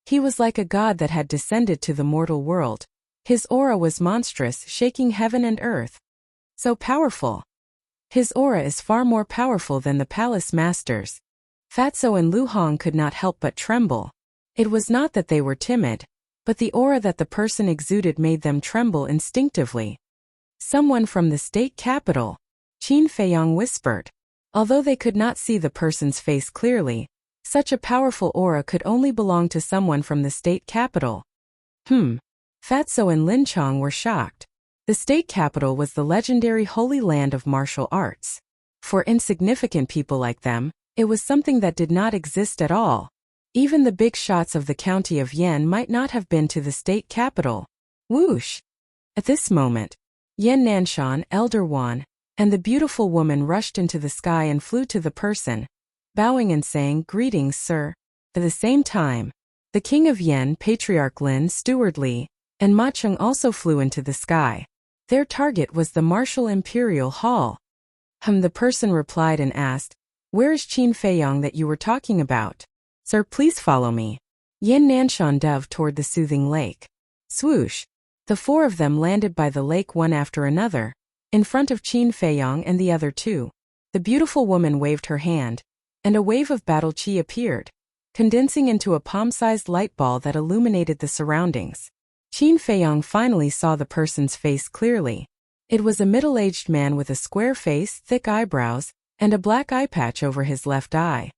He was like a god that had descended to the mortal world. His aura was monstrous, shaking heaven and earth. So powerful. His aura is far more powerful than the palace masters. Fatso and Lu Hong could not help but tremble. It was not that they were timid, but the aura that the person exuded made them tremble instinctively. Someone from the state capital, Qin Feiyang whispered. Although they could not see the person's face clearly, such a powerful aura could only belong to someone from the state capital. Fatso and Lin Chong were shocked. The state capital was the legendary holy land of martial arts. For insignificant people like them, it was something that did not exist at all. Even the big shots of the county of Yan might not have been to the state capital. Whoosh! At this moment, Yan Nanshan, Elder Wan, and the beautiful woman rushed into the sky and flew to the person, bowing and saying, greetings, sir. At the same time, the king of Yan, Patriarch Lin, Steward Li, and Ma Cheng also flew into the sky. Their target was the Martial Imperial Hall. The person replied and asked, where is Qin Feiyang that you were talking about? Sir, please follow me. Yan Nanshan dove toward the soothing lake. Swoosh! The four of them landed by the lake one after another, in front of Qin Feiyang and the other two. The beautiful woman waved her hand, and a wave of battle qi appeared, condensing into a palm-sized light ball that illuminated the surroundings. Qin Feiyang finally saw the person's face clearly. It was a middle-aged man with a square face, thick eyebrows, and a black eye patch over his left eye.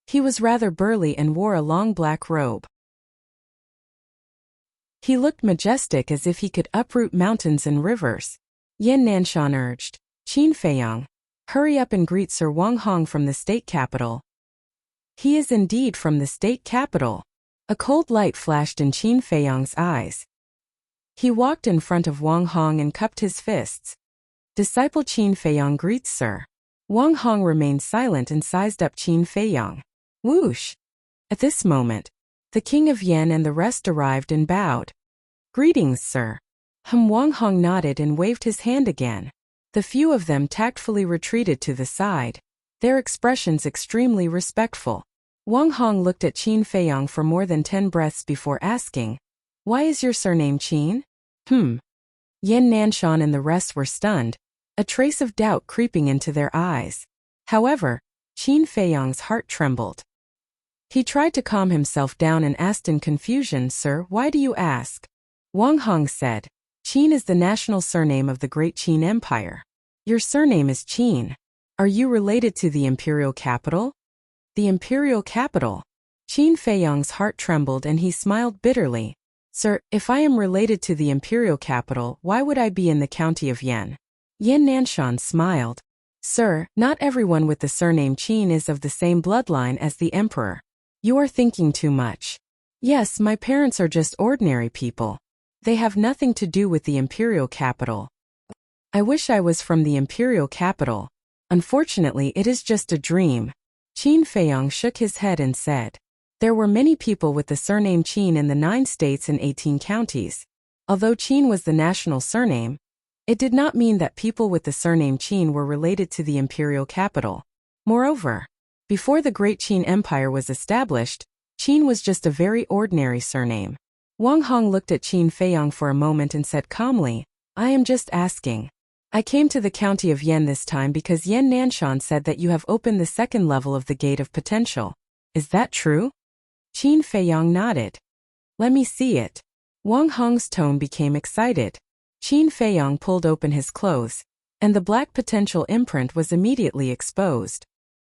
He was rather burly and wore a long black robe. He looked majestic as if he could uproot mountains and rivers. Yan Nanshan urged, Qin Feiyang, hurry up and greet Sir Wang Hong from the state capital. He is indeed from the state capital. A cold light flashed in Qin Feiyang's eyes. He walked in front of Wang Hong and cupped his fists. Disciple Qin Feiyang greets sir. Wang Hong remained silent and sized up Qin Feiyang. Whoosh! At this moment, the king of Yan and the rest arrived and bowed. Greetings, sir. Wang Hong nodded and waved his hand again. The few of them tactfully retreated to the side, their expressions extremely respectful. Wang Hong looked at Qin Feiyang for more than 10 breaths before asking, "Why is your surname Qin?" Yan Nanshan and the rest were stunned, a trace of doubt creeping into their eyes. However, Qin Feiyang's heart trembled. He tried to calm himself down and asked in confusion, "Sir, why do you ask?" Wang Hong said, "Qin is the national surname of the Great Qin Empire. Your surname is Qin. Are you related to the imperial capital?" The imperial capital? Qin Feiyang's heart trembled and he smiled bitterly. "Sir, if I am related to the imperial capital, why would I be in the county of Yan?" Yan Nanshan smiled. "Sir, not everyone with the surname Qin is of the same bloodline as the emperor. You are thinking too much. Yes, my parents are just ordinary people. They have nothing to do with the imperial capital. I wish I was from the imperial capital. Unfortunately, it is just a dream." Qin Feiyang shook his head and said, "There were many people with the surname Qin in the 9 states and 18 counties. Although Qin was the national surname, it did not mean that people with the surname Qin were related to the imperial capital. Moreover, before the Great Qin Empire was established, Qin was just a very ordinary surname." Wang Hong looked at Qin Feiyang for a moment and said calmly, "I am just asking. I came to the county of Yan this time because Yan Nanshan said that you have opened the 2nd level of the Gate of Potential. Is that true?" Qin Feiyang nodded. "Let me see it." Wang Hong's tone became excited. Qin Feiyang pulled open his clothes, and the black potential imprint was immediately exposed.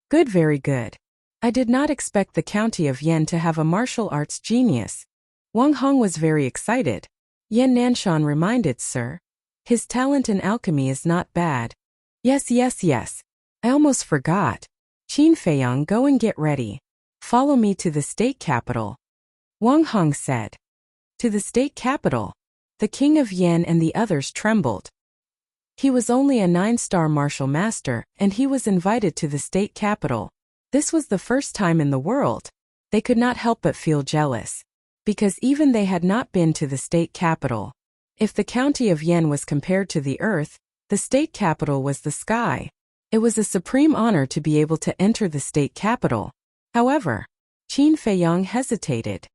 "Good, very good. I did not expect the county of Yan to have a martial arts genius." Wang Hong was very excited. Yan Nanshan reminded, "Sir, his talent in alchemy is not bad." Yes. I almost forgot. Qin Feiyang, go and get ready. Follow me to the state capital." Wang Hong said. To the state capital? The king of Yan and the others trembled. He was only a 9-star martial master, and he was invited to the state capital. This was the first time in the world. They could not help but feel jealous, because even they had not been to the state capital. If the county of Yan was compared to the earth, the state capital was the sky. It was a supreme honor to be able to enter the state capital. However, Qin Feiyang hesitated.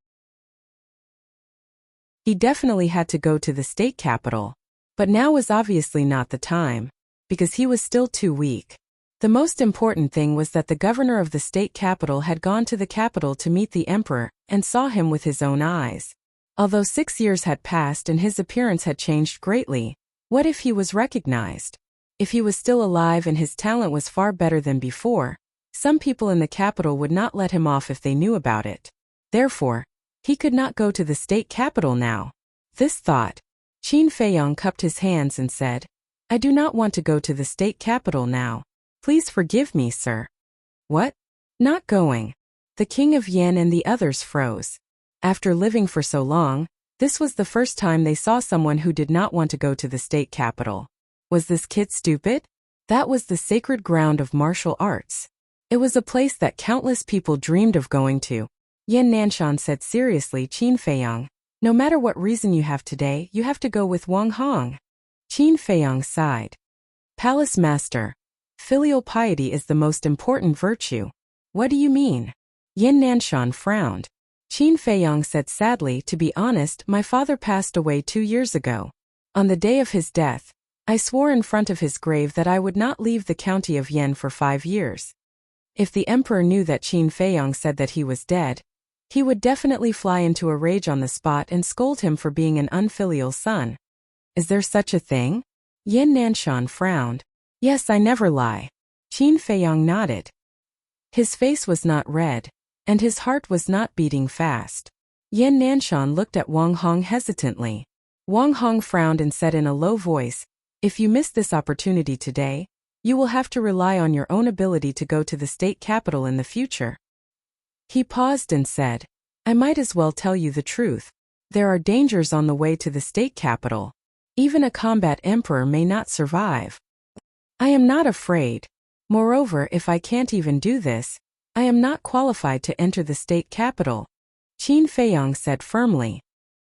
He definitely had to go to the state capital, but now was obviously not the time, because he was still too weak. The most important thing was that the governor of the state capital had gone to the capital to meet the emperor and saw him with his own eyes. Although 6 years had passed and his appearance had changed greatly, what if he was recognized? If he was still alive and his talent was far better than before, some people in the capital would not let him off if they knew about it. Therefore, he could not go to the state capital now. This thought, Qin Feiyang cupped his hands and said, "I do not want to go to the state capital now. Please forgive me, sir." "What? Not going?" The king of Yan and the others froze. After living for so long, this was the first time they saw someone who did not want to go to the state capital. Was this kid stupid? That was the sacred ground of martial arts. It was a place that countless people dreamed of going to. Yan Nanshan said seriously, "Qin Feiyang, no matter what reason you have today, you have to go with Wang Hong." Qin Feiyang sighed. "Palace master, filial piety is the most important virtue." "What do you mean?" Yan Nanshan frowned. Qin Feiyang said sadly, "To be honest, my father passed away 2 years ago. On the day of his death, I swore in front of his grave that I would not leave the county of Yan for 5 years. If the emperor knew that Qin Feiyang said that he was dead, he would definitely fly into a rage on the spot and scold him for being an unfilial son." "Is there such a thing?" Yan Nanshan frowned. "Yes, I never lie." Qin Feiyang nodded. His face was not red, and his heart was not beating fast. Yan Nanshan looked at Wang Hong hesitantly. Wang Hong frowned and said in a low voice, "If you miss this opportunity today, you will have to rely on your own ability to go to the state capital in the future." He paused and said, "I might as well tell you the truth. There are dangers on the way to the state capital. Even a combat emperor may not survive." "I am not afraid." Moreover, if I can't even do this, I am not qualified to enter the state capital, Qin Feiyang said firmly.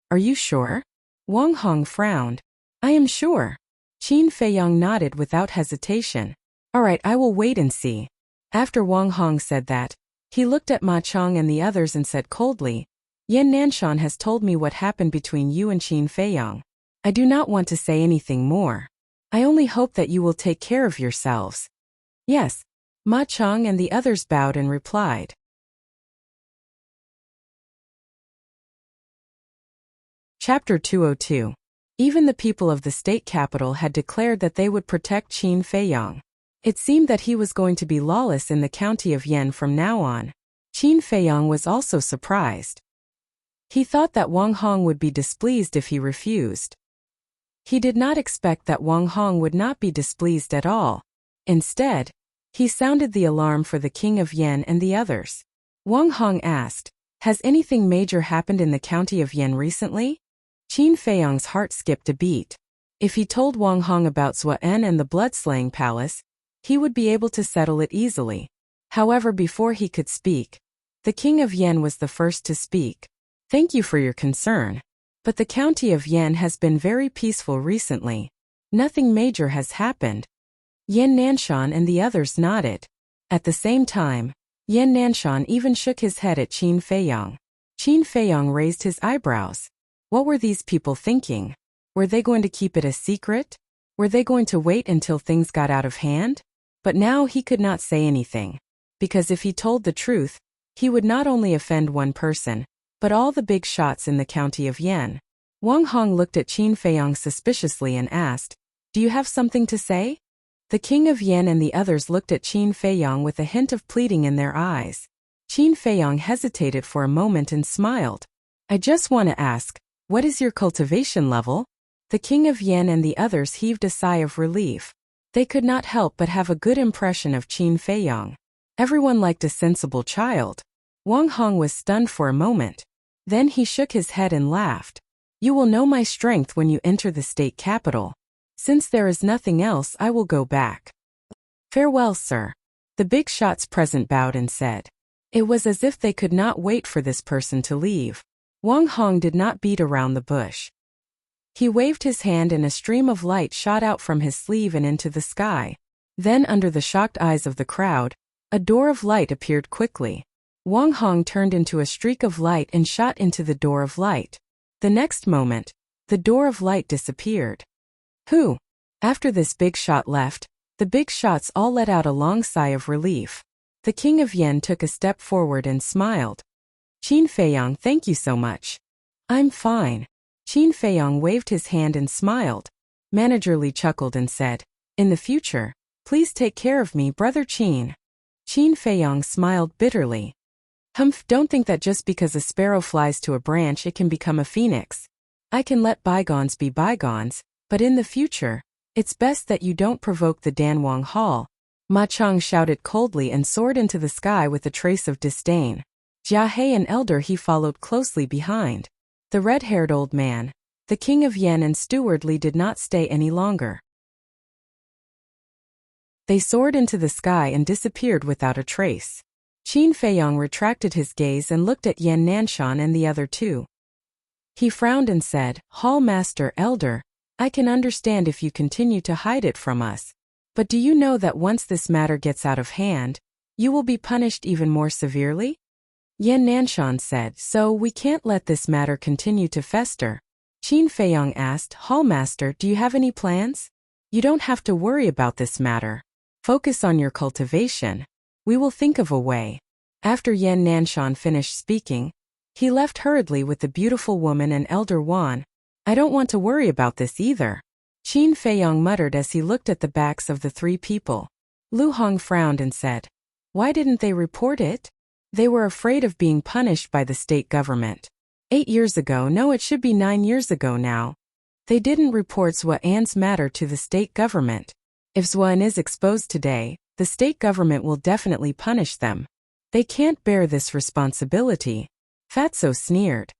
Are you sure? Wang Hong frowned. I am sure. Qin Feiyang nodded without hesitation. All right, I will wait and see. After Wang Hong said that, he looked at Ma Chong and the others and said coldly, Yan Nanshan has told me what happened between you and Qin Feiyang. I do not want to say anything more. I only hope that you will take care of yourselves. Yes. Ma Chong and the others bowed and replied. Chapter 202. Even the people of the state capital had declared that they would protect Qin Feiyang. It seemed that he was going to be lawless in the county of Yan from now on. Qin Feiyang was also surprised. He thought that Wang Hong would be displeased if he refused. He did not expect that Wang Hong would not be displeased at all. Instead, he sounded the alarm for the king of Yan and the others. Wang Hong asked, Has anything major happened in the county of Yan recently? Qin Feiyang's heart skipped a beat. If he told Wang Hong about Zuan and the blood-slaying palace, he would be able to settle it easily. However, before he could speak, the king of Yan was the first to speak. Thank you for your concern. But the county of Yan has been very peaceful recently. Nothing major has happened. Yan Nanshan and the others nodded. At the same time, Yan Nanshan even shook his head at Qin Feiyang. Qin Feiyang raised his eyebrows. What were these people thinking? Were they going to keep it a secret? Were they going to wait until things got out of hand? But now he could not say anything. Because if he told the truth, he would not only offend one person, but all the big shots in the county of Yan. Wang Hong looked at Qin Feiyang suspiciously and asked, Do you have something to say? The king of Yan and the others looked at Qin Feiyang with a hint of pleading in their eyes. Qin Feiyang hesitated for a moment and smiled. I just want to ask, what is your cultivation level? The king of Yan and the others heaved a sigh of relief. They could not help but have a good impression of Qin Feiyang. Everyone liked a sensible child. Wang Hong was stunned for a moment. Then he shook his head and laughed. You will know my strength when you enter the state capital. Since there is nothing else, I will go back. Farewell, sir. The big shots present bowed and said. It was as if they could not wait for this person to leave. Wang Hong did not beat around the bush. He waved his hand and a stream of light shot out from his sleeve and into the sky. Then, under the shocked eyes of the crowd, a door of light appeared quickly. Wang Hong turned into a streak of light and shot into the door of light. The next moment, the door of light disappeared. Who? After this big shot left, the big shots all let out a long sigh of relief. The king of Yan took a step forward and smiled. Qin Feiyang, thank you so much. I'm fine. Qin Feiyang waved his hand and smiled. Manager Li chuckled and said, In the future, please take care of me, brother Qin. Qin Feiyang smiled bitterly. Humph, don't think that just because a sparrow flies to a branch it can become a phoenix. I can let bygones be bygones, but in the future, it's best that you don't provoke the Danwang Hall. Ma Chong shouted coldly and soared into the sky with a trace of disdain. Jia He and Elder He followed closely behind. The red-haired old man, the king of Yan and Steward Li did not stay any longer. They soared into the sky and disappeared without a trace. Qin Feiyang retracted his gaze and looked at Yan Nanshan and the other two. He frowned and said, Hall Master Elder, I can understand if you continue to hide it from us. But do you know that once this matter gets out of hand, you will be punished even more severely? Yan Nanshan said, So we can't let this matter continue to fester. Qin Feiyang asked, Hall Master, do you have any plans? You don't have to worry about this matter. Focus on your cultivation. We will think of a way. After Yan Nanshan finished speaking, he left hurriedly with the beautiful woman and Elder Wan. I don't want to worry about this either. Qin Feiyang muttered as he looked at the backs of the three people. Lu Hong frowned and said, Why didn't they report it? They were afraid of being punished by the state government. 8 years ago, no, it should be 9 years ago now. They didn't report Zuan's matter to the state government. If Zuan is exposed today, the state government will definitely punish them. They can't bear this responsibility. Fatso sneered.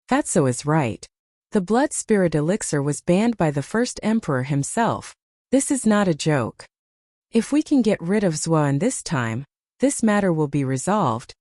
Fatso is right. The blood spirit elixir was banned by the first emperor himself. This is not a joke. If we can get rid of Zuan this time, this matter will be resolved.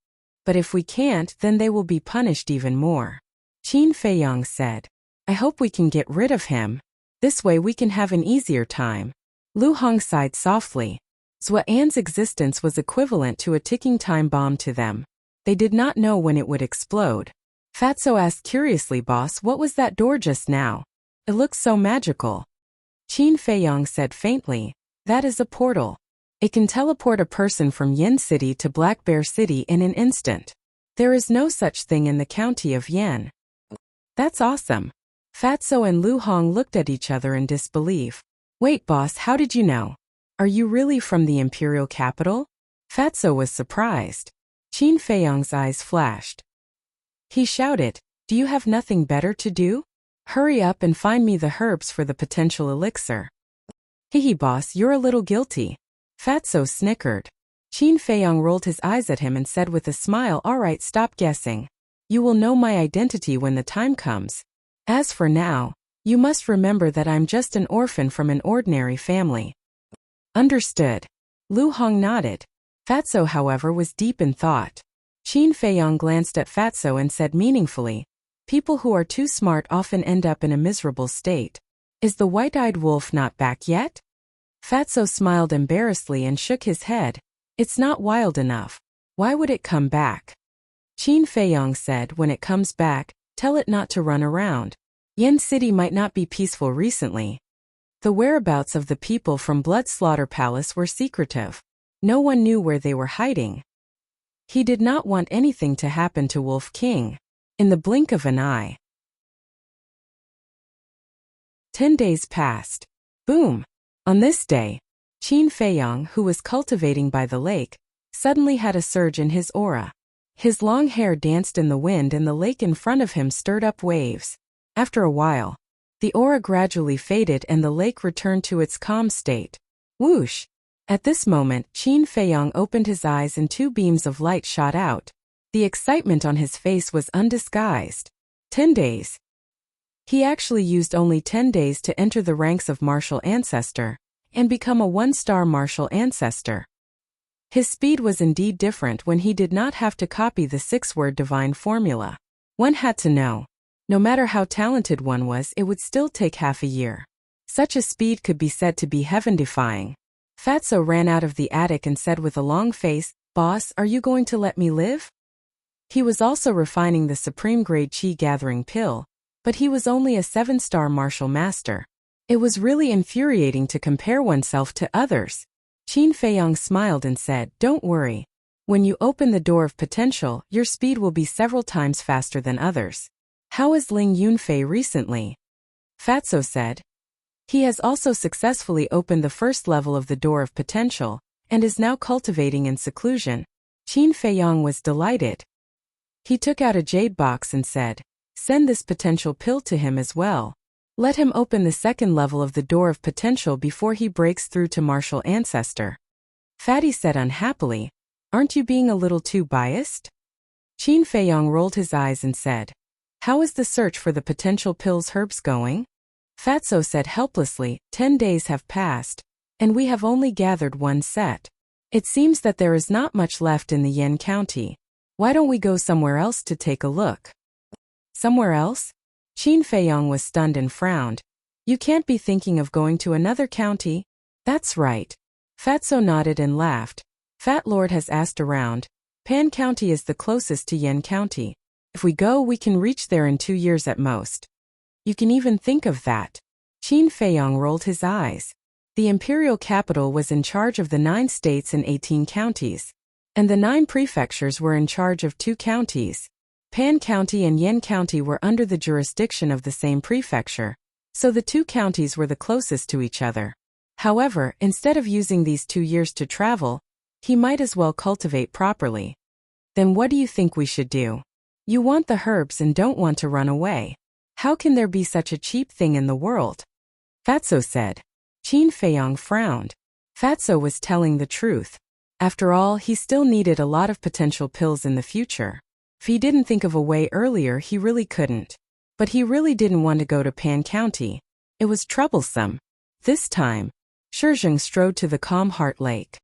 But if we can't, then they will be punished even more. Qin Feiyang said. I hope we can get rid of him. This way we can have an easier time. Lu Hong sighed softly. Zuan's existence was equivalent to a ticking time bomb to them. They did not know when it would explode. Fatso asked curiously, Boss, what was that door just now? It looks so magical. Qin Feiyang said faintly, that is a portal. It can teleport a person from Yin City to Black Bear City in an instant. There is no such thing in the county of Yin. That's awesome. Fatso and Lu Hong looked at each other in disbelief. Wait, boss, how did you know? Are you really from the imperial capital? Fatso was surprised. Qin Feiyang's eyes flashed. He shouted, do you have nothing better to do? Hurry up and find me the herbs for the potential elixir. Hehe, boss, you're a little guilty. Fatso snickered. Qin Feiyang rolled his eyes at him and said with a smile, all right, stop guessing. You will know my identity when the time comes. As for now, you must remember that I'm just an orphan from an ordinary family. Understood. Lu Hong nodded. Fatso, however, was deep in thought. Qin Feiyang glanced at Fatso and said meaningfully, people who are too smart often end up in a miserable state. Is the white-eyed wolf not back yet? Fatso smiled embarrassedly and shook his head. It's not wild enough. Why would it come back? Qin Feiyang said, when it comes back, tell it not to run around. Yin City might not be peaceful recently. The whereabouts of the people from Blood Slaughter Palace were secretive. No one knew where they were hiding. He did not want anything to happen to Wolf King. In the blink of an eye. 10 days passed. Boom! On this day, Qin Feiyang, who was cultivating by the lake, suddenly had a surge in his aura. His long hair danced in the wind and the lake in front of him stirred up waves. After a while, the aura gradually faded and the lake returned to its calm state. Whoosh! At this moment, Qin Feiyang opened his eyes and 2 beams of light shot out. The excitement on his face was undisguised. 10 days. He actually used only 10 days to enter the ranks of Martial Ancestor and become a 1-star Martial Ancestor. His speed was indeed different when he did not have to copy the 6-word divine formula. One had to know. No matter how talented one was, it would still take half a year. Such a speed could be said to be heaven-defying. Fatso ran out of the attic and said with a long face, Boss, are you going to let me live? He was also refining the supreme-grade chi-gathering pill, but he was only a 7-star martial master. It was really infuriating to compare oneself to others. Qin Feiyang smiled and said, don't worry. When you open the door of potential, your speed will be several times faster than others. How is Ling Yunfei recently? Fatso said. He has also successfully opened the first level of the door of potential, and is now cultivating in seclusion. Qin Feiyang was delighted. He took out a jade box and said, send this potential pill to him as well. Let him open the second level of the door of potential before he breaks through to Martial Ancestor. Fatty said unhappily, aren't you being a little too biased? Qin Feiyang rolled his eyes and said, how is the search for the potential pill's herbs going? Fatso said helplessly, 10 days have passed, and we have only gathered 1 set. It seems that there is not much left in the Yin County. Why don't we go somewhere else to take a look? Somewhere else? Qin Feiyang was stunned and frowned. You can't be thinking of going to another county? That's right. Fatso nodded and laughed. Fat Lord has asked around. Pan County is the closest to Yin County. If we go, we can reach there in 2 years at most. You can even think of that. Qin Feiyang rolled his eyes. The imperial capital was in charge of the 9 states and 18 counties. And the 9 prefectures were in charge of 2 counties. Pan County and Yin County were under the jurisdiction of the same prefecture, so the 2 counties were the closest to each other. However, instead of using these 2 years to travel, he might as well cultivate properly. Then what do you think we should do? You want the herbs and don't want to run away. How can there be such a cheap thing in the world? Fatso said. Qin Feiyang frowned. Fatso was telling the truth. After all, he still needed a lot of potential pills in the future. If he didn't think of a way earlier, he really couldn't. But he really didn't want to go to Pan County. It was troublesome. This time, Shizheng strode to the calm Heart Lake.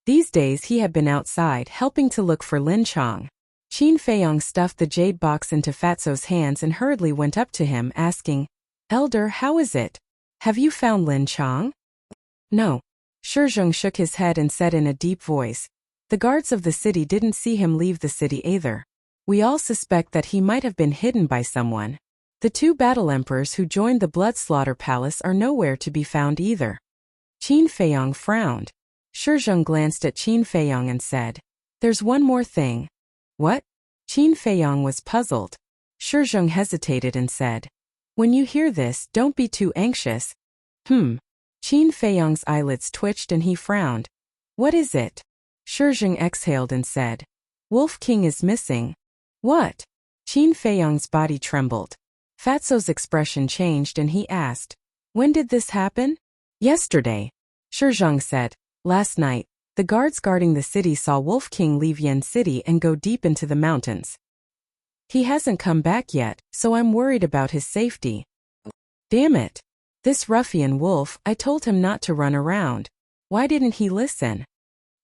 These days he had been outside helping to look for Lin Chang. Qin Feiyong stuffed the jade box into Fatso's hands and hurriedly went up to him, asking, "Elder, how is it? Have you found Lin Chang?" "No." Shizheng shook his head and said in a deep voice, "The guards of the city didn't see him leave the city either. We all suspect that he might have been hidden by someone. The 2 battle emperors who joined the Blood Slaughter Palace are nowhere to be found either." Qin Feiyong frowned. Shizheng glanced at Qin Feiyong and said, "There's one more thing." "What?" Qin Feiyong was puzzled. Shizheng hesitated and said, "When you hear this, don't be too anxious." Qin Feiyong's eyelids twitched and he frowned. "What is it?" Shizheng exhaled and said, "Wolf King is missing." "What?" Qin Feiyong's body trembled. Fatso's expression changed and he asked, "When did this happen?" "Yesterday," Shizheng said. "Last night, the guards guarding the city saw Wolf King leave Yan City and go deep into the mountains. He hasn't come back yet, so I'm worried about his safety." "Damn it. This ruffian wolf, I told him not to run around. Why didn't he listen?"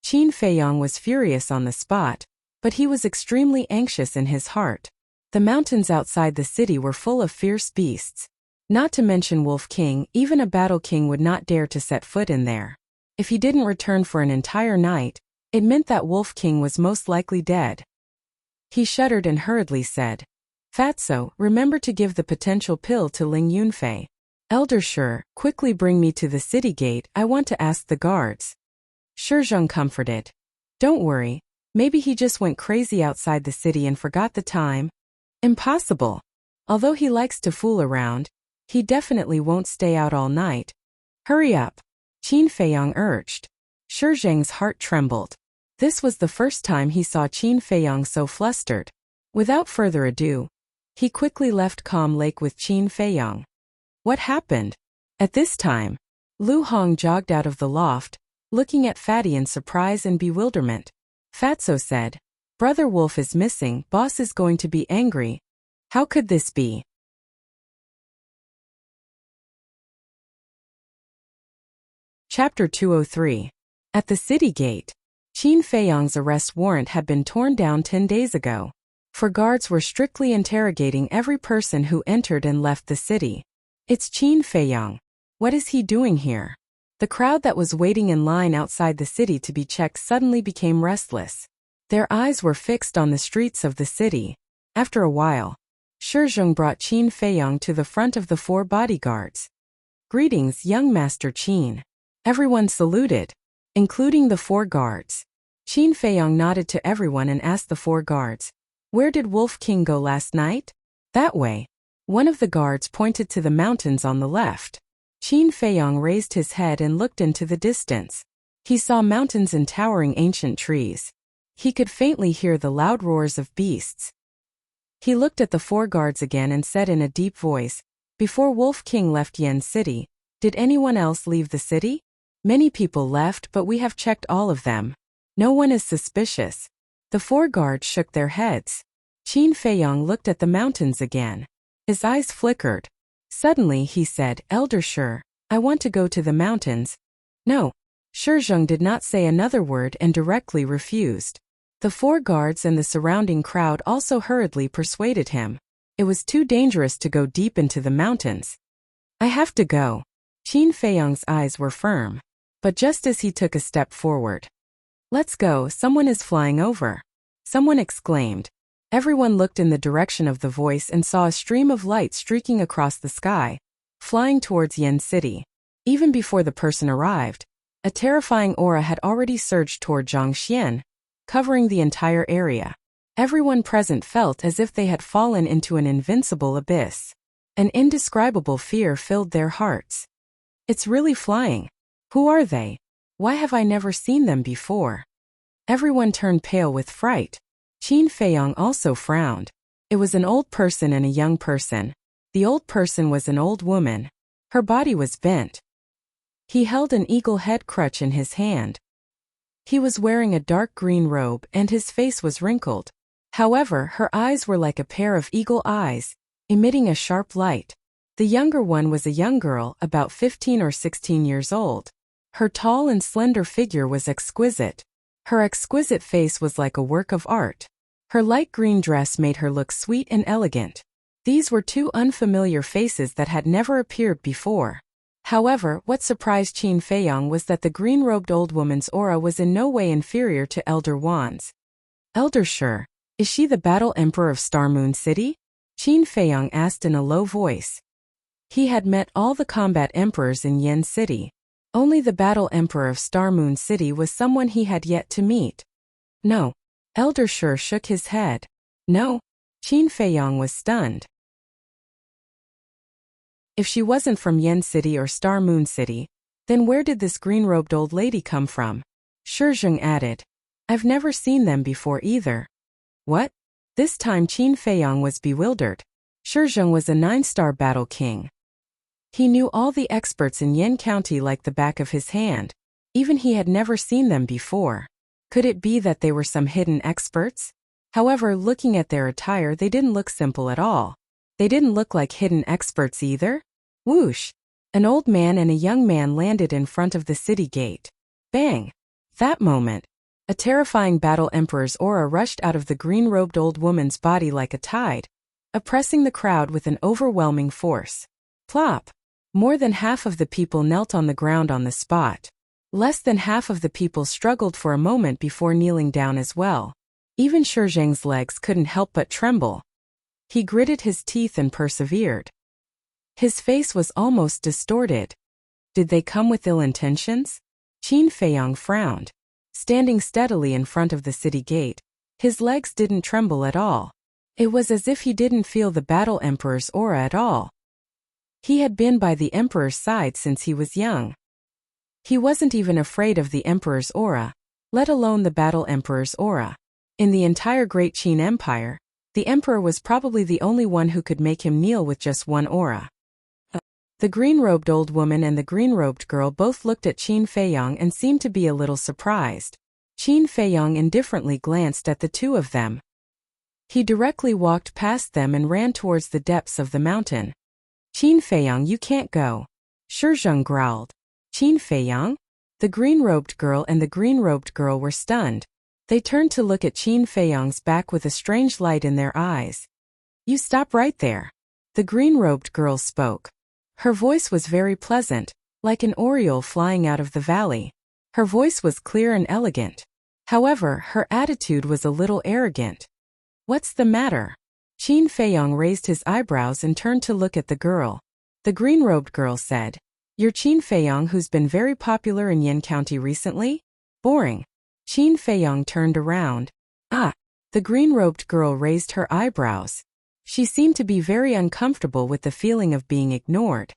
Qin Feiyong was furious on the spot, but he was extremely anxious in his heart. The mountains outside the city were full of fierce beasts. Not to mention Wolf King, even a battle king would not dare to set foot in there. If he didn't return for an entire night, it meant that Wolf King was most likely dead. He shuddered and hurriedly said, "Fatso, remember to give the potential pill to Ling Yunfei. Elder Shi, quickly bring me to the city gate, I want to ask the guards." Shizheng comforted. "Don't worry, maybe he just went crazy outside the city and forgot the time." "Impossible. Although he likes to fool around, he definitely won't stay out all night. Hurry up," Qin Feiyong urged. Shizheng's heart trembled. This was the first time he saw Qin Feiyong so flustered. Without further ado, he quickly left Calm Lake with Qin Feiyong. What happened? At this time, Lu Hong jogged out of the loft, looking at Fatty in surprise and bewilderment. Fatso said, "Brother Wolf is missing, boss is going to be angry. How could this be?" Chapter 203. At the city gate. Qin Feiyong's arrest warrant had been torn down 10 days ago. For guards were strictly interrogating every person who entered and left the city. It's Qin Feiyong. What is he doing here? The crowd that was waiting in line outside the city to be checked suddenly became restless. Their eyes were fixed on the streets of the city. After a while, Shizheng brought Qin Feiyong to the front of the 4 bodyguards. "Greetings, young Master Qin." Everyone saluted, including the 4 guards. Qin Feiyong nodded to everyone and asked the 4 guards, "Where did Wolf King go last night?" "That way." One of the guards pointed to the mountains on the left. Qin Feiyong raised his head and looked into the distance. He saw mountains and towering ancient trees. He could faintly hear the loud roars of beasts. He looked at the 4 guards again and said in a deep voice, "Before Wolf King left Yan City, did anyone else leave the city?" "Many people left, but we have checked all of them. No one is suspicious." The 4 guards shook their heads. Qin Feiyong looked at the mountains again. His eyes flickered. Suddenly he said, "Elder Shi, I want to go to the mountains." "No." Shizheng did not say another word and directly refused. The 4 guards and the surrounding crowd also hurriedly persuaded him. It was too dangerous to go deep into the mountains. "I have to go." Qin Feiyong's eyes were firm. But just as he took a step forward, "Let's go, someone is flying over," someone exclaimed. Everyone looked in the direction of the voice and saw a stream of light streaking across the sky, flying towards Yan City. Even before the person arrived, a terrifying aura had already surged toward Zhangxian, covering the entire area. Everyone present felt as if they had fallen into an invincible abyss. An indescribable fear filled their hearts. "It's really flying. Who are they? Why have I never seen them before?" Everyone turned pale with fright. Qin Feiyong also frowned. It was an old person and a young person. The old person was an old woman. Her body was bent. He held an eagle head crutch in his hand. He was wearing a dark green robe and his face was wrinkled. However, her eyes were like a pair of eagle eyes, emitting a sharp light. The younger one was a young girl, about 15 or 16 years old. Her tall and slender figure was exquisite. Her exquisite face was like a work of art. Her light green dress made her look sweet and elegant. These were two unfamiliar faces that had never appeared before. However, what surprised Qin Feiyang was that the green-robed old woman's aura was in no way inferior to Elder Wan's. Elder Shi, is she the Battle Emperor of Star Moon City? Qin Feiyang asked in a low voice. He had met all the combat emperors in Yen City. Only the Battle Emperor of Star Moon City was someone he had yet to meet. No. Elder Shi shook his head. No. Qin Feiyang was stunned. If she wasn't from Yen City or Star Moon City, then where did this green-robed old lady come from? Shizheng added. I've never seen them before either. What? This time Qin Feiyang was bewildered. Shizheng was a 9-star battle king. He knew all the experts in Yen County like the back of his hand. Even he had never seen them before. Could it be that they were some hidden experts? However, looking at their attire, they didn't look simple at all. They didn't look like hidden experts either. Whoosh! An old man and a young man landed in front of the city gate. Bang! That moment, a terrifying battle emperor's aura rushed out of the green-robed old woman's body like a tide, oppressing the crowd with an overwhelming force. Plop! More than half of the people knelt on the ground on the spot. Less than half of the people struggled for a moment before kneeling down as well. Even Shizheng's legs couldn't help but tremble. He gritted his teeth and persevered. His face was almost distorted. Did they come with ill intentions? Qin Feiyang frowned. Standing steadily in front of the city gate, his legs didn't tremble at all. It was as if he didn't feel the battle emperor's aura at all. He had been by the emperor's side since he was young. He wasn't even afraid of the emperor's aura, let alone the battle emperor's aura. In the entire Great Qin Empire, the emperor was probably the only one who could make him kneel with just one aura. The green-robed old woman and the green-robed girl both looked at Qin Feiyang and seemed to be a little surprised. Qin Feiyang indifferently glanced at the two of them. He directly walked past them and ran towards the depths of the mountain. Qin Feiyang, you can't go. Shizheng growled. Qin Feiyang? The green-robed girl and the green-robed girl were stunned. They turned to look at Qin Feiyang's back with a strange light in their eyes. You stop right there. The green-robed girl spoke. Her voice was very pleasant, like an oriole flying out of the valley. Her voice was clear and elegant. However, her attitude was a little arrogant. What's the matter? Qin Feiyang raised his eyebrows and turned to look at the girl. The green-robed girl said, You're Qin Feiyang who's been very popular in Yen County recently? Boring. Qin Feiyang turned around. Ah! The green-robed girl raised her eyebrows. She seemed to be very uncomfortable with the feeling of being ignored.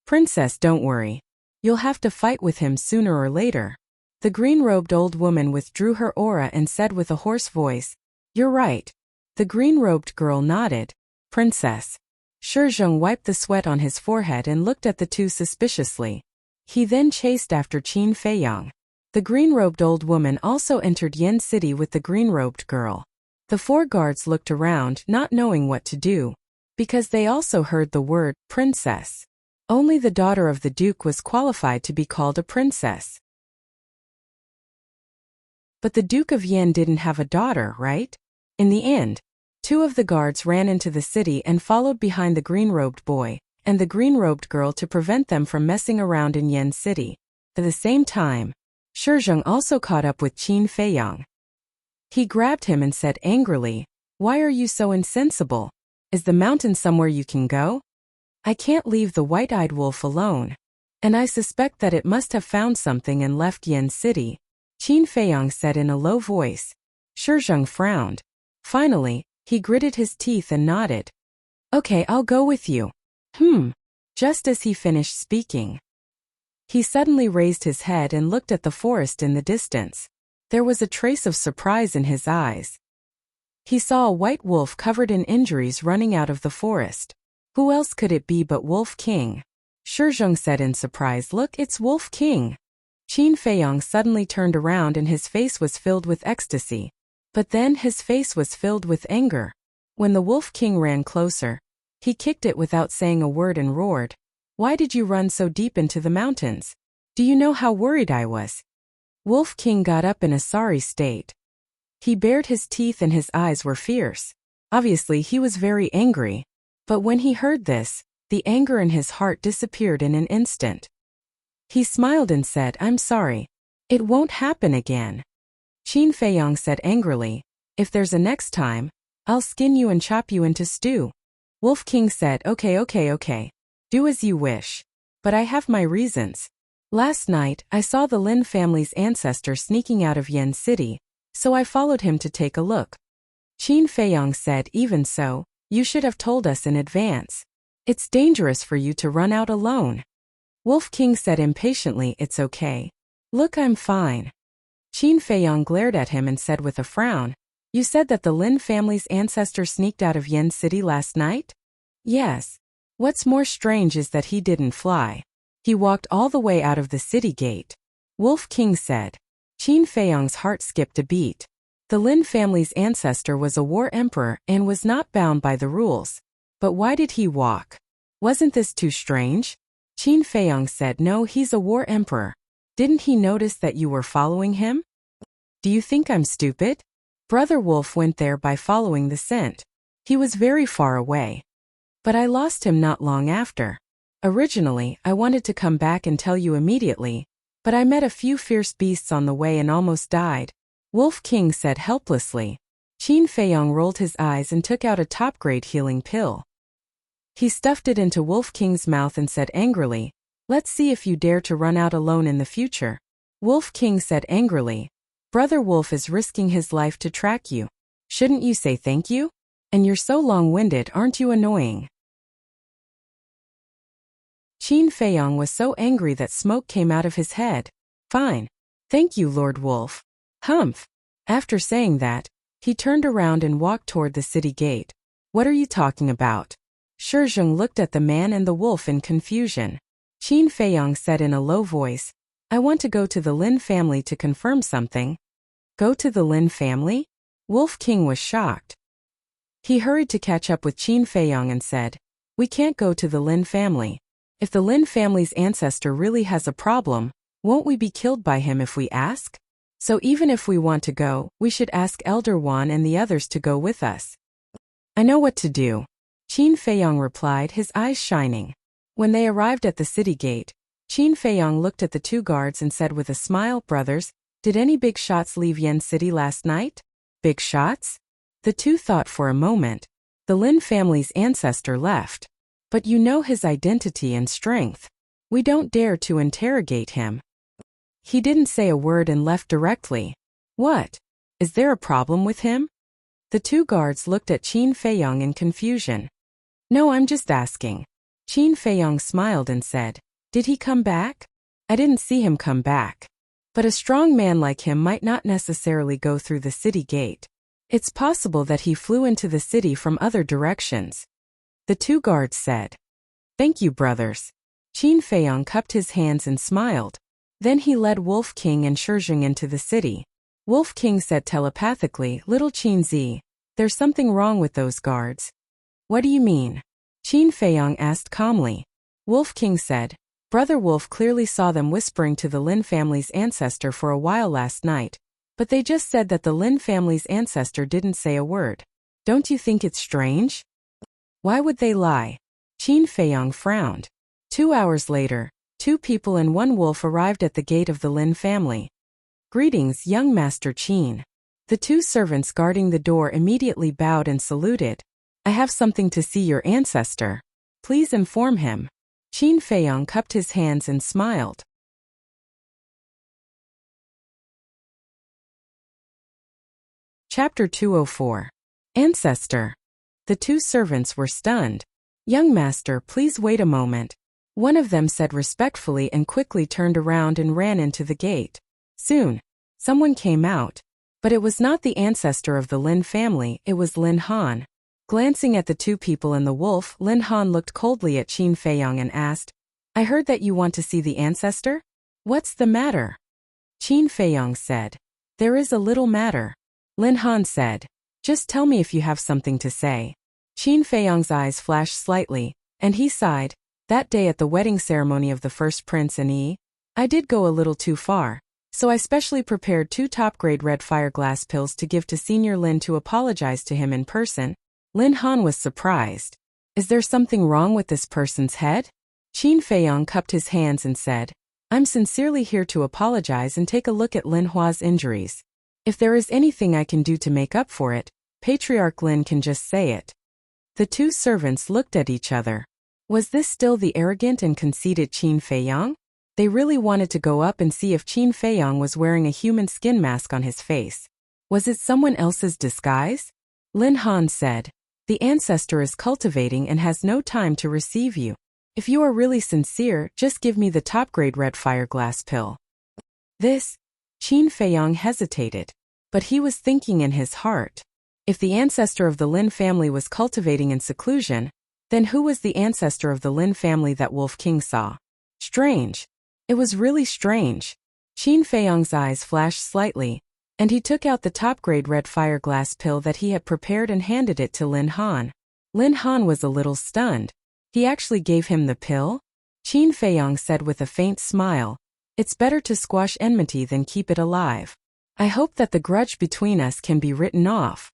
Princess, don't worry. You'll have to fight with him sooner or later. The green-robed old woman withdrew her aura and said with a hoarse voice, You're right. The green-robed girl nodded. Princess. Shizheng wiped the sweat on his forehead and looked at the two suspiciously. He then chased after Qin Feiyang. The green-robed old woman also entered Yen City with the green-robed girl. The 4 guards looked around, not knowing what to do, because they also heard the word, princess. Only the daughter of the duke was qualified to be called a princess. But the Duke of Yen didn't have a daughter, right? In the end, 2 of the guards ran into the city and followed behind the green-robed boy and the green-robed girl to prevent them from messing around in Yen City. At the same time, Shizheng also caught up with Qin Feiyang. He grabbed him and said angrily, Why are you so insensible? Is the mountain somewhere you can go? I can't leave the white-eyed wolf alone. And I suspect that it must have found something and left Yen City, Qin Feiyang said in a low voice. Shizheng frowned. Finally, he gritted his teeth and nodded. Okay, I'll go with you. Just as he finished speaking, he suddenly raised his head and looked at the forest in the distance. There was a trace of surprise in his eyes. He saw a white wolf covered in injuries running out of the forest. Who else could it be but Wolf King? Shizheng said in surprise, Look, it's Wolf King. Qin Feiyang suddenly turned around and his face was filled with ecstasy. But then his face was filled with anger. When the Wolf King ran closer, He kicked it without saying a word and roared, "Why did you run so deep into the mountains? Do you know how worried I was?" Wolf King got up in a sorry state. He bared his teeth and his eyes were fierce. Obviously he was very angry. But when he heard this, the anger in his heart disappeared in an instant. He smiled and said, "I'm sorry. It won't happen again." Qin Feiyong said angrily, "If there's a next time, I'll skin you and chop you into stew." Wolf King said, Okay. Do as you wish. But I have my reasons. Last night, I saw the Lin family's ancestor sneaking out of Yen City, so I followed him to take a look. Qin Feiyong said, "Even so, you should have told us in advance. It's dangerous for you to run out alone." Wolf King said impatiently, "It's okay. Look, I'm fine." Qin Feiyong glared at him and said with a frown, "You said that the Lin family's ancestor sneaked out of Yen City last night?" "Yes. What's more strange is that he didn't fly. He walked all the way out of the city gate." Wolf King said. Qin Feiyong's heart skipped a beat. The Lin family's ancestor was a war emperor and was not bound by the rules. But why did he walk? Wasn't this too strange? Qin Feiyong said, "No, he's a war emperor. Didn't he notice that you were following him? Do you think I'm stupid?" Brother Wolf went there by following the scent. He was very far away. But I lost him not long after. Originally, I wanted to come back and tell you immediately, but I met a few fierce beasts on the way and almost died. Wolf King said helplessly. Qin Feiyong rolled his eyes and took out a top-grade healing pill. He stuffed it into Wolf King's mouth and said angrily, "Let's see if you dare to run out alone in the future." Wolf King said angrily, "Brother Wolf is risking his life to track you. Shouldn't you say thank you? And you're so long-winded, aren't you annoying?" Qin Feiyong was so angry that smoke came out of his head. "Fine. Thank you, Lord Wolf." Humph. After saying that, he turned around and walked toward the city gate. "What are you talking about?" Shizheng looked at the man and the wolf in confusion. Qin Feiyong said in a low voice, "I want to go to the Lin family to confirm something." "Go to the Lin family?" Wolf King was shocked. He hurried to catch up with Qin Feiyong and said, "We can't go to the Lin family. If the Lin family's ancestor really has a problem, won't we be killed by him if we ask? So even if we want to go, we should ask Elder Wan and the others to go with us." "I know what to do," Qin Feiyong replied, his eyes shining. When they arrived at the city gate, Qin Feiyong looked at the two guards and said with a smile, "Brothers, did any big shots leave Yen City last night?" "Big shots?" The two thought for a moment. "The Lin family's ancestor left. But you know his identity and strength. We don't dare to interrogate him. He didn't say a word and left directly. What? Is there a problem with him?" The two guards looked at Qin Feiyong in confusion. "No, I'm just asking." Qin Feiyong smiled and said, "Did he come back?" "I didn't see him come back. But a strong man like him might not necessarily go through the city gate. It's possible that he flew into the city from other directions." The two guards said. "Thank you, brothers." Qin Feiyong cupped his hands and smiled. Then he led Wolf King and Shizheng into the city. Wolf King said telepathically, "Little Qin Zi, there's something wrong with those guards." "What do you mean?" Qin Feiyong asked calmly. Wolf King said, "Brother Wolf clearly saw them whispering to the Lin family's ancestor for a while last night, but they just said that the Lin family's ancestor didn't say a word. Don't you think it's strange?" "Why would they lie?" Qin Feiyong frowned. 2 hours later, 2 people and 1 wolf arrived at the gate of the Lin family. "Greetings, young Master Qin." The 2 servants guarding the door immediately bowed and saluted. "I have something to see your ancestor. Please inform him." Qin Feiyong cupped his hands and smiled. Chapter 204. Ancestor. The 2 servants were stunned. "Young master, please wait a moment." One of them said respectfully and quickly turned around and ran into the gate. Soon, someone came out. But it was not the ancestor of the Lin family, it was Lin Han. Glancing at the 2 people and the wolf, Lin Han looked coldly at Qin Feiyong and asked, "I heard that you want to see the ancestor? What's the matter?" Qin Feiyong said, "There is a little matter." Lin Han said, "Just tell me if you have something to say." Qin Feiyong's eyes flashed slightly, and he sighed. That day at the wedding ceremony of the first prince and Yi, I did go a little too far, so I specially prepared 2 top-grade red fire glass pills to give to Senior Lin to apologize to him in person. Lin Han was surprised. Is there something wrong with this person's head? Qin Feiyong cupped his hands and said, I'm sincerely here to apologize and take a look at Lin Hua's injuries. If there is anything I can do to make up for it, Patriarch Lin can just say it. The 2 servants looked at each other. Was this still the arrogant and conceited Qin Feiyong? They really wanted to go up and see if Qin Feiyong was wearing a human skin mask on his face. Was it someone else's disguise? Lin Han said, the ancestor is cultivating and has no time to receive you. If you are really sincere, just give me the top-grade red fire glass pill. This? Qin Feiyong hesitated. But he was thinking in his heart. If the ancestor of the Lin family was cultivating in seclusion, then who was the ancestor of the Lin family that Wolf King saw? Strange. It was really strange. Qin Feiyong's eyes flashed slightly, and he took out the top-grade red fire glass pill that he had prepared and handed it to Lin Han. Lin Han was a little stunned. He actually gave him the pill? Qin Feiyong said with a faint smile, it's better to squash enmity than keep it alive. I hope that the grudge between us can be written off.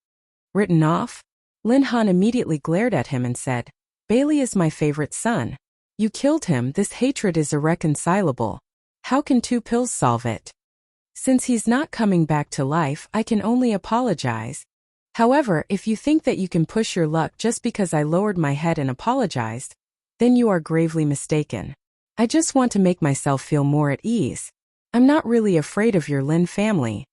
Written off? Lin Han immediately glared at him and said, Bailey is my favorite son. You killed him, this hatred is irreconcilable. How can 2 pills solve it? Since he's not coming back to life, I can only apologize. However, if you think that you can push your luck just because I lowered my head and apologized, then you are gravely mistaken. I just want to make myself feel more at ease. I'm not really afraid of your Lin family.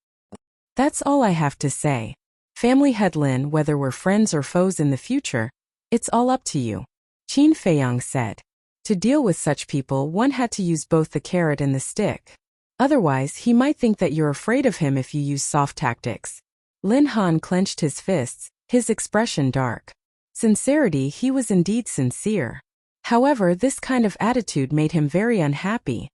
That's all I have to say. Family head Lin, whether we're friends or foes in the future, it's all up to you. Qin Feiyong said. To deal with such people, one had to use both the carrot and the stick. Otherwise, he might think that you're afraid of him if you use soft tactics. Lin Han clenched his fists, his expression dark. Sincerity, he was indeed sincere. However, this kind of attitude made him very unhappy.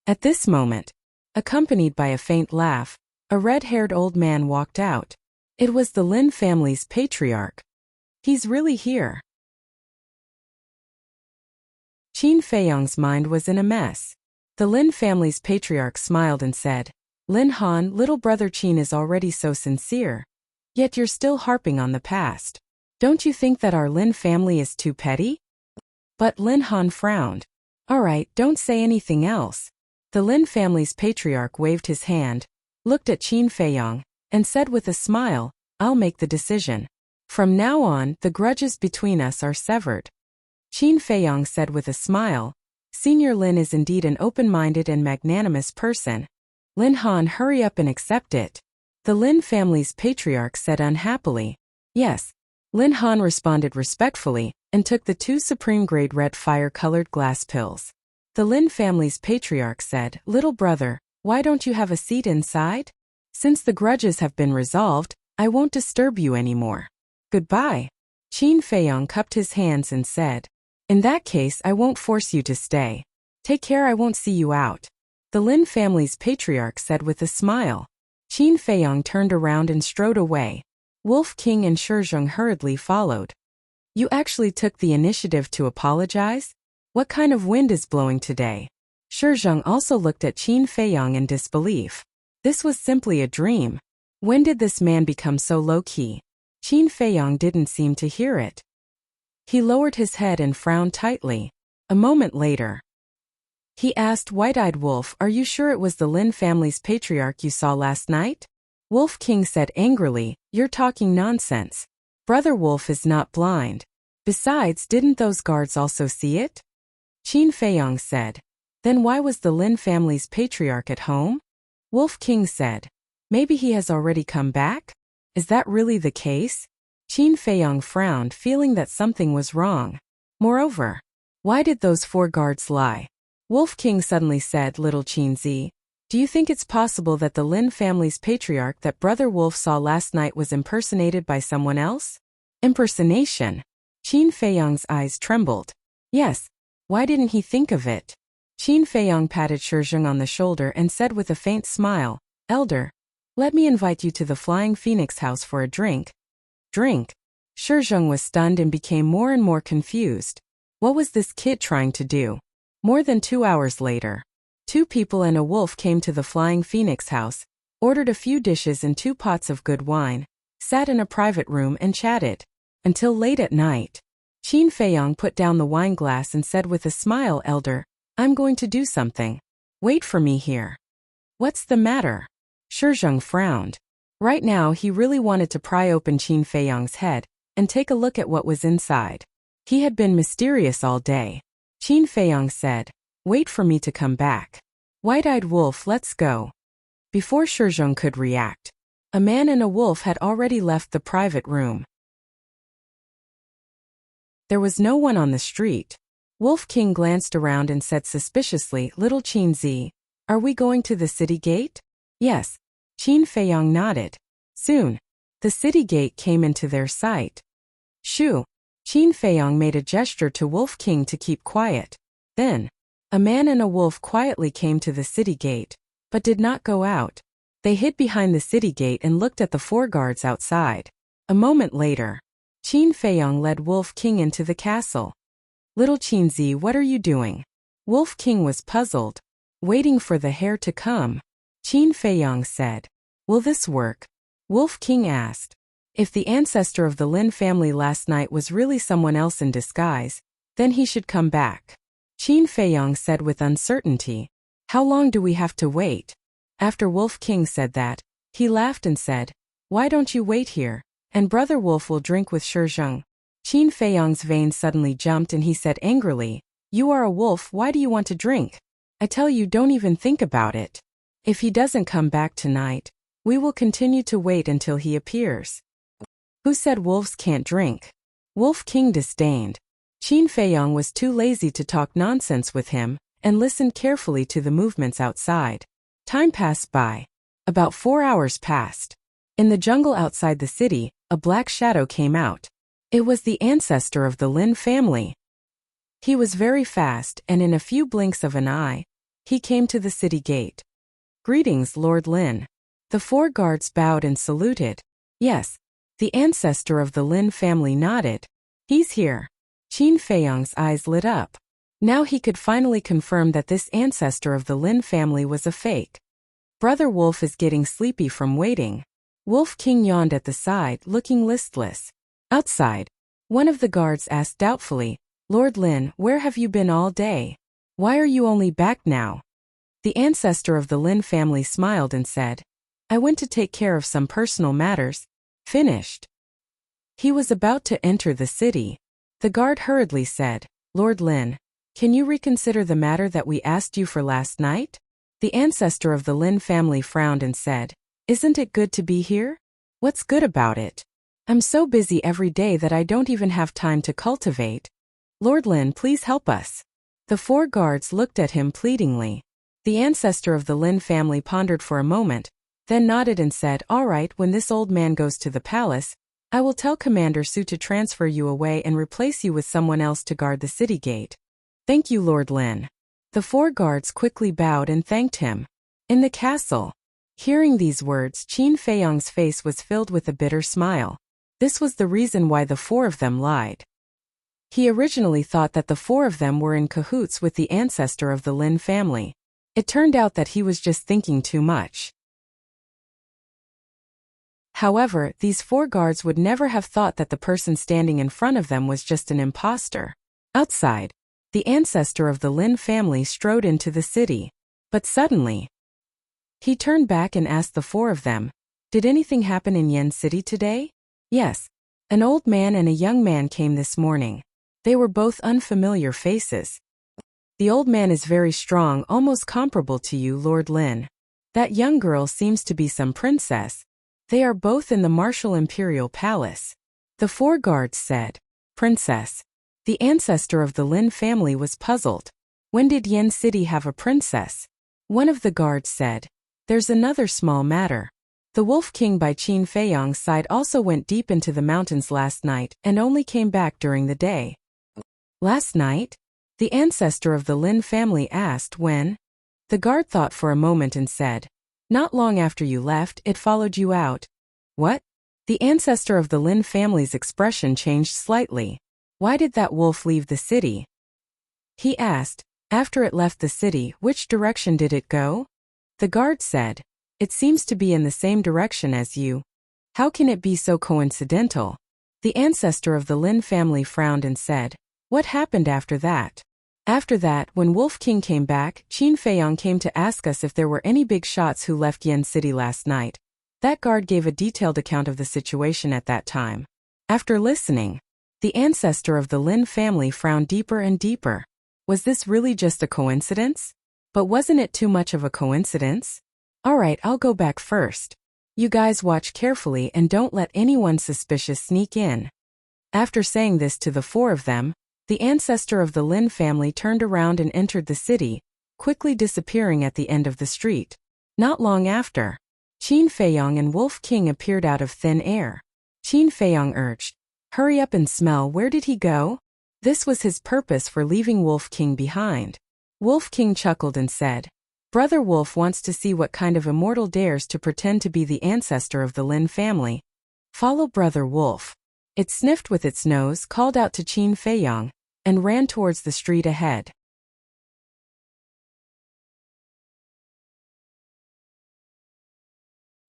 At this moment, accompanied by a faint laugh, a red-haired old man walked out. It was the Lin family's patriarch. He's really here. Qin Feiyong's mind was in a mess. The Lin family's patriarch smiled and said, Lin Han, little brother Qin is already so sincere. Yet you're still harping on the past. Don't you think that our Lin family is too petty? But Lin Han frowned. Alright, don't say anything else. The Lin family's patriarch waved his hand, looked at Qin Feiyong, and said with a smile, I'll make the decision. From now on, the grudges between us are severed. Qin Feiyong said with a smile, Senior Lin is indeed an open-minded and magnanimous person. Lin Han, hurry up and accept it. The Lin family's patriarch said unhappily. Yes. Lin Han responded respectfully, and took the 2 supreme-grade red fire-colored glass pills. The Lin family's patriarch said, Little brother, why don't you have a seat inside? Since the grudges have been resolved, I won't disturb you anymore. Goodbye. Qin Feiyong cupped his hands and said, In that case, I won't force you to stay. Take care, I won't see you out. The Lin family's patriarch said with a smile. Qin Feiyong turned around and strode away. Wolf King and Shizhong hurriedly followed. You actually took the initiative to apologize? What kind of wind is blowing today? Shizhong also looked at Qin Feiyong in disbelief. This was simply a dream. When did this man become so low-key? Qin Feiyong didn't seem to hear it. He lowered his head and frowned tightly. A moment later, he asked White-Eyed Wolf, Are you sure it was the Lin family's patriarch you saw last night? Wolf King said angrily, You're talking nonsense. Brother Wolf is not blind. Besides, didn't those guards also see it? Qin Feiyong said. Then why was the Lin family's patriarch at home? Wolf King said. Maybe he has already come back? Is that really the case? Qin Feiyong frowned, feeling that something was wrong. Moreover, why did those 4 guards lie? Wolf King suddenly said, Little Qinzi, do you think it's possible that the Lin family's patriarch that Brother Wolf saw last night was impersonated by someone else? Impersonation? Qin Feiyong's eyes trembled. Yes. Why didn't he think of it? Qin Feiyong patted Shizhong on the shoulder and said with a faint smile, Elder, let me invite you to the Flying Phoenix house for a drink. Drink? Shizheng was stunned and became more and more confused. What was this kid trying to do? More than 2 hours later, 2 people and a wolf came to the Flying Phoenix house, ordered a few dishes and 2 pots of good wine, sat in a private room and chatted. Until late at night. Qin Feiyong put down the wine glass and said with a smile, "Elder, I'm going to do something. Wait for me here." "What's the matter?" Shizheng frowned. Right now he really wanted to pry open Qin Feiyong's head and take a look at what was inside. He had been mysterious all day. Qin Feiyong said, "Wait for me to come back." "White-eyed wolf, let's go." Before Shizheng could react, a man and a wolf had already left the private room. There was no one on the street. Wolf King glanced around and said suspiciously, "Little Qin Zi, are we going to the city gate?" "Yes." Qin Feiyong nodded. Soon, the city gate came into their sight. "Shoo!" Qin Feiyong made a gesture to Wolf King to keep quiet. Then, a man and a wolf quietly came to the city gate, but did not go out. They hid behind the city gate and looked at the 4 guards outside. A moment later, Qin Feiyong led Wolf King into the castle. "Little Qin Zi, what are you doing?" Wolf King was puzzled. "Waiting for the hare to come." Qin Feiyong said. "Will this work?" Wolf King asked. If the ancestor of the Lin family last night was really someone else in disguise, then he should come back. Qin Feiyong said with uncertainty. "How long do we have to wait?" After Wolf King said that, he laughed and said, "Why don't you wait here, and Brother Wolf will drink with Shizheng." Qin Feiyong's veins suddenly jumped and he said angrily, "You are a wolf, why do you want to drink? I tell you, don't even think about it. If he doesn't come back tonight, we will continue to wait until he appears." "Who said wolves can't drink?" Wolf King disdained. Qin Feiyong was too lazy to talk nonsense with him and listened carefully to the movements outside. Time passed by. About 4 hours passed. In the jungle outside the city, a black shadow came out. It was the ancestor of the Lin family. He was very fast, and in a few blinks of an eye, he came to the city gate. "Greetings, Lord Lin." The 4 guards bowed and saluted. "Yes." The ancestor of the Lin family nodded. "He's here." Qin Feiyong's eyes lit up. Now he could finally confirm that this ancestor of the Lin family was a fake. Brother Wolf is getting sleepy from waiting. Wolf King yawned at the side, looking listless. Outside, one of the guards asked doubtfully, "Lord Lin, where have you been all day? Why are you only back now?" The ancestor of the Lin family smiled and said, "I went to take care of some personal matters." Finished. He was about to enter the city. The guard hurriedly said, "Lord Lin, can you reconsider the matter that we asked you for last night?" The ancestor of the Lin family frowned and said, "Isn't it good to be here? What's good about it? I'm so busy every day that I don't even have time to cultivate. Lord Lin, please help us." The 4 guards looked at him pleadingly. The ancestor of the Lin family pondered for a moment, then nodded and said, "All right, when this old man goes to the palace, I will tell Commander Su to transfer you away and replace you with someone else to guard the city gate." "Thank you, Lord Lin." The 4 guards quickly bowed and thanked him. In the castle, hearing these words, Qin Feiyong's face was filled with a bitter smile. This was the reason why the 4 of them lied. He originally thought that the 4 of them were in cahoots with the ancestor of the Lin family. It turned out that he was just thinking too much. However, these 4 guards would never have thought that the person standing in front of them was just an imposter. Outside, the ancestor of the Lin family strode into the city. But suddenly, he turned back and asked the 4 of them, "Did anything happen in Yen City today?" "Yes. An old man and a young man came this morning. They were both unfamiliar faces. The old man is very strong, almost comparable to you, Lord Lin. That young girl seems to be some princess. They are both in the martial imperial palace." The 4 guards said, "Princess?" The ancestor of the Lin family was puzzled. When did Yen City have a princess? One of the guards said, "There's another small matter. The Wolf King by Qin Feiyong's side also went deep into the mountains last night and only came back during the day." "Last night?" The ancestor of the Lin family asked. "When?" The guard thought for a moment and said, "Not long after you left, it followed you out." "What?" The ancestor of the Lin family's expression changed slightly. Why did that wolf leave the city? He asked. After it left the city, which direction did it go? The guard said. It seems to be in the same direction as you. How can it be so coincidental? The ancestor of the Lin family frowned and said, what happened after that? After that, when Wolf King came back, Qin Feiyong came to ask us if there were any big shots who left Yen City last night. That guard gave a detailed account of the situation at that time. After listening, the ancestor of the Lin family frowned deeper and deeper. Was this really just a coincidence? But wasn't it too much of a coincidence? Alright, I'll go back first. You guys watch carefully and don't let anyone suspicious sneak in. After saying this to the four of them, the ancestor of the Lin family turned around and entered the city, quickly disappearing at the end of the street. Not long after, Qin Feiyong and Wolf King appeared out of thin air. Qin Feiyong urged, hurry up and smell, where did he go? This was his purpose for leaving Wolf King behind. Wolf King chuckled and said, Brother Wolf wants to see what kind of immortal dares to pretend to be the ancestor of the Lin family. Follow Brother Wolf. It sniffed with its nose, called out to Qin Feiyong, and ran towards the street ahead.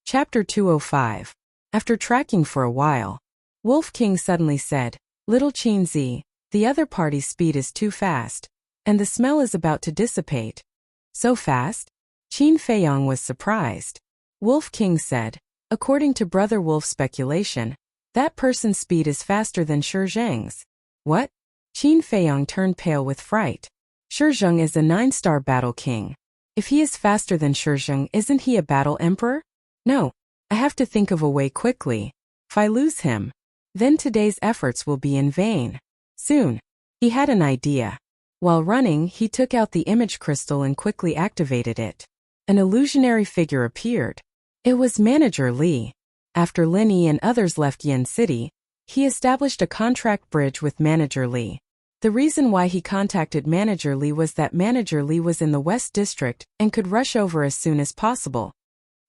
Chapter 205. After tracking for a while, Wolf King suddenly said, Little Qin Zi, the other party's speed is too fast, and the smell is about to dissipate. So fast? Qin Feiyong was surprised. Wolf King said, according to Brother Wolf's speculation, that person's speed is faster than Shi Zheng's. What? Qin Feiyong turned pale with fright. Shi Zheng is a 9-star battle king. If he is faster than Shi Zheng, isn't he a battle emperor? No, I have to think of a way quickly. If I lose him, then today's efforts will be in vain. Soon, he had an idea. While running, he took out the image crystal and quickly activated it. An illusionary figure appeared. It was Manager Li. After Lin Yi and others left Yen City, he established a contract bridge with Manager Li. The reason why he contacted Manager Li was that Manager Li was in the West District and could rush over as soon as possible.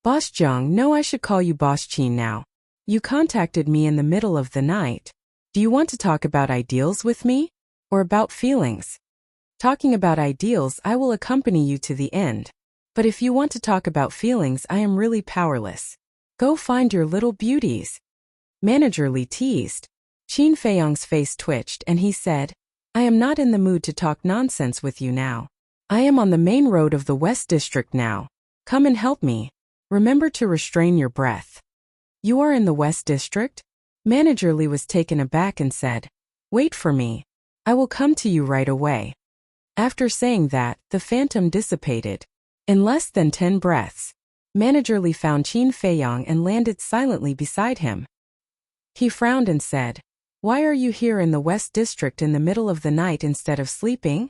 Boss Jiang, no, I should call you Boss Qin now. You contacted me in the middle of the night. Do you want to talk about ideals with me? Or about feelings? Talking about ideals, I will accompany you to the end. But if you want to talk about feelings, I am really powerless. Go find your little beauties. Manager Li teased. Qin Feiyong's face twitched and he said, I am not in the mood to talk nonsense with you now. I am on the main road of the West District now. Come and help me. Remember to restrain your breath. You are in the West District? Manager Li was taken aback and said, wait for me. I will come to you right away. After saying that, the phantom dissipated. In less than 10 breaths, Manager Li found Qin Feiyong and landed silently beside him. He frowned and said, why are you here in the West District in the middle of the night instead of sleeping?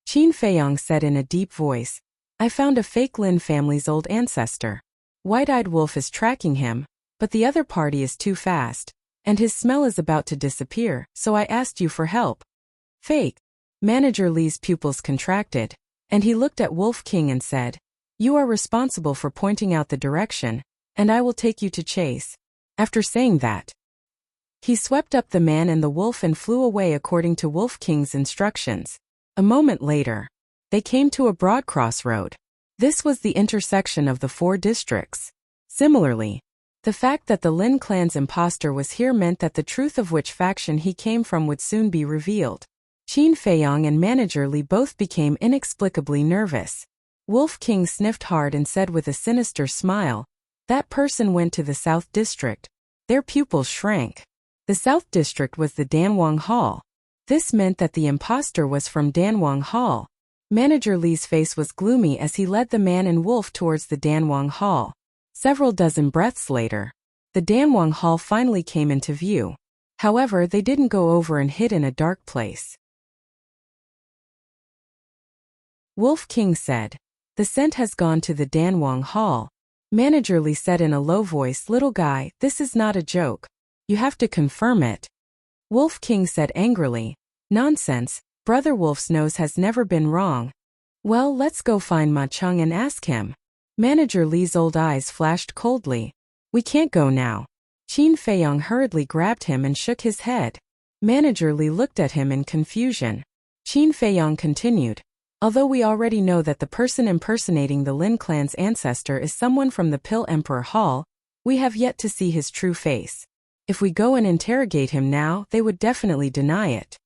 Qin Feiyong said in a deep voice, I found a fake Lin family's old ancestor. White-eyed wolf is tracking him, but the other party is too fast, and his smell is about to disappear, so I asked you for help. Fake. Manager Li's pupils contracted, and he looked at Wolf King and said, you are responsible for pointing out the direction, and I will take you to chase. After saying that, he swept up the man and the wolf and flew away according to Wolf King's instructions. A moment later, they came to a broad crossroad. This was the intersection of the 4 districts. Similarly, the fact that the Lin clan's imposter was here meant that the truth of which faction he came from would soon be revealed. Qin Feiyong and Manager Li both became inexplicably nervous. Wolf King sniffed hard and said with a sinister smile, that person went to the South District. Their pupils shrank. The South District was the Danwang Hall. This meant that the imposter was from Danwang Hall. Manager Li's face was gloomy as he led the man and wolf towards the Danwang Hall. Several dozen breaths later, the Danwang Hall finally came into view. However, they didn't go over and hid in a dark place. Wolf King said, the scent has gone to the Danwang Hall. Manager Li said in a low voice, little guy, this is not a joke. You have to confirm it. Wolf King said angrily, nonsense, Brother Wolf's nose has never been wrong. Well, let's go find Ma Cheng and ask him. Manager Li's old eyes flashed coldly. We can't go now. Qin Feiyong hurriedly grabbed him and shook his head. Manager Li looked at him in confusion. Qin Feiyong continued. Although we already know that the person impersonating the Lin clan's ancestor is someone from the Pill Emperor Hall, we have yet to see his true face. If we go and interrogate him now, they would definitely deny it.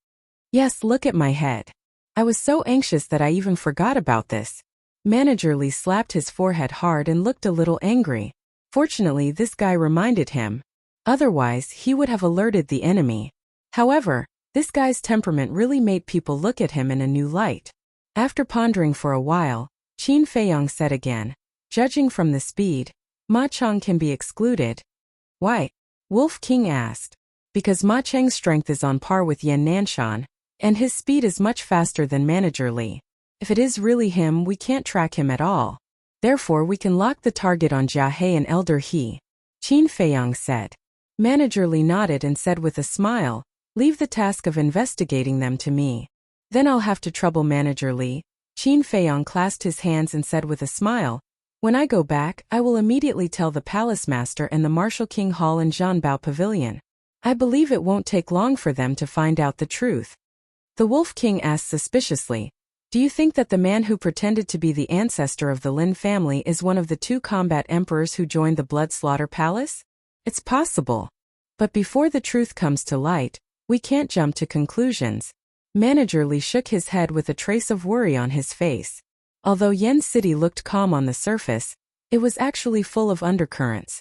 Yes, look at my head. I was so anxious that I even forgot about this. Manager Li slapped his forehead hard and looked a little angry. Fortunately, this guy reminded him. Otherwise, he would have alerted the enemy. However, this guy's temperament really made people look at him in a new light. After pondering for a while, Qin Feiyong said again, judging from the speed, Ma Chang can be excluded. Why? Wolf King asked. Because Ma Chang's strength is on par with Yan Nanshan, and his speed is much faster than Manager Li. If it is really him, we can't track him at all. Therefore, we can lock the target on Jia He and Elder He. Qin Feiyong said. Manager Li nodded and said with a smile, leave the task of investigating them to me. Then I'll have to trouble Manager Li. Qin Feiyong clasped his hands and said with a smile, when I go back, I will immediately tell the Palace Master and the Martial King Hall and Zhanbao Pavilion. I believe it won't take long for them to find out the truth. The Wolf King asked suspiciously, do you think that the man who pretended to be the ancestor of the Lin family is one of the 2 combat emperors who joined the Blood Slaughter Palace? It's possible. But before the truth comes to light, we can't jump to conclusions. Manager Li shook his head with a trace of worry on his face. Although Yen City looked calm on the surface, it was actually full of undercurrents.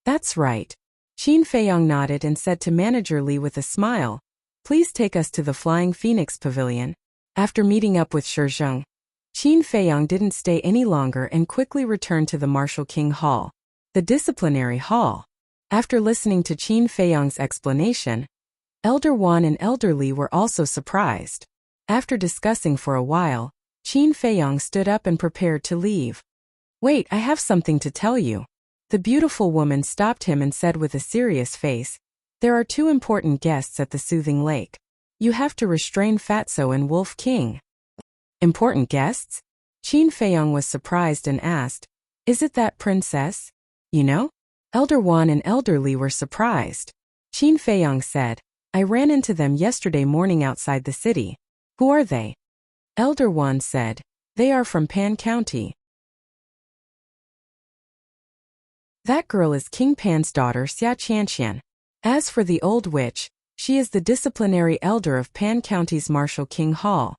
That's right. Qin Feiyong nodded and said to Manager Li with a smile, please take us to the Flying Phoenix Pavilion. After meeting up with Shizheng, Qin Feiyong didn't stay any longer and quickly returned to the Martial King Hall, the Disciplinary Hall. After listening to Qin Feiyong's explanation, Elder Wan and Elder Li were also surprised. After discussing for a while, Qin Feiyong stood up and prepared to leave. Wait, I have something to tell you. The beautiful woman stopped him and said with a serious face, there are 2 important guests at the Soothing Lake. You have to restrain Fatso and Wolf King. Important guests? Qin Feiyong was surprised and asked, is it that princess? You know? Elder Wan and Elder Li were surprised. Qin Feiyong said, I ran into them yesterday morning outside the city. Who are they? Elder Wan said, they are from Pan County. That girl is King Pan's daughter Xia Qianqian. As for the old witch, she is the disciplinary elder of Pan County's Martial King Hall.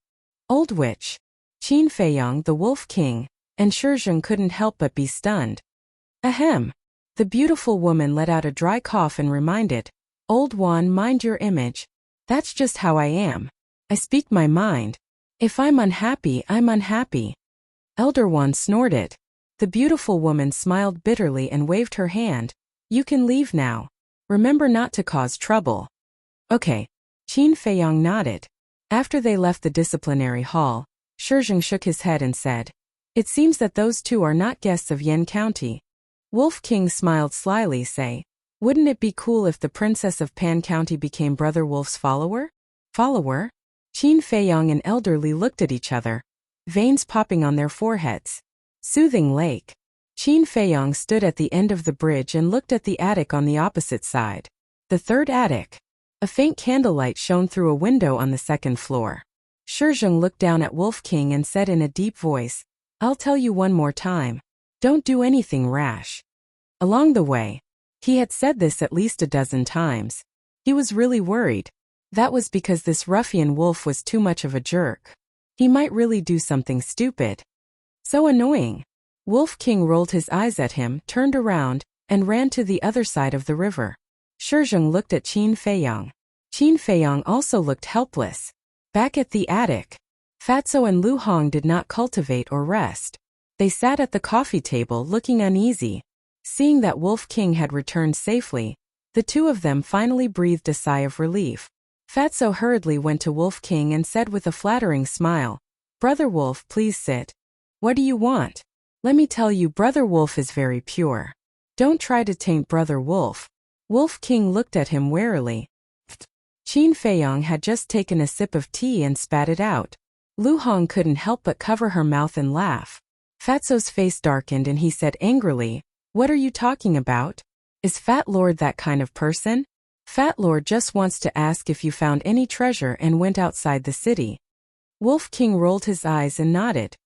Old witch. Qin Feiyong, the Wolf King, and Shizheng couldn't help but be stunned. Ahem. The beautiful woman let out a dry cough and reminded, Old Wan, mind your image. That's just how I am. I speak my mind. If I'm unhappy, I'm unhappy. Elder Wan snorted. The beautiful woman smiled bitterly and waved her hand. You can leave now. Remember not to cause trouble. Okay. Qin Feiyong nodded. After they left the disciplinary hall, Shizheng shook his head and said, it seems that those 2 are not guests of Yan County. Wolf King smiled slyly, say, wouldn't it be cool if the princess of Pan County became Brother Wolf's follower? Follower? Qin Feiyong and Elder Li looked at each other, veins popping on their foreheads. Soothing Lake. Qin Feiyong stood at the end of the bridge and looked at the attic on the opposite side. The 3rd attic. A faint candlelight shone through a window on the 2nd floor. Shizheng looked down at Wolf King and said in a deep voice, I'll tell you one more time. Don't do anything rash. Along the way, he had said this at least a dozen times. He was really worried. That was because this ruffian wolf was too much of a jerk. He might really do something stupid. So annoying. Wolf King rolled his eyes at him, turned around, and ran to the other side of the river. Shizheng looked at Qin Feiyong. Qin Feiyong also looked helpless. Back at the attic, Fatso and Lu Hong did not cultivate or rest. They sat at the coffee table looking uneasy. Seeing that Wolf King had returned safely, the 2 of them finally breathed a sigh of relief. Fatso hurriedly went to Wolf King and said with a flattering smile, Brother Wolf, please sit. What do you want? Let me tell you, Brother Wolf is very pure. Don't try to taint Brother Wolf. Wolf King looked at him warily. Qin Feiyong had just taken a sip of tea and spat it out. Lu Hong couldn't help but cover her mouth and laugh. Fatso's face darkened and he said angrily, What are you talking about? Is Fat Lord that kind of person? Fat Lord just wants to ask if you found any treasure and went outside the city. Wolf King rolled his eyes and nodded.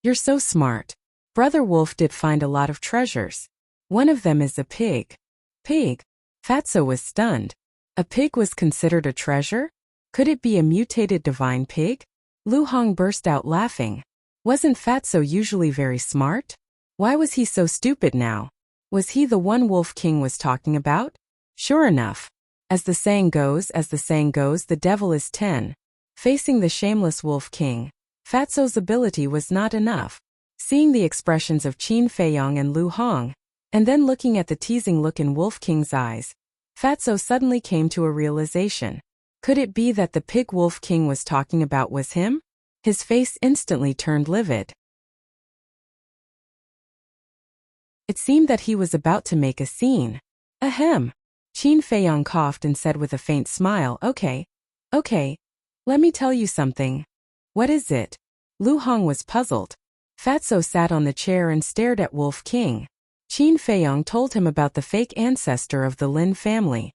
You're so smart. Brother Wolf did find a lot of treasures. One of them is a pig. Pig? Fatso was stunned. A pig was considered a treasure? Could it be a mutated divine pig? Lu Hong burst out laughing. Wasn't Fatso usually very smart? Why was he so stupid now? Was he the one Wolf King was talking about? Sure enough. As the saying goes, the devil is 10. Facing the shameless Wolf King, Fatso's ability was not enough. Seeing the expressions of Qin Feiyong and Lu Hong, and then looking at the teasing look in Wolf King's eyes, Fatso suddenly came to a realization. Could it be that the pig Wolf King was talking about was him? His face instantly turned livid. It seemed that he was about to make a scene. Ahem. Qin Feiyong coughed and said with a faint smile, Okay. Let me tell you something. What is it? Lu Hong was puzzled. Fatso sat on the chair and stared at Wolf King. Qin Feiyong told him about the fake ancestor of the Lin family.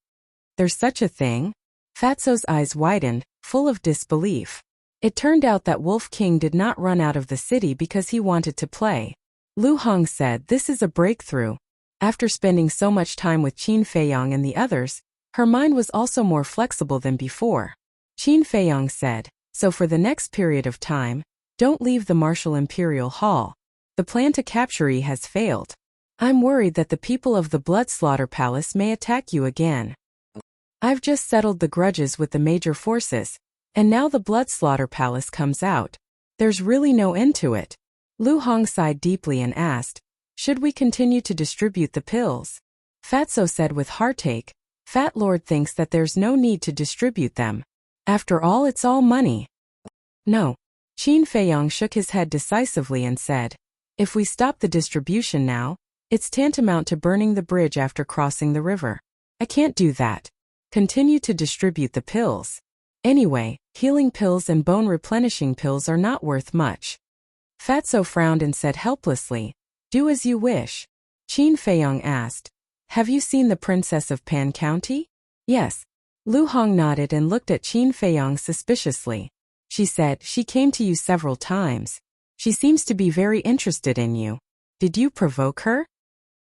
There's such a thing? Fatso's eyes widened, full of disbelief. It turned out that Wolf King did not run out of the city because he wanted to play. Lu Hong said this is a breakthrough. After spending so much time with Qin Feiyong and the others, her mind was also more flexible than before. Qin Feiyong said, so for the next period of time, don't leave the Martial Imperial Hall. The plan to capture Yi has failed. I'm worried that the people of the Blood Slaughter Palace may attack you again. I've just settled the grudges with the major forces, and now the Blood Slaughter Palace comes out. There's really no end to it. Lu Hong sighed deeply and asked, should we continue to distribute the pills? Fatso said with heartache, Fat Lord thinks that there's no need to distribute them. After all, it's all money. No. Qin Feiyong shook his head decisively and said, if we stop the distribution now, it's tantamount to burning the bridge after crossing the river. I can't do that. Continue to distribute the pills. Anyway, healing pills and bone replenishing pills are not worth much. Fatso frowned and said helplessly, do as you wish. Qin Feiyong asked, have you seen the Princess of Pan County? Yes. Lu Hong nodded and looked at Qin Feiyong suspiciously. She said she came to you several times. She seems to be very interested in you. Did you provoke her?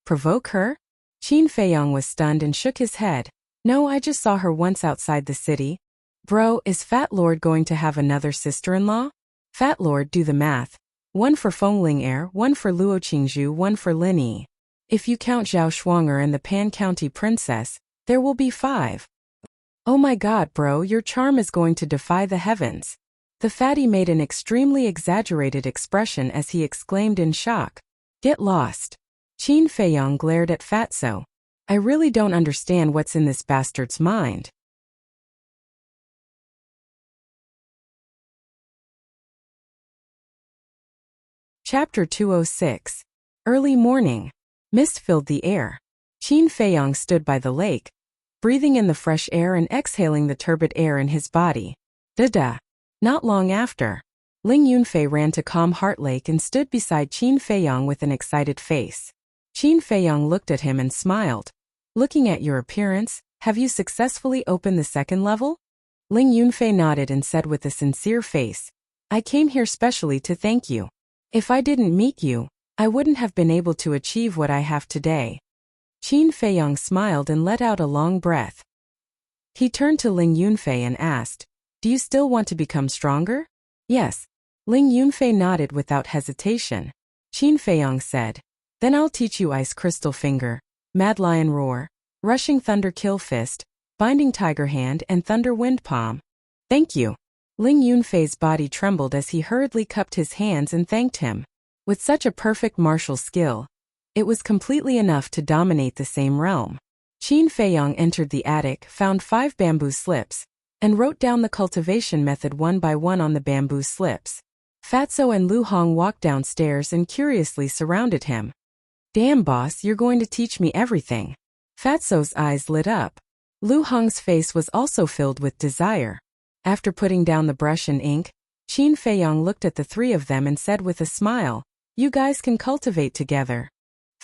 Provoke her? Qin Feiyong was stunned and shook his head. No, I just saw her once outside the city. Bro, is Fat Lord going to have another sister-in-law? Fat Lord, do the math. One for Fengling Heir, one for Luo Qingzhu, one for Lin Yi. If you count Zhao Shuang'er and the Pan County Princess, there will be 5. Oh my god, bro, your charm is going to defy the heavens. The fatty made an extremely exaggerated expression as he exclaimed in shock. Get lost. Qin Feiyong glared at Fatso. I really don't understand what's in this bastard's mind. Chapter 206. Early morning. Mist filled the air. Qin Feiyong stood by the lake, breathing in the fresh air and exhaling the turbid air in his body. Da-da. Not long after, Ling Yunfei ran to Calm Heart Lake and stood beside Qin Feiyong with an excited face. Qin Feiyong looked at him and smiled. Looking at your appearance, have you successfully opened the second level? Ling Yunfei nodded and said with a sincere face, I came here specially to thank you. If I didn't meet you, I wouldn't have been able to achieve what I have today. Qin Feiyong smiled and let out a long breath. He turned to Ling Yunfei and asked, do you still want to become stronger? Yes. Ling Yunfei nodded without hesitation. Qin Feiyong said, then I'll teach you Ice Crystal Finger, Mad Lion Roar, Rushing Thunder Kill Fist, Binding Tiger Hand and Thunder Wind Palm. Thank you. Ling Yunfei's body trembled as he hurriedly cupped his hands and thanked him. With such a perfect martial skill, it was completely enough to dominate the same realm. Qin Feiyong entered the attic, found 5 bamboo slips, and wrote down the cultivation method one by one on the bamboo slips. Fatso and Lu Hong walked downstairs and curiously surrounded him. Damn boss, you're going to teach me everything. Fatso's eyes lit up. Lu Hong's face was also filled with desire. After putting down the brush and ink, Qin Feiyong looked at the 3 of them and said with a smile, you guys can cultivate together.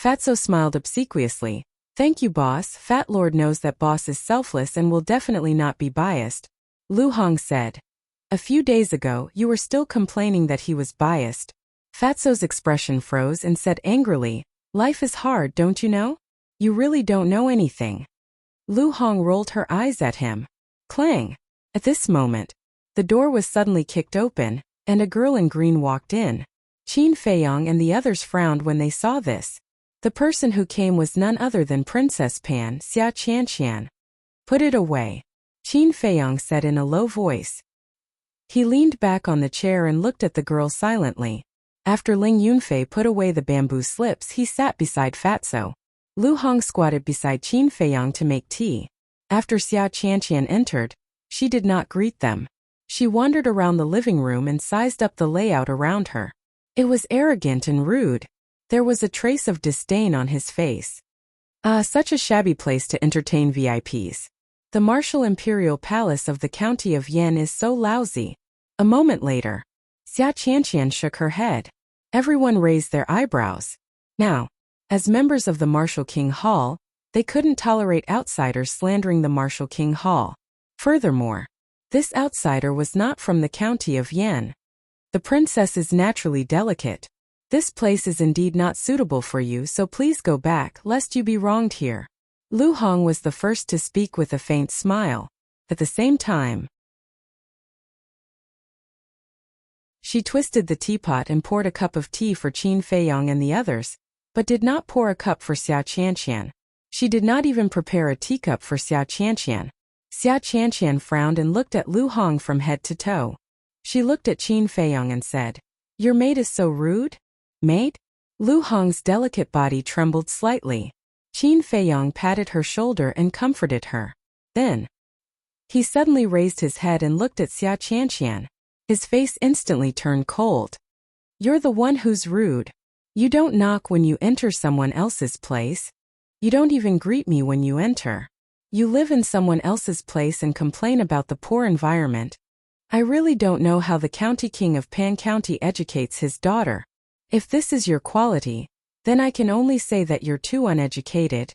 Fatso smiled obsequiously. Thank you, boss. Fat Lord knows that boss is selfless and will definitely not be biased, Lu Hong said. A few days ago, you were still complaining that he was biased. Fatso's expression froze and said angrily, life is hard, don't you know? You really don't know anything. Lu Hong rolled her eyes at him. Clang! At this moment, the door was suddenly kicked open, and a girl in green walked in. Qin Feiyong and the others frowned when they saw this. The person who came was none other than Princess Pan Xia Qianqian. Put it away, Qin Feiyong said in a low voice. He leaned back on the chair and looked at the girl silently. After Ling Yunfei put away the bamboo slips, he sat beside Fatso. Lu Hong squatted beside Qin Feiyong to make tea. After Xia Qianqian entered, she did not greet them. She wandered around the living room and sized up the layout around her. It was arrogant and rude. There was a trace of disdain on his face. Such a shabby place to entertain VIPs. The Martial Imperial Palace of the County of Yan is so lousy. A moment later, Xia Qianqian shook her head. Everyone raised their eyebrows. Now, as members of the Martial King Hall, they couldn't tolerate outsiders slandering the Martial King Hall. Furthermore, this outsider was not from the County of Yan. The princess is naturally delicate. This place is indeed not suitable for you, so please go back, lest you be wronged here. Lu Hong was the first to speak with a faint smile. At the same time, she twisted the teapot and poured a cup of tea for Qin Feiyong and the others, but did not pour a cup for Xia Qianqian. She did not even prepare a teacup for Xia Qianqian. Xia Qianqian frowned and looked at Lu Hong from head to toe. She looked at Qin Feiyong and said, "Your maid is so rude?" Maid? Lu Hong's delicate body trembled slightly. Qin Feiyong patted her shoulder and comforted her. Then, he suddenly raised his head and looked at Xia Qianqian. His face instantly turned cold. "You're the one who's rude. You don't knock when you enter someone else's place. You don't even greet me when you enter. You live in someone else's place and complain about the poor environment. I really don't know how the county king of Pan County educates his daughter. If this is your quality, then I can only say that you're too uneducated.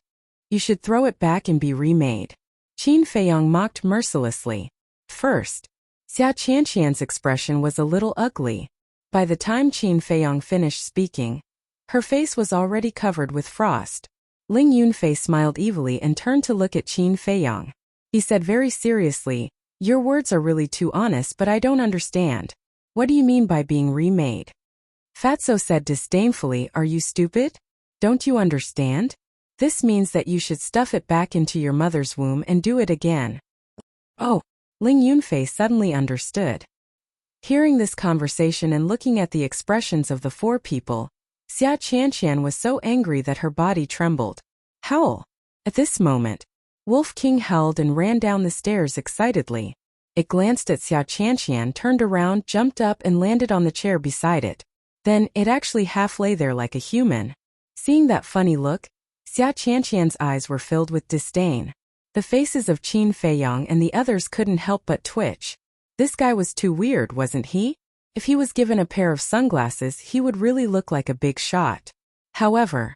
You should throw it back and be remade." Qin Feiyong mocked mercilessly. First, Xia Qianqian's expression was a little ugly. By the time Qin Feiyong finished speaking, her face was already covered with frost. Ling Yunfei smiled evilly and turned to look at Qin Feiyong. He said very seriously, "Your words are really too honest, but I don't understand. What do you mean by being remade?" Fatso said disdainfully, "Are you stupid? Don't you understand? This means that you should stuff it back into your mother's womb and do it again." Oh, Ling Yunfei suddenly understood. Hearing this conversation and looking at the expressions of the four people, Xia Qianqian was so angry that her body trembled. Howl! At this moment, Wolf King howled and ran down the stairs excitedly. It glanced at Xia Qianqian, turned around, jumped up and landed on the chair beside it. Then, it actually half lay there like a human. Seeing that funny look, Xia Qianqian's eyes were filled with disdain. The faces of Qin Feiyong and the others couldn't help but twitch. This guy was too weird, wasn't he? If he was given a pair of sunglasses, he would really look like a big shot. However,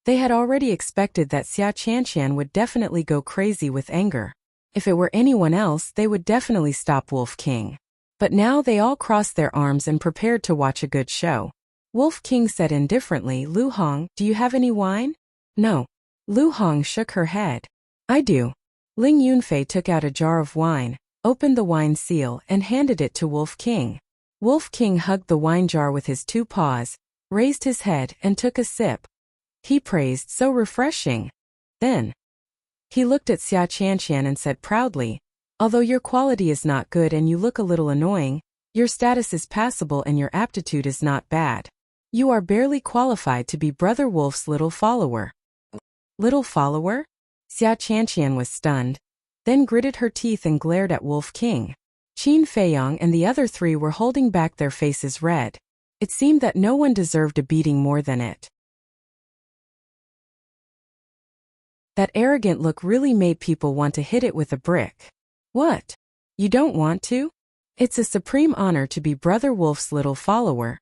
they had already expected that Xia Qianqian would definitely go crazy with anger. If it were anyone else, they would definitely stop Wolf King. But now they all crossed their arms and prepared to watch a good show. Wolf King said indifferently, "Lu Hong, do you have any wine?" "No." Lu Hong shook her head. "I do." Ling Yunfei took out a jar of wine, opened the wine seal and handed it to Wolf King. Wolf King hugged the wine jar with his two paws, raised his head and took a sip. He praised, "So refreshing." Then, he looked at Xia Qianqian and said proudly, "Although your quality is not good and you look a little annoying, your status is passable and your aptitude is not bad. You are barely qualified to be Brother Wolf's little follower." Little follower? Xia Qianqian was stunned, then gritted her teeth and glared at Wolf King. Qin Feiyong and the other three were holding back their faces red. It seemed that no one deserved a beating more than it. That arrogant look really made people want to hit it with a brick. What? You don't want to? It's a supreme honor to be Brother Wolf's little follower.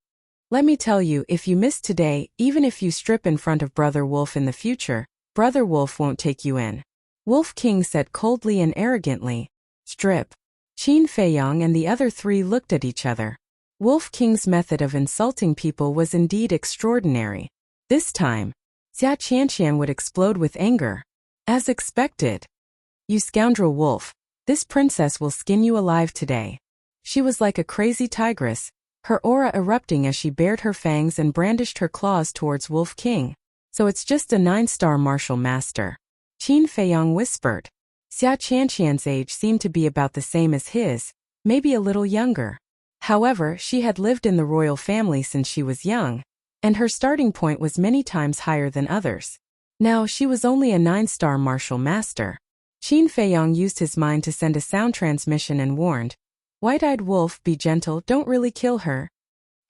Let me tell you, if you miss today, even if you strip in front of Brother Wolf in the future, Brother Wolf won't take you in. Wolf King said coldly and arrogantly. Strip. Qin Feiyong and the other three looked at each other. Wolf King's method of insulting people was indeed extraordinary. This time, Xia Qianqian would explode with anger. As expected. You scoundrel wolf, this princess will skin you alive today. She was like a crazy tigress, her aura erupting as she bared her fangs and brandished her claws towards Wolf King. So it's just a 9-star martial master. Qin Feiyong whispered. Xia Qianqian's age seemed to be about the same as his, maybe a little younger. However, she had lived in the royal family since she was young, and her starting point was many times higher than others. Now she was only a 9-star martial master. Qin Feiyong used his mind to send a sound transmission and warned, White-eyed wolf, be gentle, don't really kill her.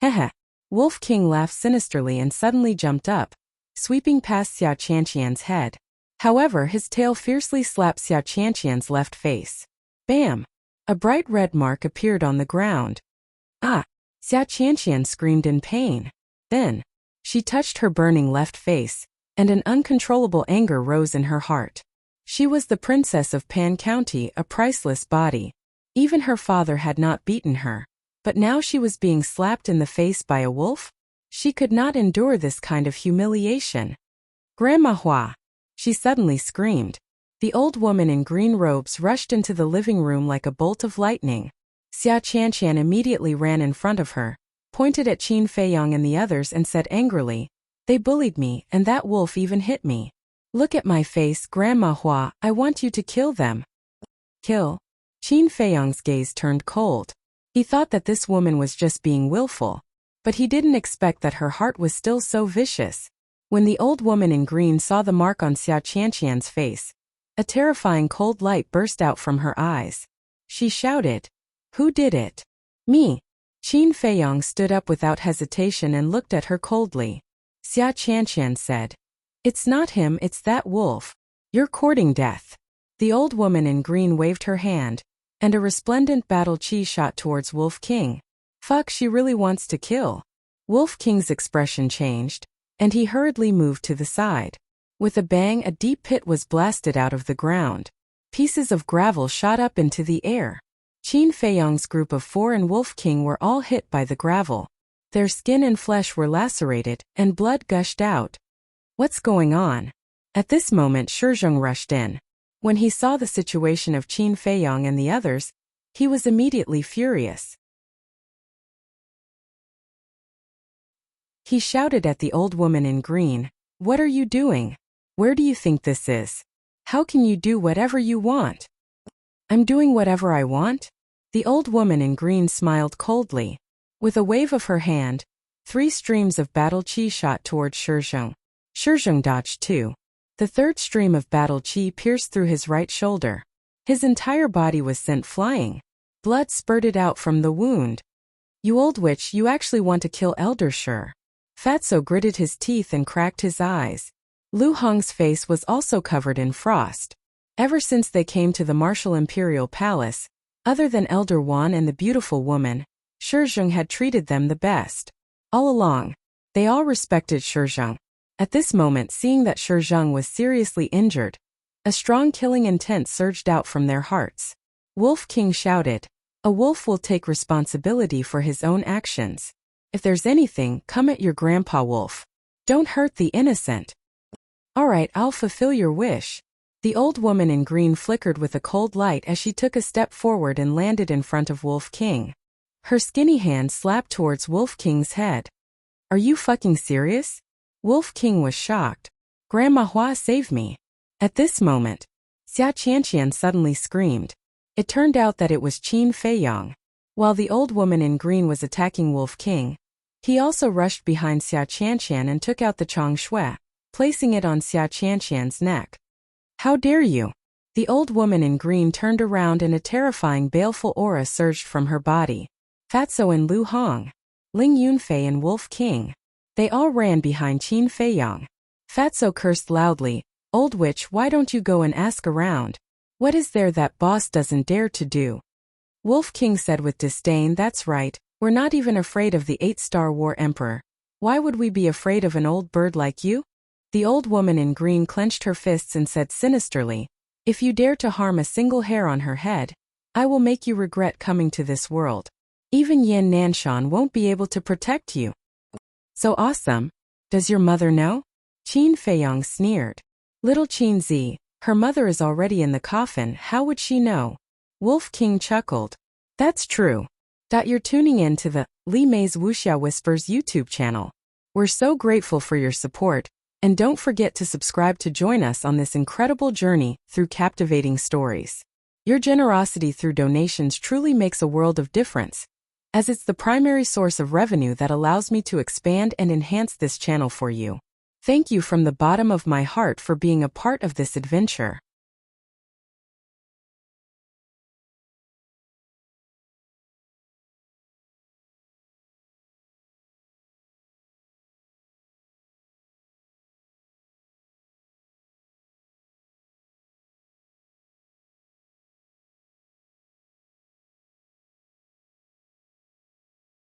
Heh. Wolf King laughed sinisterly and suddenly jumped up, sweeping past Xia Qianqian's head. However, his tail fiercely slapped Xia Qianqian's left face. Bam! A bright red mark appeared on the ground. Ah! Xia Qianqian screamed in pain. Then, she touched her burning left face, and an uncontrollable anger rose in her heart. She was the princess of Pan County, a priceless body. Even her father had not beaten her. But now she was being slapped in the face by a wolf? She could not endure this kind of humiliation. Grandma Hua! She suddenly screamed. The old woman in green robes rushed into the living room like a bolt of lightning. Xia Qianqian immediately ran in front of her, pointed at Qin Feiyong and the others and said angrily, They bullied me, and that wolf even hit me. Look at my face, Grandma Hua, I want you to kill them. Kill? Qin Feiyong's gaze turned cold. He thought that this woman was just being willful, but he didn't expect that her heart was still so vicious. When the old woman in green saw the mark on Xia Qianqian's face, a terrifying cold light burst out from her eyes. She shouted, Who did it? Me. Qin Feiyong stood up without hesitation and looked at her coldly. Xia Qianqian said, It's not him, it's that wolf. You're courting death. The old woman in green waved her hand, and a resplendent battle chi shot towards Wolf King. Fuck, she really wants to kill. Wolf King's expression changed, and he hurriedly moved to the side. With a bang, a deep pit was blasted out of the ground. Pieces of gravel shot up into the air. Qin Feiyong's group of 4 and Wolf King were all hit by the gravel. Their skin and flesh were lacerated, and blood gushed out. What's going on? At this moment Shizhong rushed in. When he saw the situation of Qin Feiyong and the others, he was immediately furious. He shouted at the old woman in green, What are you doing? Where do you think this is? How can you do whatever you want? I'm doing whatever I want? The old woman in green smiled coldly. With a wave of her hand, 3 streams of battle chi shot towards Shizhong. Shizhong dodged too. The third stream of battle chi pierced through his right shoulder. His entire body was sent flying. Blood spurted out from the wound. You old witch, you actually want to kill Elder Shi. Fatso gritted his teeth and cracked his eyes. Lu Hong's face was also covered in frost. Ever since they came to the martial imperial palace, other than Elder Wan and the beautiful woman, Shizhong had treated them the best. All along, they all respected Shizhong. At this moment, seeing that Shizhong was seriously injured, a strong killing intent surged out from their hearts. Wolf King shouted, A wolf will take responsibility for his own actions. If there's anything, come at your grandpa wolf. Don't hurt the innocent. Alright, I'll fulfill your wish. The old woman in green flickered with a cold light as she took a step forward and landed in front of Wolf King. Her skinny hand slapped towards Wolf King's head. Are you fucking serious? Wolf King was shocked. Grandma Hua, save me. At this moment, Xia Qianqian suddenly screamed. It turned out that it was Qin Feiyong. While the old woman in green was attacking Wolf King, he also rushed behind Xia Qianqian and took out the Chong Shui, placing it on Xia Qianqian's neck. How dare you? The old woman in green turned around and a terrifying baleful aura surged from her body. Fatso and Lu Hong, Ling Yunfei and Wolf King. They all ran behind Qin Feiyong. Fatso cursed loudly, Old witch, why don't you go and ask around? What is there that boss doesn't dare to do? Wolf King said with disdain, That's right, we're not even afraid of the 8-star war emperor. Why would we be afraid of an old bird like you? The old woman in green clenched her fists and said sinisterly, "If you dare to harm a single hair on her head, I will make you regret coming to this world. Even Yan Nanshan won't be able to protect you." "So awesome. Does your mother know?" Qin Feiyong sneered. "Little Qin Zi, her mother is already in the coffin, how would she know?" Wolf King chuckled. "That's true. You're tuning in to the Li Mei's Wuxia Whispers YouTube channel. We're so grateful for your support, and don't forget to subscribe to join us on this incredible journey through captivating stories. Your generosity through donations truly makes a world of difference, as it's the primary source of revenue that allows me to expand and enhance this channel for you. Thank you from the bottom of my heart for being a part of this adventure.